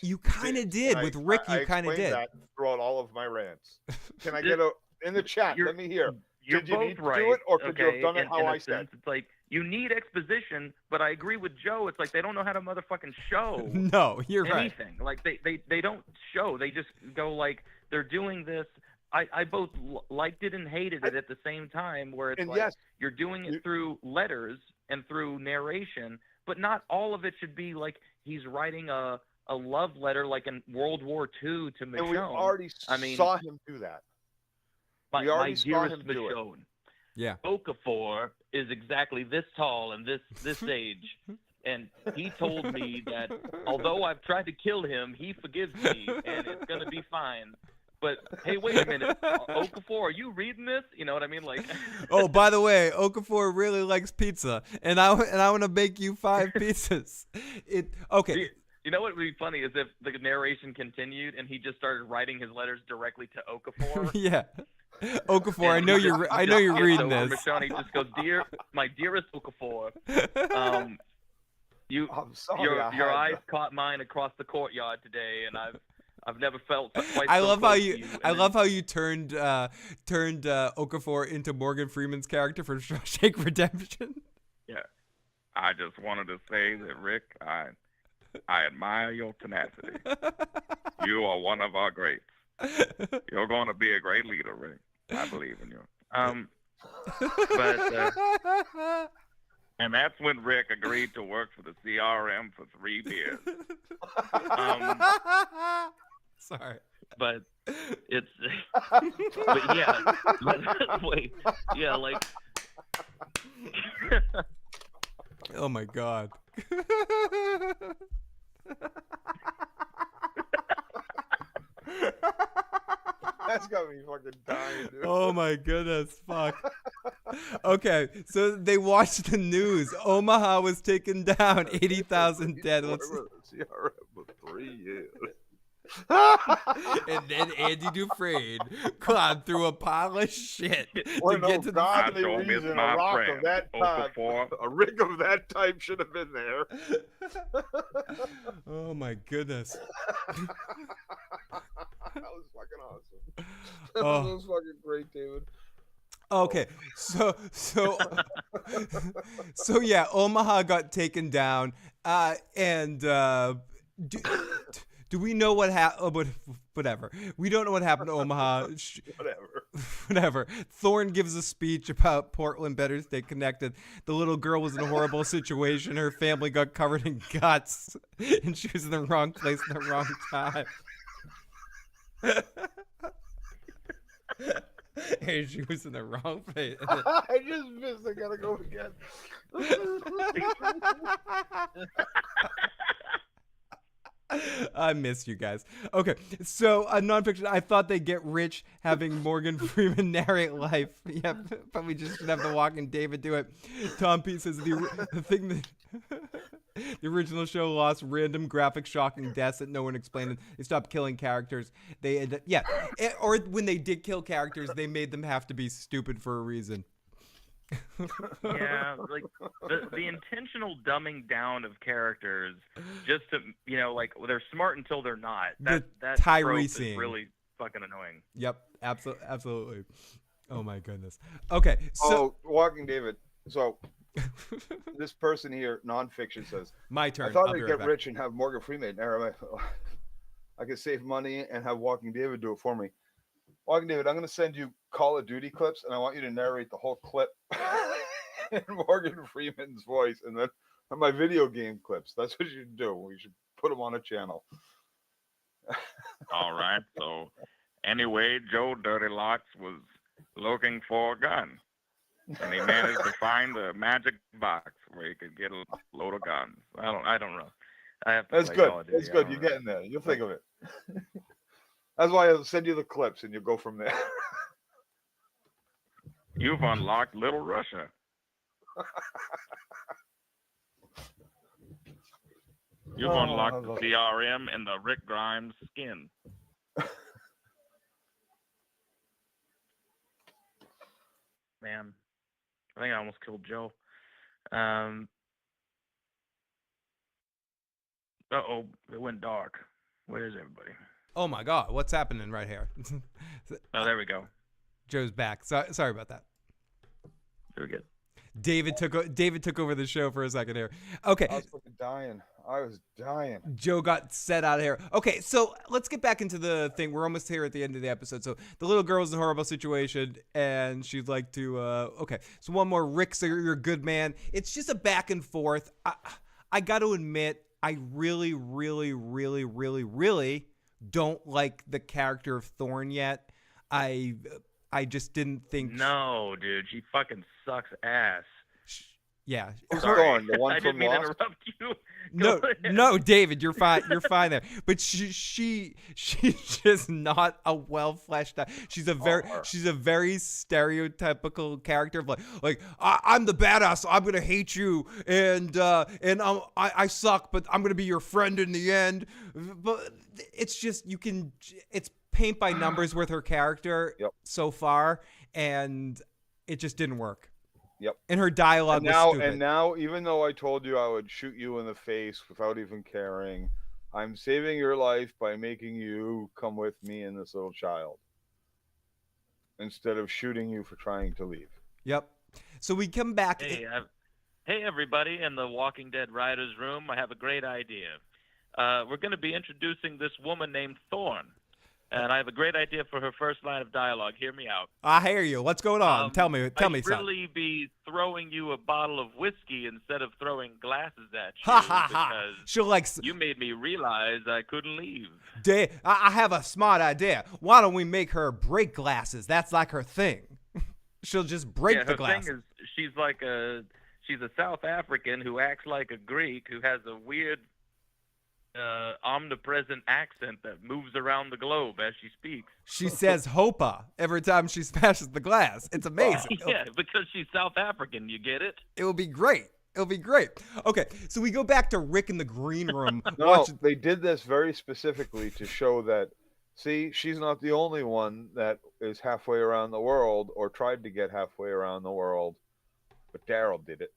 You kind of did with Rick. You kind of did that throughout all of my rants. Can I get in the chat? Let me hear. You're Did you both need to right. do it, or could you have done it how I said? It's like you need exposition, but I agree with Joe. It's like they don't know how to motherfucking show. No, you're anything. right. Like they don't show. They just go like they're doing this. I both liked it and hated it at the same time. Where it's like you're doing it through letters and through narration, but not all of it should be like he's writing a love letter like in World War II to Michonne. And we already saw him do that. My dearest Michonne. Yeah. Okafor is exactly this tall and this age. And he told me that although I've tried to kill him, he forgives me and it's going to be fine. But hey, wait a minute. Okafor, are you reading this? You know what I mean? Like oh, by the way, Okafor really likes pizza, and I want to make you 5 pizzas. Okay. You know what would be funny is if the narration continued and he just started writing his letters directly to Okafor. Yeah. Okafor, I know you're reading this. Michonne, he just goes, my dearest Okafor, your eyes caught mine across the courtyard today, and I've never felt quite. I love how you turned Okafor into Morgan Freeman's character for Shawshank Redemption. Yeah, I just wanted to say that Rick, I admire your tenacity. You are one of our greats. You're going to be a great leader, Rick. I believe in you. And that's when Rick agreed to work for the CRM for 3 years. Sorry. But it's, but yeah, wait, yeah, like. Oh my God. That's got me fucking dying, dude. Oh my goodness, fuck. Okay, so they watched the news. Omaha was taken down, 80,000 dead. CRM for 3 years. And then Andy Dufresne climbed through a pile of shit to get to godly reason, a rock of that type, a rig of that type should have been there. Oh my goodness. That was fucking awesome. That was fucking great, David. Okay, so yeah, Omaha got taken down, and do we know what happened? Whatever. We don't know what happened to Omaha. Whatever. Thorne gives a speech about Portland better stay connected. The little girl was in a horrible situation. Her family got covered in guts, and she was in the wrong place at the wrong time. Hey, she was in the wrong place. I just missed. I gotta go again. I miss you guys. Okay, so nonfiction. I thought they'd get rich having Morgan Freeman narrate life. Yep, but we just should have the Walking David do it. Tom P says the thing that the original show lost random graphic, shocking deaths that no one explained. They stopped killing characters. Or when they did kill characters, they made them have to be stupid for a reason. Yeah, like the intentional dumbing down of characters, just to like they're smart until they're not. That trope is really fucking annoying. Yep, absolutely. Oh my goodness. Okay, so Walking David. So this person here, nonfiction, says, my turn. I thought I'd get rich and have Morgan Freeman. I could save money and have Walking David do it for me. Walking David, I'm going to send you Call of Duty clips, and I want you to narrate the whole clip in Morgan Freeman's voice, and then my video game clips. That's what you should do. We should put them on a channel. All right. So, anyway, Joe Dirty Locks was looking for a gun, and he managed to find a magic box where he could get a load of guns. I don't know. That's good. That's good. You're getting there. You'll think of it. That's why I'll send you the clips, and you'll go from there. You've unlocked Little Russia. You've unlocked the CRM and the Rick Grimes skin. Man, I think I almost killed Joe. It went dark. Where is everybody? Oh my God, what's happening right here? Oh, there we go. Joe's back. Sorry about that. Very good. David took over the show for a second here. Okay. I was fucking dying. I was dying. Joe got set out of here. Okay, so let's get back into the thing. We're almost here at the end of the episode. So the little girl's in a horrible situation, and she'd like to. Okay, so one more. Rick, so you're a good man. It's just a back and forth. I got to admit, I really, really, really, really, really don't like the character of Thorne yet. I just didn't think. No, dude, she fucking sucks ass. Yeah. Sorry. The one I didn't mean to interrupt you. No, David, you're fine. You're fine there. But she's just not a well fleshed out. She's a very stereotypical character of like I'm the badass. So I'm gonna hate you, and I suck, but I'm gonna be your friend in the end. But it's just it's paint by numbers with her character so far, and it just didn't work. Yep. And her dialogue was stupid. And now, even though I told you I would shoot you in the face without even caring, I'm saving your life by making you come with me and this little child instead of shooting you for trying to leave. Yep. So we come back. Hey, everybody in the Walking Dead writers' room, I have a great idea. We're going to be introducing this woman named Thorne. And I have a great idea for her first line of dialogue. Hear me out. I hear you. What's going on? Tell me something. I'd really be throwing you a bottle of whiskey instead of throwing glasses at you. Ha ha ha. She'll you made me realize I couldn't leave. I have a smart idea. Why don't we make her break glasses? That's like her thing. She'll just break the glass. Her thing is she's a South African who acts like a Greek who has a weird omnipresent accent that moves around the globe as she speaks. She says "hopa" every time she smashes the glass. It's amazing. Yeah, because she's South African. You get it? It will be great. It'll be great. Okay, so we go back to Rick in the green room. They did this very specifically to show that, see, she's not the only one that is halfway around the world or tried to get halfway around the world, but Daryl did it.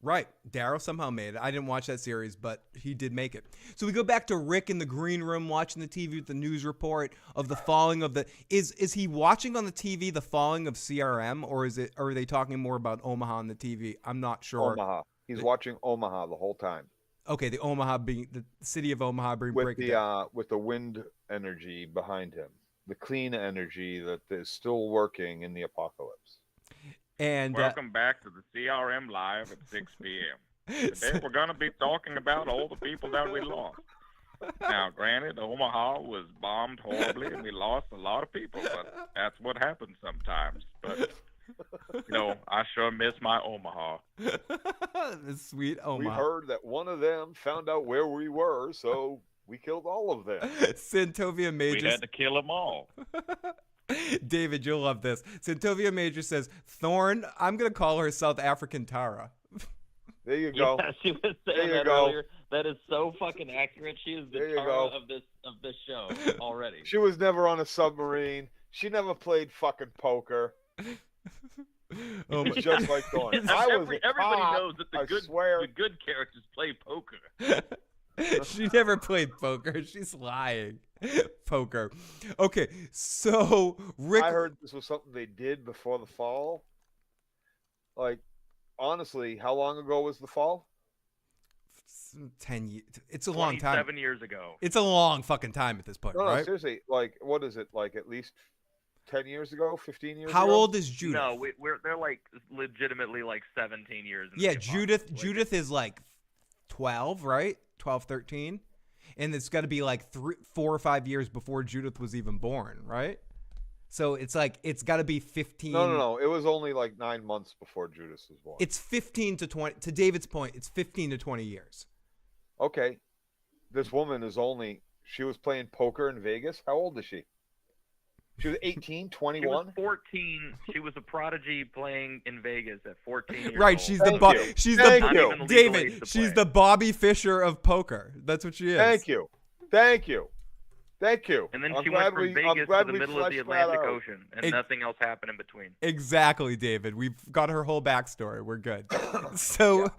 Right. Daryl somehow made it. I didn't watch that series, but he did make it. So we go back to Rick in the green room watching the TV with the news report of the falling of the... Is he watching on the TV the falling of CRM, or are they talking more about Omaha on the TV? I'm not sure. Omaha. He's watching Omaha the whole time. Okay, the city of Omaha being breaking with the wind energy behind him. The clean energy that is still working in the apocalypse. And welcome back to the CRM Live at 6 p.m. Today we're going to be talking about all the people that we lost. Now, granted, Omaha was bombed horribly and we lost a lot of people, but that's what happens sometimes. But, I sure miss my Omaha. The sweet Omaha. We heard that one of them found out where we were, so We killed all of them. Santovia Major. We had to kill them all. David, you'll love this. Santovia Major says, Thorn, I'm going to call her South African Tara. There you go. Yeah, she was saying that earlier. That is so fucking accurate. She is the Tara of this show already. She was never on a submarine. She never played fucking poker. Just like Thorn. Everybody knows that the good characters play poker. She never played poker. She's lying. Poker. Okay, so Rick. I heard this was something they did before the fall. Like, honestly, how long ago was the fall? 10 years. It's a long time. 27 years ago. It's a long fucking time at this point, right? No, seriously. Like, what is it? Like, at least 10 years ago? 15 years ago? How old is Judith? No, they're like legitimately like 17 years. Yeah, Judith is like 12, right? 12, 13. And it's got to be like 4 or 5 years before Judith was even born, right? So it's like, it's got to be 15. No. It was only like 9 months before Judith was born. It's 15 to 20. To David's point, it's 15 to 20 years. Okay. This woman she was playing poker in Vegas. How old is she? She was 18, 21? She was 14. She was a prodigy playing in Vegas at 14 years Right, old. she's Thank she's the Bobby Fischer of poker. That's what she is. Thank you. And then she went from Vegas to the middle of the Atlantic Ocean, and nothing else happened in between. Exactly, David. We've got her whole backstory. We're good. So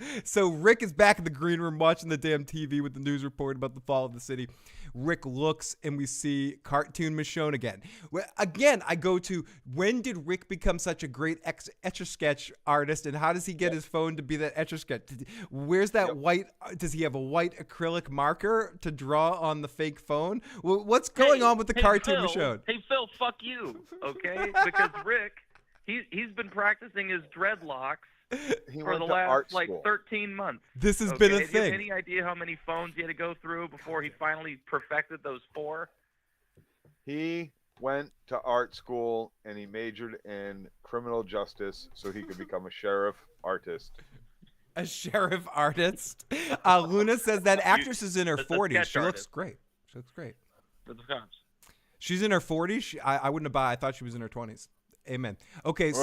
Rick is back in the green room watching the damn TV with the news report about the fall of the city. Rick looks and we see cartoon Michonne again. Again, I go to, when did Rick become such a great Etch-a-Sketch artist, and how does he get his phone to be that Etch-a-Sketch? Where's that white, does he have a white acrylic marker to draw on the fake phone? What's going on with the cartoon Michonne? Hey, Phil, fuck you, okay? Because Rick, he's been practicing his dreadlocks for the last, 13 months. This has been a thing. Do you have any idea how many phones he had to go through before he finally perfected those 4? He went to art school, and he majored in criminal justice so he could become a sheriff artist. A sheriff artist? Luna says that actress is in her 40s. She looks great. She looks great. She's in her 40s? I wouldn't have bought. I thought she was in her 20s. Amen. Okay.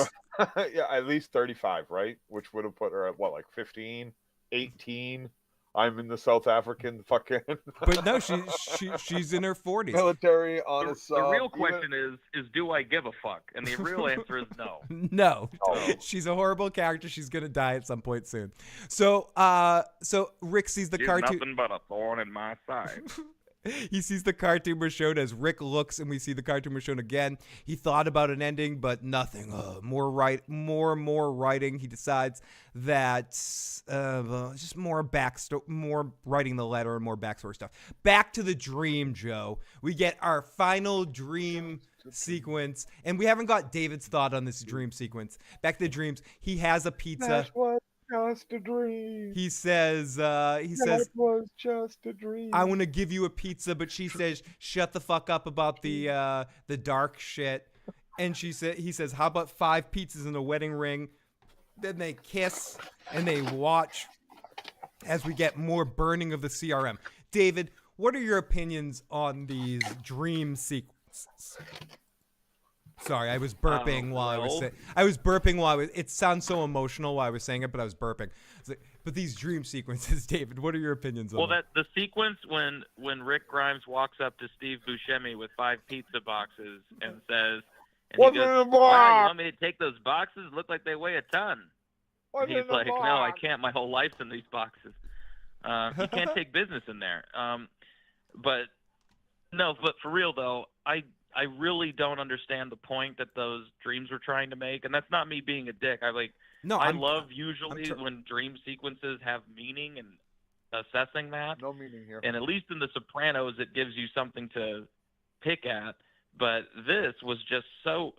Yeah, at least 35, right? Which would have put her at, what, like 15, 18? I'm in the South African fucking... But no, she's in her 40s. Military on a sub. The real question is do I give a fuck? And the real answer is no. No. She's a horrible character. She's going to die at some point soon. So Rick sees the cartoon... nothing but a thorn in my side. He sees the cartoon Michonne as Rick looks, and we see the cartoon Michonne again. He thought about an ending, but nothing. More writing. He decides that just more backstory, more writing the letter, and more backstory stuff. Back to the dream, Joe. We get our final dream sequence, and we haven't got David's thought on this dream sequence. Back to the dreams. He has a pizza. That was just a dream. He says, That was just a dream. I want to give you a pizza, but she says, shut the fuck up about the dark shit. And he says, how about 5 pizzas and a wedding ring? Then they kiss and they watch as we get more burning of the CRM. David, what are your opinions on these dream sequences? Sorry, I was burping while I was saying. It sounds so emotional while I was saying it, but I was burping. But these dream sequences, David, what are your opinions on them? Well, the sequence when Rick Grimes walks up to Steve Buscemi with 5 pizza boxes and says, "What's in the box? Wow, you want me to take those boxes? Look like they weigh a ton." And he's like, "No, I can't. My whole life's in these boxes. You can't take business in there." But for real though, I really don't understand the point that those dreams were trying to make, and that's not me being a dick. I love usually when dream sequences have meaning and assessing that. No meaning here. And at least in The Sopranos, it gives you something to pick at. But this was just so.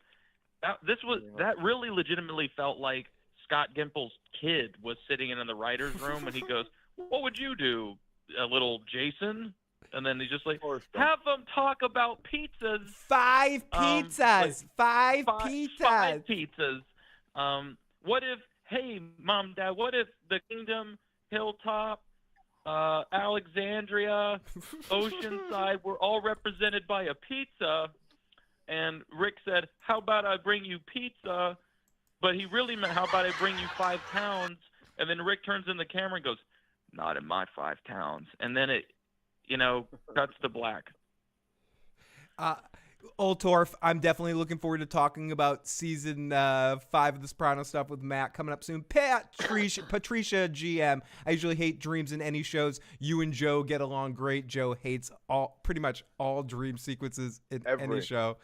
That really legitimately felt like Scott Gimple's kid was sitting in the writer's room, and he goes, "What would you do, little Jason?" And then he's just like, have them talk about pizzas. 5 pizzas. 5 pizzas. 5 pizzas. What if, hey, Mom, Dad, what if the Kingdom, Hilltop, Alexandria, Oceanside, we're all represented by a pizza. And Rick said, how about I bring you pizza? But he really meant, how about I bring you 5 pounds? And then Rick turns in the camera and goes, not in my 5 pounds. And then it, cuts to black. Old Torf, I'm definitely looking forward to talking about season 5 of The Sopranos stuff with Matt coming up soon. Patricia GM. I usually hate dreams in any shows. You and Joe get along great. Joe hates pretty much all dream sequences in any show.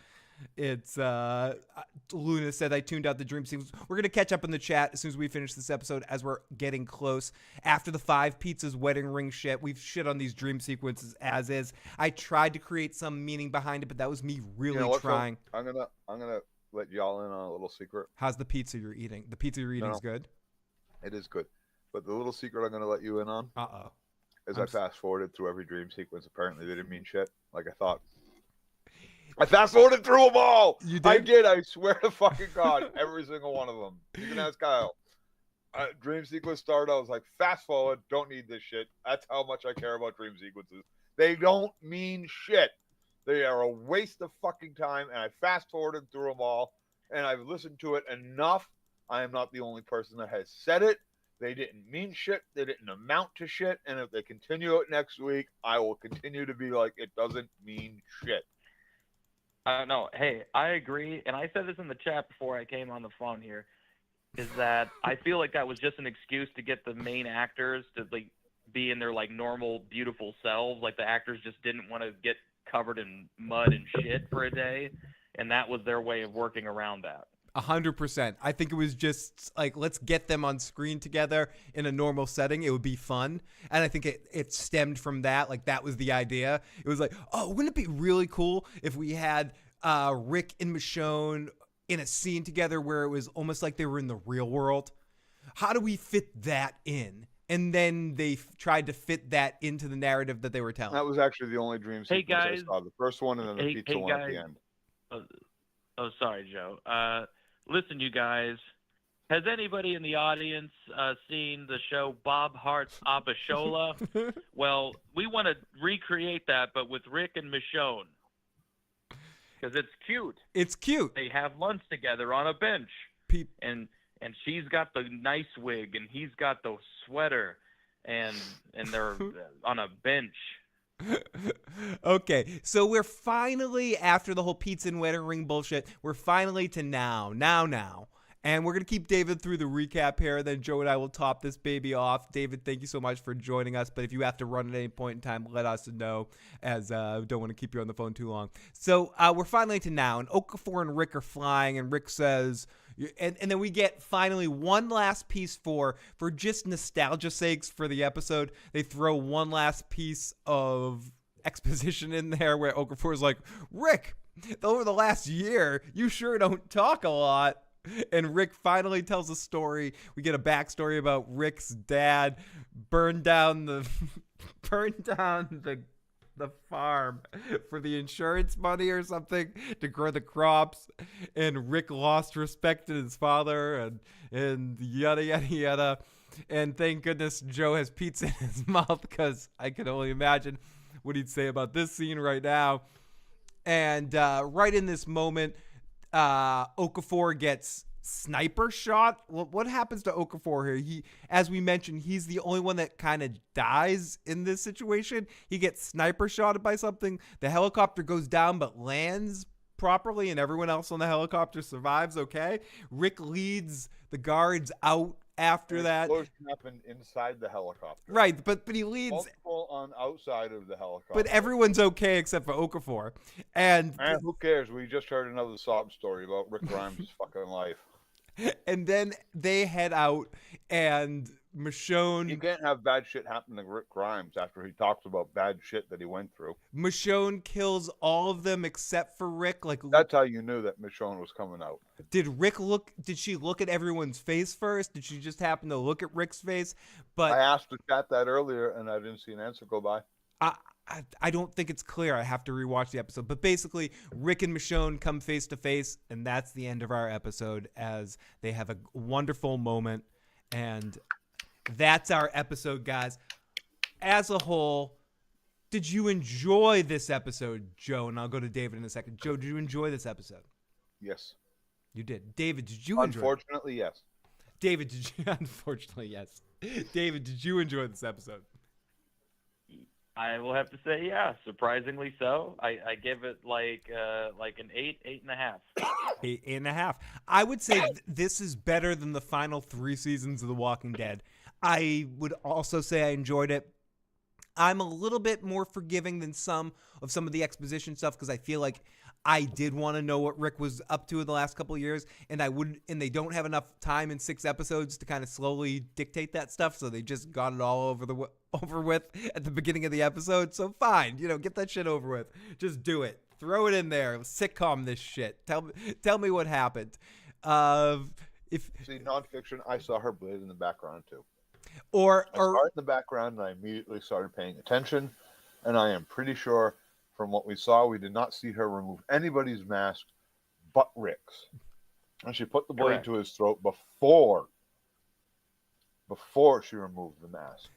It's Luna said I tuned out the dream sequence. We're gonna catch up in the chat as soon as we finish this episode, as we're getting close. After the 5 pizzas wedding ring shit, we've shit on these dream sequences as is. I tried to create some meaning behind it, but that was me really trying. I'm gonna let y'all in on a little secret. How's the pizza you're eating? The pizza you're eating is good. It is good, but the little secret I'm gonna let you in on. Is I fast forwarded through every dream sequence. Apparently they didn't mean shit like I thought. I fast forwarded through them all. You did? I did. I swear to fucking God, every single one of them. You can ask Kyle. Dream sequence started. I was like, fast forward. Don't need this shit. That's how much I care about dream sequences. They don't mean shit. They are a waste of fucking time. And I fast forwarded through them all, and I've listened to it enough. I am not the only person that has said it. They didn't mean shit. They didn't amount to shit. And if they continue it next week, I will continue to be like, it doesn't mean shit. No, hey, I agree, and I said this in the chat before I came on the phone here, is that I feel like that was just an excuse to get the main actors to be in their normal, beautiful selves. Like the actors just didn't want to get covered in mud and shit for a day, and that was their way of working around that. 100%. I think it was just let's get them on screen together in a normal setting. It would be fun. And I think it stemmed from that. That was the idea. It was wouldn't it be really cool if we had Rick and Michonne in a scene together where it was almost like they were in the real world? How do we fit that in? And then they tried to fit that into the narrative that they were telling. That was actually the only dream sequence I saw. The first one and then the pizza one at the end. Sorry, Joe. Listen, you guys, has anybody in the audience seen the show Bob Hart's Abishola? Well, we want to recreate that, but with Rick and Michonne. Because it's cute. It's cute. They have lunch together on a bench. And she's got the nice wig, and he's got the sweater, and they're on a bench. Okay, so we're finally, after the whole pizza and wedding ring bullshit, we're finally to now. And we're going to keep David through the recap here, then Joe and I will top this baby off. David, thank you so much for joining us, but if you have to run at any point in time, let us know, as I don't want to keep you on the phone too long. So we're finally to now, and Okafor and Rick are flying, and Rick says... And then we get finally one last piece for just nostalgia sakes for the episode. They throw one last piece of exposition in there where Okafor's like, Rick, over the last year, you sure don't talk a lot. And Rick finally tells a story. We get a backstory about Rick's dad burned down the farm for the insurance money or something to grow the crops, and Rick lost respect in his father, and yada yada yada. And thank goodness Joe has pizza in his mouth, because I can only imagine what he'd say about this scene right now. And right in this moment, Okafor gets sniper shot. What happens to Okafor here? He, as we mentioned, he's the only one that kind of dies in this situation. He gets sniper shotted by something. The helicopter goes down but lands properly, and everyone else on the helicopter survives okay. Rick leads the guards out after that. The explosion happened inside the helicopter. Right, but he leads multiple on outside of the helicopter. But everyone's okay except for Okafor. And who cares? We just heard another sob story about Rick Grimes' fucking life. And then they head out, and Michonne... You can't have bad shit happen to Rick Grimes after he talks about bad shit that he went through. Michonne kills all of them except for Rick. That's how you knew that Michonne was coming out. Did she look at everyone's face first? Did she just happen to look at Rick's face? But I asked the chat that earlier, and I didn't see an answer go by. I don't think it's clear. I have to rewatch the episode. But basically, Rick and Michonne come face to face, and that's the end of our episode, as they have a wonderful moment. And that's our episode, guys. as a whole, did you enjoy this episode, Joe? And I'll go to David in a second. Joe, did you enjoy this episode? Yes. You did. David, did you enjoy it? Unfortunately, yes. David, did you? Unfortunately, yes. David, did you enjoy this episode? I will have to say, yeah, surprisingly so. I give it like an 8.5. 8.5. I would say this is better than the final 3 seasons of The Walking Dead. I would also say I enjoyed it. I'm a little bit more forgiving than some of the exposition stuff because I feel like I did want to know what Rick was up to in the last couple of years, and they don't have enough time in 6 episodes to kind of slowly dictate that stuff, so they just got it all over with at the beginning of the episode. So fine, get that shit over with. Just do it. Throw it in there. Sitcom this shit. Tell me what happened. See, nonfiction, I saw her blade in the background too. I Or saw it in the background, and I immediately started paying attention. And I am pretty sure, from what we saw, we did not see her remove anybody's mask but Rick's. And she put the blade Correct. to his throat before she removed the mask,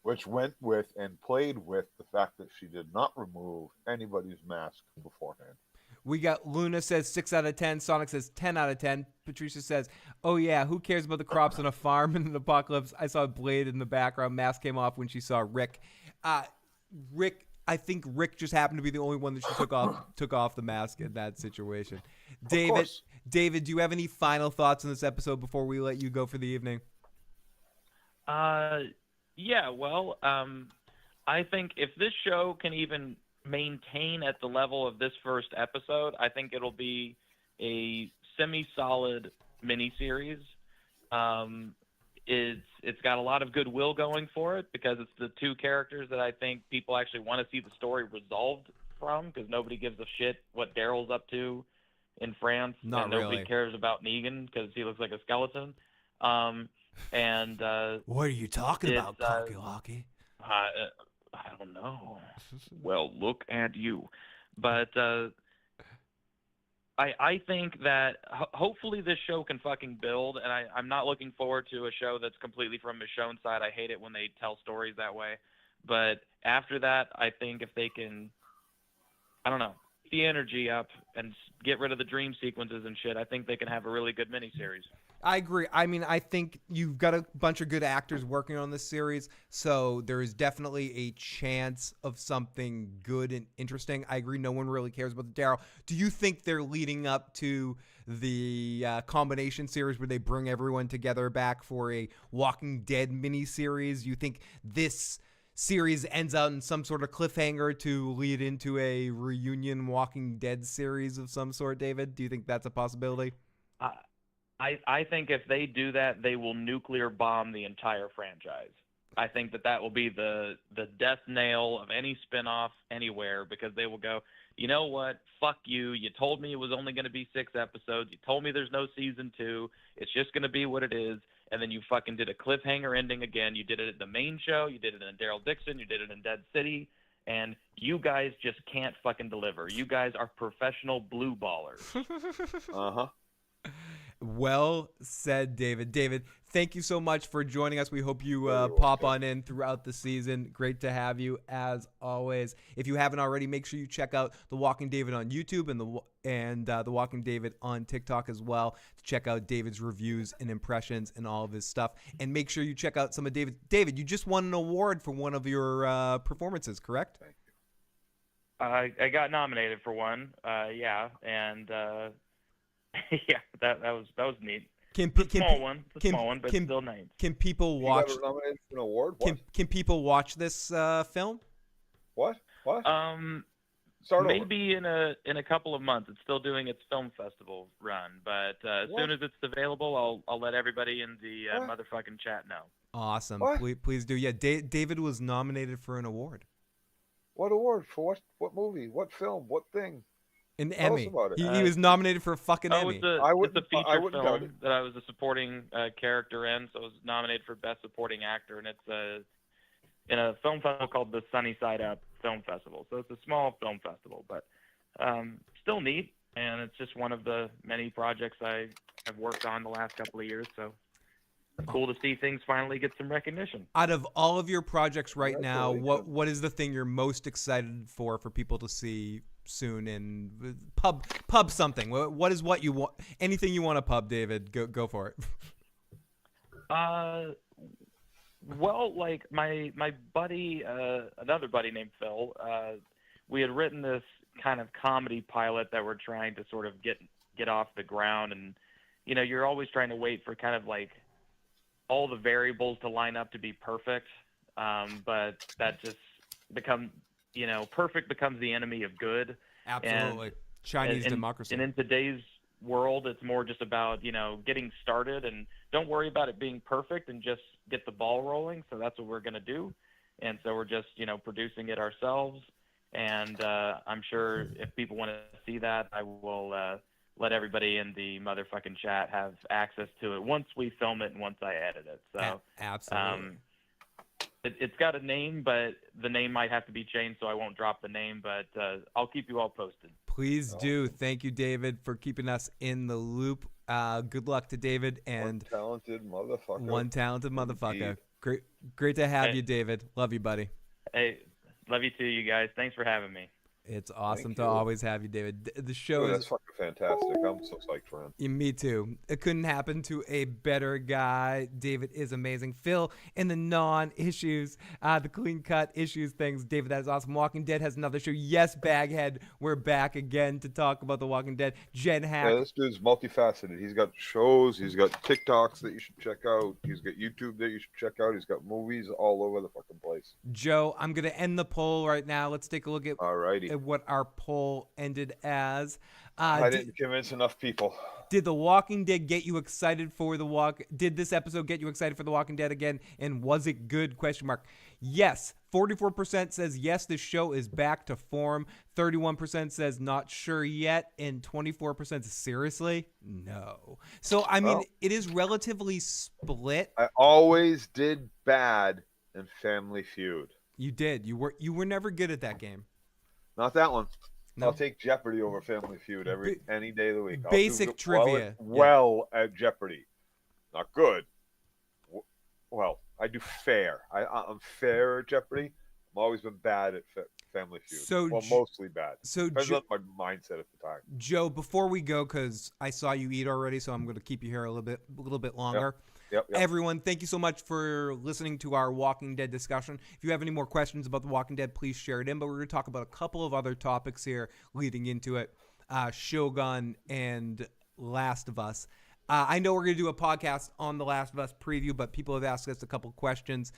which went with and played with the fact that she did not remove anybody's mask beforehand. we got Luna says 6 out of 10. Sonic says 10 out of 10. Patricia says, oh yeah, who cares about the crops on a farm in an apocalypse? I saw a blade in the background. Mask came off when she saw Rick. I think Rick just happened to be the only one that she took off the mask in that situation. David, do you have any final thoughts on this episode before we let you go for the evening? Yeah, well, I think if this show can even maintain at the level of this first episode, I think it'll be a semi-solid miniseries. It's got a lot of goodwill going for it because it's the 2 characters that I think people actually want to see the story resolved from, because nobody gives a shit what Daryl's up to in France. Not and nobody really. cares about Negan because he looks like a skeleton. What are you talking about, Cocky Locky? I don't know. Well, look at you. But I think that hopefully this show can fucking build, and I'm not looking forward to a show that's completely from Michonne's side. I hate it when they tell stories that way. But after that, I think if they can, I don't know, the energy up and get rid of the dream sequences and shit, I think they can have a really good miniseries. I agree. I mean, I think you've got a bunch of good actors working on this series, so there is definitely a chance of something good and interesting. I agree. No one really cares about the Daryl. Do you think they're leading up to the combination series where they bring everyone together back for a Walking Dead miniseries? You think this series ends out in some sort of cliffhanger to lead into a reunion Walking Dead series of some sort, David? Do you think that's a possibility? I think if they do that, they will nuclear bomb the entire franchise. I think that will be the death nail of any spinoff anywhere, because they will go, you know what, fuck you. You told me it was only going to be 6 episodes. You told me there's no season 2. It's just going to be what it is. And then you fucking did a cliffhanger ending again. You did it at the main show. You did it in Daryl Dixon. You did it in Dead City. And you guys just can't fucking deliver. You guys are professional blue ballers. Uh-huh. Well said, David. David, thank you so much for joining us. We hope you pop on in throughout the season. Great to have you, as always. If you haven't already, make sure you check out The Walking David on YouTube and The Walking David on TikTok as well to check out David's reviews and impressions and all of his stuff. And make sure you check out some of David. David, you just won an award for one of your performances, correct? Thank you. I got nominated for one. Yeah, and yeah, that was neat. Small one, but still nice. Can people watch? You got nominated for an award? What? Can people watch this film? What? Start maybe over. in a couple of months. It's still doing its film festival run, but as soon as it's available, I'll let everybody in the motherfucking chat know. Awesome. What? Please do. Yeah, David was nominated for an award. What award? For what movie? What film? What thing? An Tell Emmy. us about it. He was nominated for a fucking Emmy. It's a feature film that I was a supporting character in, so I was nominated for Best Supporting Actor, and it's in a film festival called the Sunny Side Up Film Festival. So it's a small film festival, but still neat, and it's just one of the many projects I have worked on the last couple of years. So cool to see things finally get some recognition. Out of all of your projects right now, Congratulations. what is the thing you're most excited for people to see soon in pub something? What is what you want? Anything you want to pub, David? Go for it. Well, like my buddy, another buddy named Phil, we had written this kind of comedy pilot that we're trying to sort of get off the ground, and you're always trying to wait for kind of like all the variables to line up to be perfect, but that just perfect becomes the enemy of good. Absolutely. And, Chinese democracy. And in today's world, it's more just about getting started, and don't worry about it being perfect, and just get the ball rolling. So that's what we're going to do, and so we're just producing it ourselves, and I'm sure if people want to see that, I will let everybody in the motherfucking chat have access to it once we film it and once I edit it. So absolutely. It's got a name, but the name might have to be changed, so I won't drop the name, but I'll keep you all posted. Please do. Thank you, David, for keeping us in the loop. Good luck to David and One talented motherfucker. Indeed. Great to have you, David. Love you, buddy. Hey, love you too, you guys. Thanks for having me. It's awesome to always have you, David. The show is that's fucking fantastic. I'm so psyched for him. Yeah, me too. It couldn't happen to a better guy. David is amazing. Phil in the non-issues, the clean-cut issues things. David, that is awesome. Walking Dead has another show. Yes, Baghead, we're back again to talk about The Walking Dead. Jen Hack. Yeah, this dude's multifaceted. He's got shows. He's got TikToks that you should check out. He's got YouTube that you should check out. He's got movies all over the fucking place. Joe, I'm going to end the poll right now. Let's take a look at what our poll ended as. I didn't convince enough people. Did The Walking Dead get you excited for Did this episode get you excited for The Walking Dead again? And was it good? ? Yes. 44% says yes, the show is back to form. 31% says not sure yet. And 24% says seriously? No. So, I mean, it is relatively split. I always did bad in Family Feud. You did. You were never good at that game. Not that one. No. I'll take Jeopardy over Family Feud any day of the week. Basic trivia. At Jeopardy. Not good. Well, I do fair. I'm fair at Jeopardy. I've always been bad at Family Feud. Mostly bad. So depends on my mindset at the time. Joe, before we go, because I saw you eat already, so I'm going to keep you here a little bit longer. Yep. Everyone, thank you so much for listening to our Walking Dead discussion. If you have any more questions about The Walking Dead, please share it in. But we're going to talk about a couple of other topics here leading into it. Shogun and Last of Us. I know we're going to do a podcast on The Last of Us preview, but people have asked us a couple questions.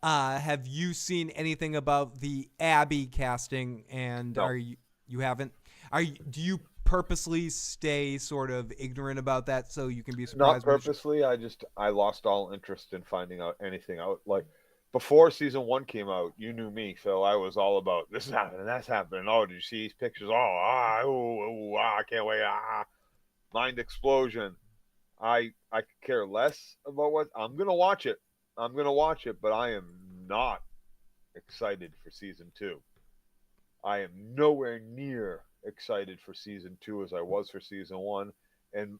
Have you seen anything about the Abby casting? And no. You haven't? Do you purposely stay sort of ignorant about that so you can be surprised? Not purposely. I lost all interest in finding out anything out. Like before season 1 came out, you knew me, Phil. I was all about this is happening, that's happening. Oh, did you see these pictures? I can't wait. Mind explosion. I could care less about what I'm gonna watch it. But I am not excited for season 2. I am nowhere near excited for season 2 as I was for season 1. And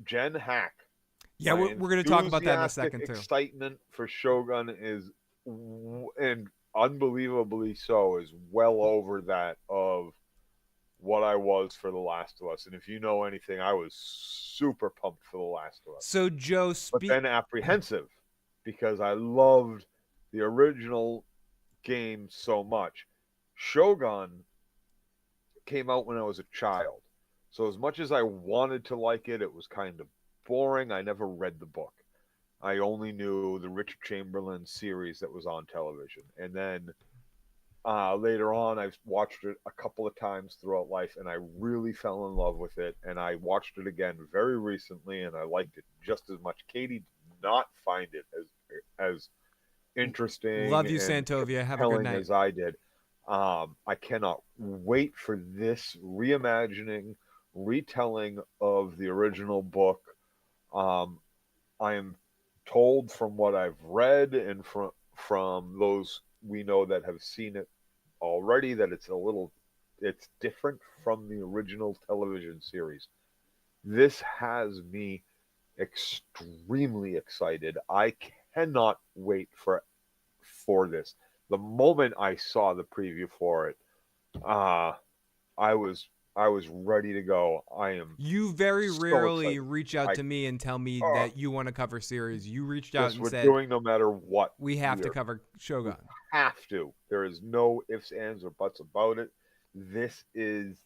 Jen Hack. Yeah, we're going to talk about that in a second too. Excitement for Shogun is, and unbelievably so, is well over that of what I was for The Last of Us. And if you know anything, I was super pumped for The Last of Us. So Joe, but then apprehensive because I loved the original game so much. Shogun came out when I was a child. So as much as I wanted to like it, it was kind of boring. I never read the book. I only knew the Richard Chamberlain series that was on television. And then later on, I've watched it a couple of times throughout life, and I really fell in love with it. And I watched it again very recently, and I liked it just as much. Katie did not find it as interesting. Love you, Santovia. Have a good night. As I did. I cannot wait for this reimagining, retelling of the original book. I am told from what I've read and from those we know that have seen it already that it's different from the original television series. This has me extremely excited. I cannot wait for this. The moment I saw the preview for it, I was ready to go. I am You very so rarely excited. reach out to me and tell me Uh, that you want to cover series. You reached out this and we're said, doing no matter what. we have to cover We Shogun. have to. There is no ifs, ands, or buts about it. This is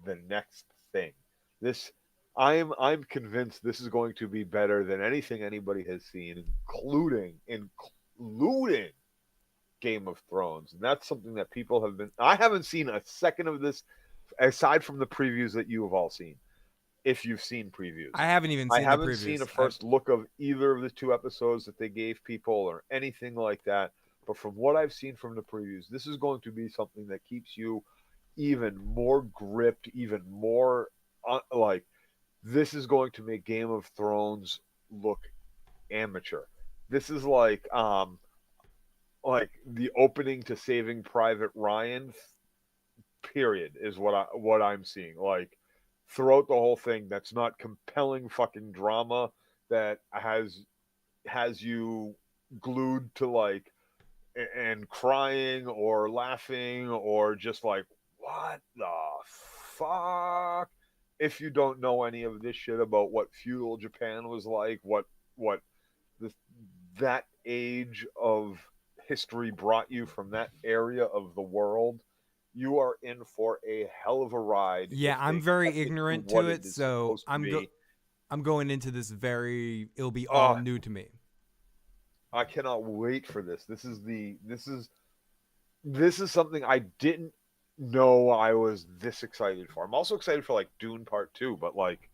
the next thing. This I'm convinced this is going to be better than anything anybody has seen, including Game of Thrones. And that's something that people have been I haven't seen a second of this aside from the previews that you have all seen. If you've seen previews. I haven't even I seen the haven't previews. seen a first look of either of the 2 episodes that they gave people or anything like that. But from what I've seen from the previews, this is going to be something that keeps you even more gripped, even more like this is going to make Game of Thrones look amateur. This is like the opening to Saving Private Ryan period is what I'm seeing. Like throughout the whole thing, that's not compelling fucking drama that has you glued to like and crying or laughing or just like what the fuck. If you don't know any of this shit about what feudal Japan was like, what this, that age of history brought you from that area of the world, you are in for a hell of a ride. Yeah, I'm very ignorant to it, so I'm I'm going into this it'll be all Oh, new to me. I cannot wait for this. This is something I didn't know I was this excited for. I'm also excited for like Dune Part 2, but like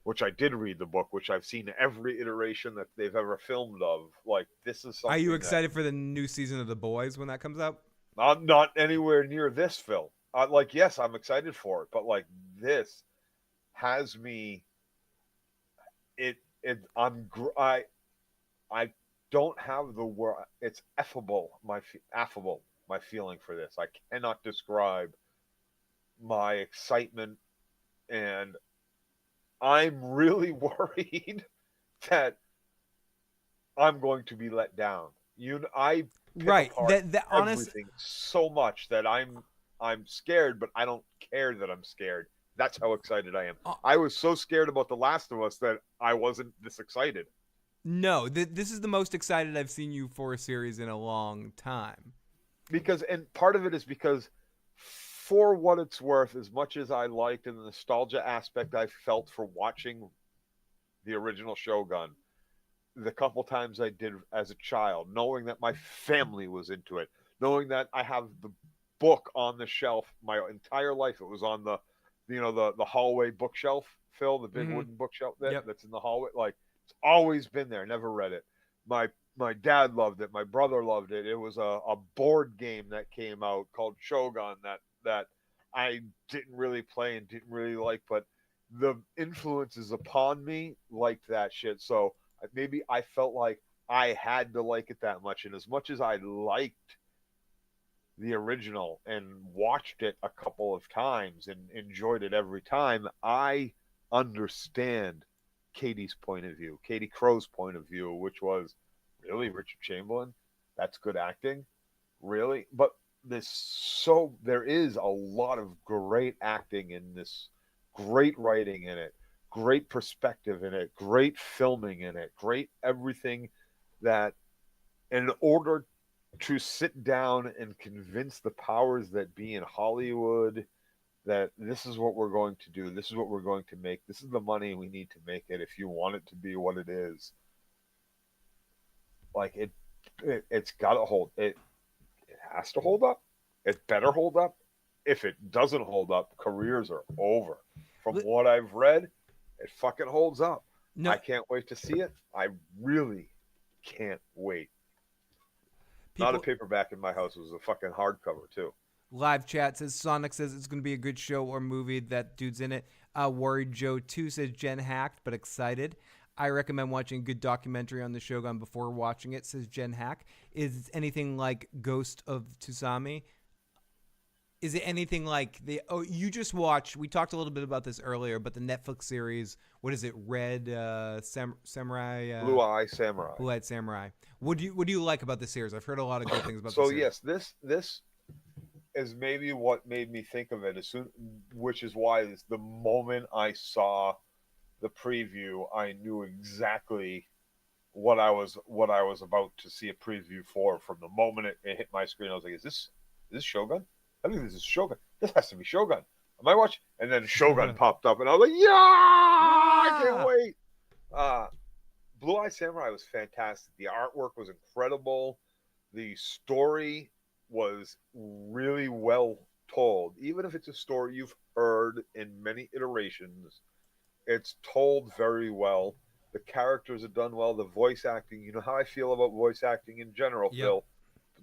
which I did read the book, which I've seen every iteration that they've ever filmed of. Like this is Are something you excited for the new season of The Boys when that comes out? I'm not anywhere near this film. Like yes, I'm excited for it, but like this has me I don't have the word. It's affable. My feeling for this. I cannot describe my excitement, and I'm really worried that I'm going to be let down. I pick Right. apart That honest. everything so much that I'm scared, but I don't care that I'm scared. That's how excited I am. I was so scared about The Last of Us that I wasn't this excited. No, this is the most excited I've seen you for a series in a long time. And part of it is because for what it's worth, as much as I liked and the nostalgia aspect I felt for watching the original Shogun, the couple times I did as a child, knowing that my family was into it, knowing that I have the book on the shelf my entire life. It was on the hallway bookshelf, Phil, the big wooden bookshelf that's in the hallway. Like it's always been there. Never read it. My dad loved it. My brother loved it. It was a board game that came out called Shogun that I didn't really play and didn't really like, but the influences upon me liked that shit. So maybe I felt like I had to like it that much. And as much as I liked the original and watched it a couple of times and enjoyed it every time, I understand Katie's point of view, Katie Crow's point of view, which was really Richard Chamberlain. That's good acting, really. But there is a lot of great acting in this, great writing in it, great perspective in it, great filming in it, great everything that in order to sit down and convince the powers that be in Hollywood that this is what we're going to do, this is what we're going to make, this is the money we need to make it if you want it to be what it is. Like it's got to hold it. It has to hold up. It better hold up. If it doesn't hold up, careers are over. From what I've read, it fucking holds up. No. I can't wait to see it. I really can't wait. Not a paperback in my house. It was a fucking hardcover too. Live chat says Sonic says it's going to be a good show or movie. That dude's in it. Worried Joe 2 says Jen hacked but excited. I recommend watching a good documentary on the Shogun before watching it, says Jen Hack. Is anything like Ghost of Tsunami? Is it anything like the? Oh, you just watched. We talked a little bit about this earlier, but the Netflix series. What is it? Red Samurai. Blue Eye Samurai. Blue Eyed Samurai. What do you like about the series? I've heard a lot of good things about. So the series. yes, this is maybe what made me think of it as soon, which is why the moment I saw the preview, I knew exactly what I was about to see a preview for. From the moment it hit my screen, I was like, "Is this Shogun? I think this is Shogun. This has to be Shogun. Am I watching?" And then Shogun popped up, and I was like, "Yeah, I can't wait." Blue Eye Samurai was fantastic. The artwork was incredible. The story was really well told. Even if it's a story you've heard in many iterations, it's told very well. The characters are done well. The voice acting, you know how I feel about voice acting in general, Yep. Phil.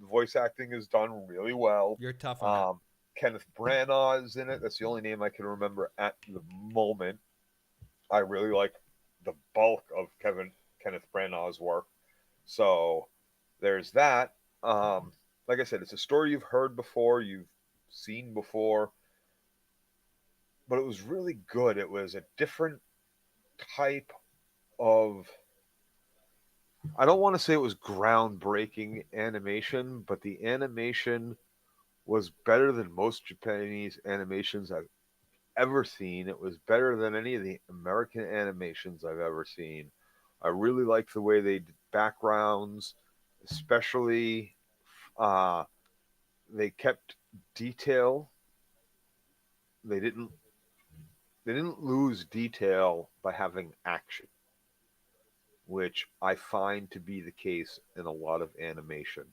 The voice acting is done really well. You're tough on Kenneth Branagh is in it. That's the only name I can remember at the moment. I really like the bulk of Kenneth Branagh's work. So there's that. Like I said, it's a story you've heard before, you've seen before, but it was really good. It was a different type of, I don't want to say it was groundbreaking animation, but the animation was better than most Japanese animations I've ever seen. It was better than any of the American animations I've ever seen. I really liked the way they did backgrounds, especially they kept detail. They didn't lose detail by having action, which I find to be the case in a lot of animation,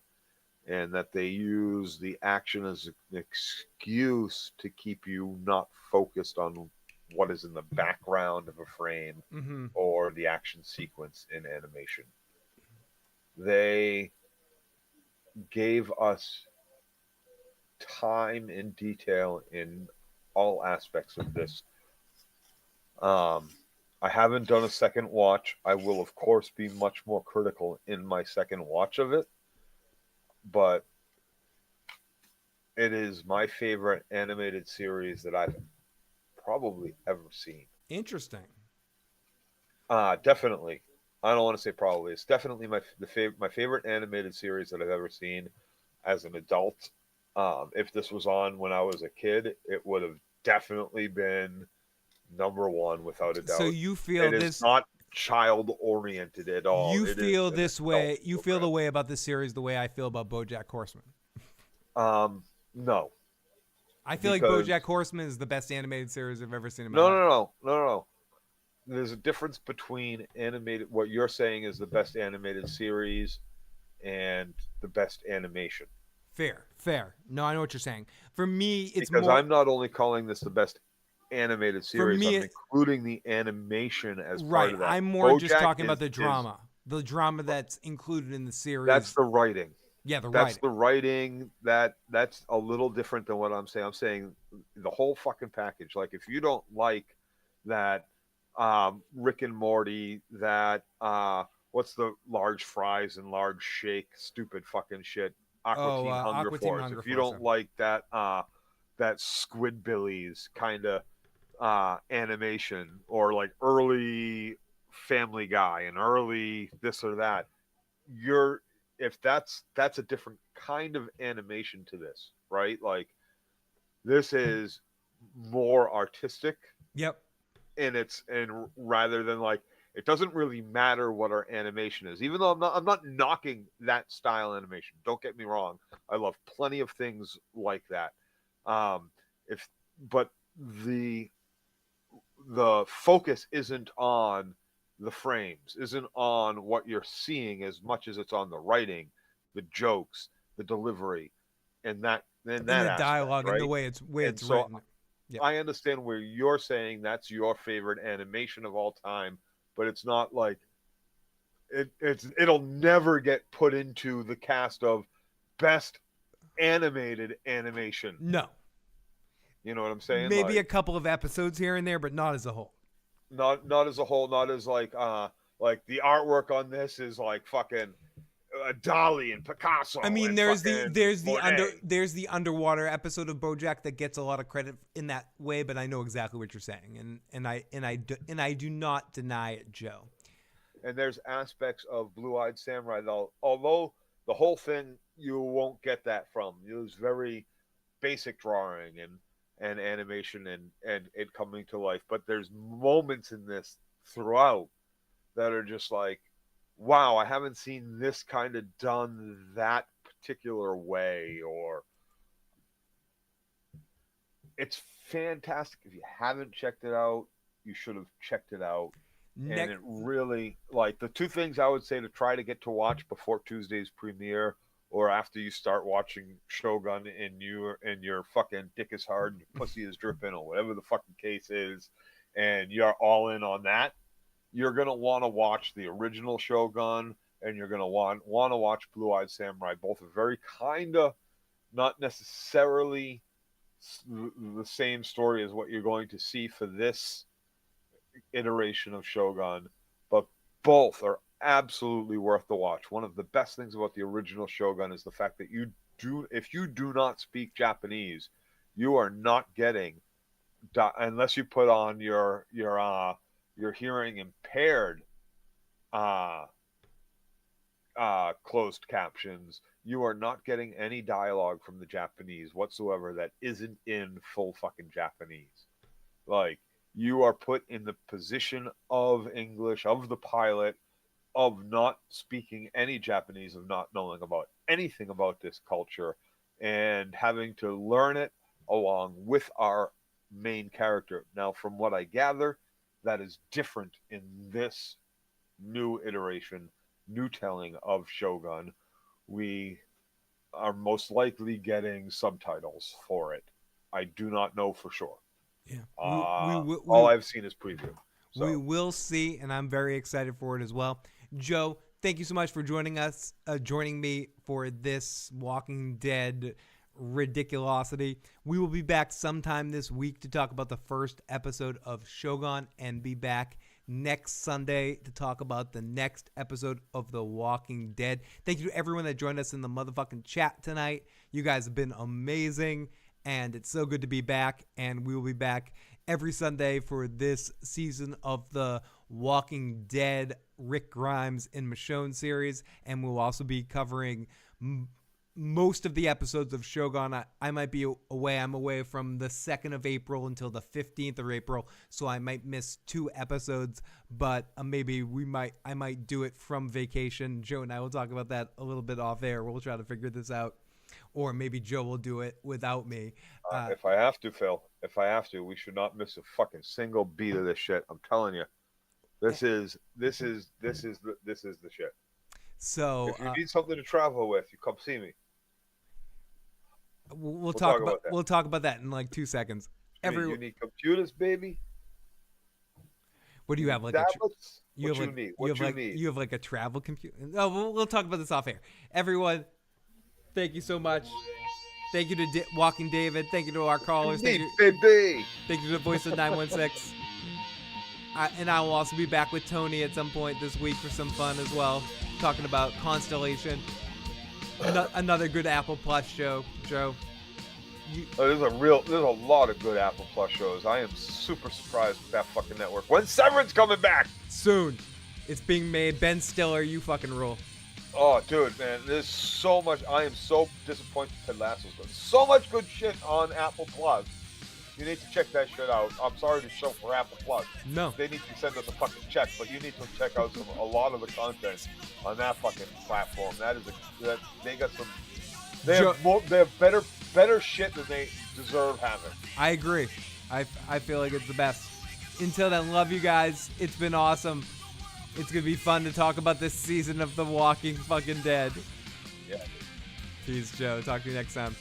and that they use the action as an excuse to keep you not focused on what is in the background of a frame or the action sequence in animation. They gave us time and detail in all aspects of this. I haven't done a second watch. I will, of course, be much more critical in my second watch of it, but it is my favorite animated series that I've probably ever seen. Interesting. Definitely. I don't want to say probably. It's definitely my favorite animated series that I've ever seen as an adult. If this was on when I was a kid, it would have definitely been number one without a doubt. So you feel it this is not child oriented at all. You feel this way. You feel the way about this series the way I feel about BoJack Horseman. No. I feel like BoJack Horseman is the best animated series I've ever seen in my life. No. There's a difference between animated. What you're saying is the best animated series and the best animation. Fair. No, I know what you're saying. For me, it's because more... I'm not only calling this the best animated series, I'm including the animation as part of that. I'm more just talking about the drama. The drama that's included in the series. That's the writing. Yeah, that's the writing. That's a little different than what I'm saying. I'm saying the whole fucking package. Like, if you don't like that Rick and Morty, that what's the large fries and large shake stupid fucking shit, Aqua Teen Hunger Force. If you don't like that that Squidbillies kind of animation, or like early Family Guy and early this or that, if that's a different kind of animation to this, right? Like, this is more artistic. Yep. And rather than, like, it doesn't really matter what our animation is, even though I'm not knocking that style animation. Don't get me wrong. I love plenty of things like that. But the focus isn't on the frames, isn't on what you're seeing as much as it's on the writing, the jokes, the delivery, and that the dialogue, right? And the way it's written. Yep. I understand where you're saying that's your favorite animation of all time, but it's not like it'll never get put into the cast of best animated animation. No. You know what I'm saying? Maybe a couple of episodes here and there, but not as a whole. Not as a whole, not as like the artwork on this is like fucking Dali and Picasso. I mean, and there's fucking the Monet. underwater episode of BoJack that gets a lot of credit in that way, but I know exactly what you're saying, and I do not deny it, Joe. And there's aspects of Blue-Eyed Samurai, though, although the whole thing you won't get that from. It was very basic drawing and animation and it coming to life. But there's moments in this throughout that are just like, wow, I haven't seen this kind of done that particular way, or it's fantastic. If you haven't checked it out, you should have checked it out. And it really, like, the two things I would say to try to get to watch before Tuesday's premiere or after you start watching Shogun and your fucking dick is hard and your pussy is dripping or whatever the fucking case is, and you're all in on that, you're going to want to watch the original Shogun and you're going to want to watch Blue-Eyed Samurai. Both are very kind of not necessarily the same story as what you're going to see for this iteration of Shogun, but both are absolutely worth the watch. One of the best things about the original Shogun is the fact that if you do not speak Japanese, you are not getting, unless you put on your hearing impaired closed captions, you are not getting any dialogue from the Japanese whatsoever that isn't in full fucking Japanese. Like, you are put in the position of English, of the pilot, of not speaking any Japanese, of not knowing about anything about this culture, and having to learn it along with our main character. Now, from what I gather, that is different in this new iteration, new telling of Shogun. We are most likely getting subtitles for it. I do not know for sure. Yeah. All I've seen is preview. So. We will see, and I'm very excited for it as well. Joe, thank you so much for joining me for this Walking Dead ridiculosity. We will be back sometime this week to talk about the first episode of Shogun, and be back next Sunday to talk about the next episode of The Walking Dead. Thank you to everyone that joined us in the motherfucking chat tonight. You guys have been amazing. And it's so good to be back, and we will be back every Sunday for this season of the Walking Dead Rick Grimes and Michonne series, and we'll also be covering most of the episodes of Shogun. I might be away. I'm away from the 2nd of April until the 15th of April, so I might miss 2 episodes, but maybe I might do it from vacation. Joe and I will talk about that a little bit off air. We'll try to figure this out. Or maybe Joe will do it without me. If I have to, Phil, we should not miss a fucking single beat of this shit. I'm telling you, this is the shit. So if you need something to travel with, you come see me. We'll talk about that in like 2 seconds. You need computers, baby. What do you have? Like tablets? You have like a travel computer. Oh, we'll talk about this off air. Everyone, thank you so much. Thank you to Walking David. Thank you to our callers. Thank you to the voice of 916. And I will also be back with Tony at some point this week for some fun as well, talking about Constellation. Another good Apple Plus show, Joe. There's a lot of good Apple Plus shows. I am super surprised with that fucking network. When's Severance coming back? Soon. It's being made. Ben Stiller, you fucking rule. Oh, dude, man, there's so much. I am so disappointed Ted Lasso's done so much good shit on Apple Plus. You need to check that shit out. I'm sorry to show for Apple Plus. No. They need to send us a fucking check, but you need to check out a lot of the content on that fucking platform. They got some. They have better shit than they deserve having. I agree. I feel like it's the best. Until then, love you guys. It's been awesome. It's going to be fun to talk about this season of The Walking fucking Dead. Yeah. Peace, Joe. Talk to you next time.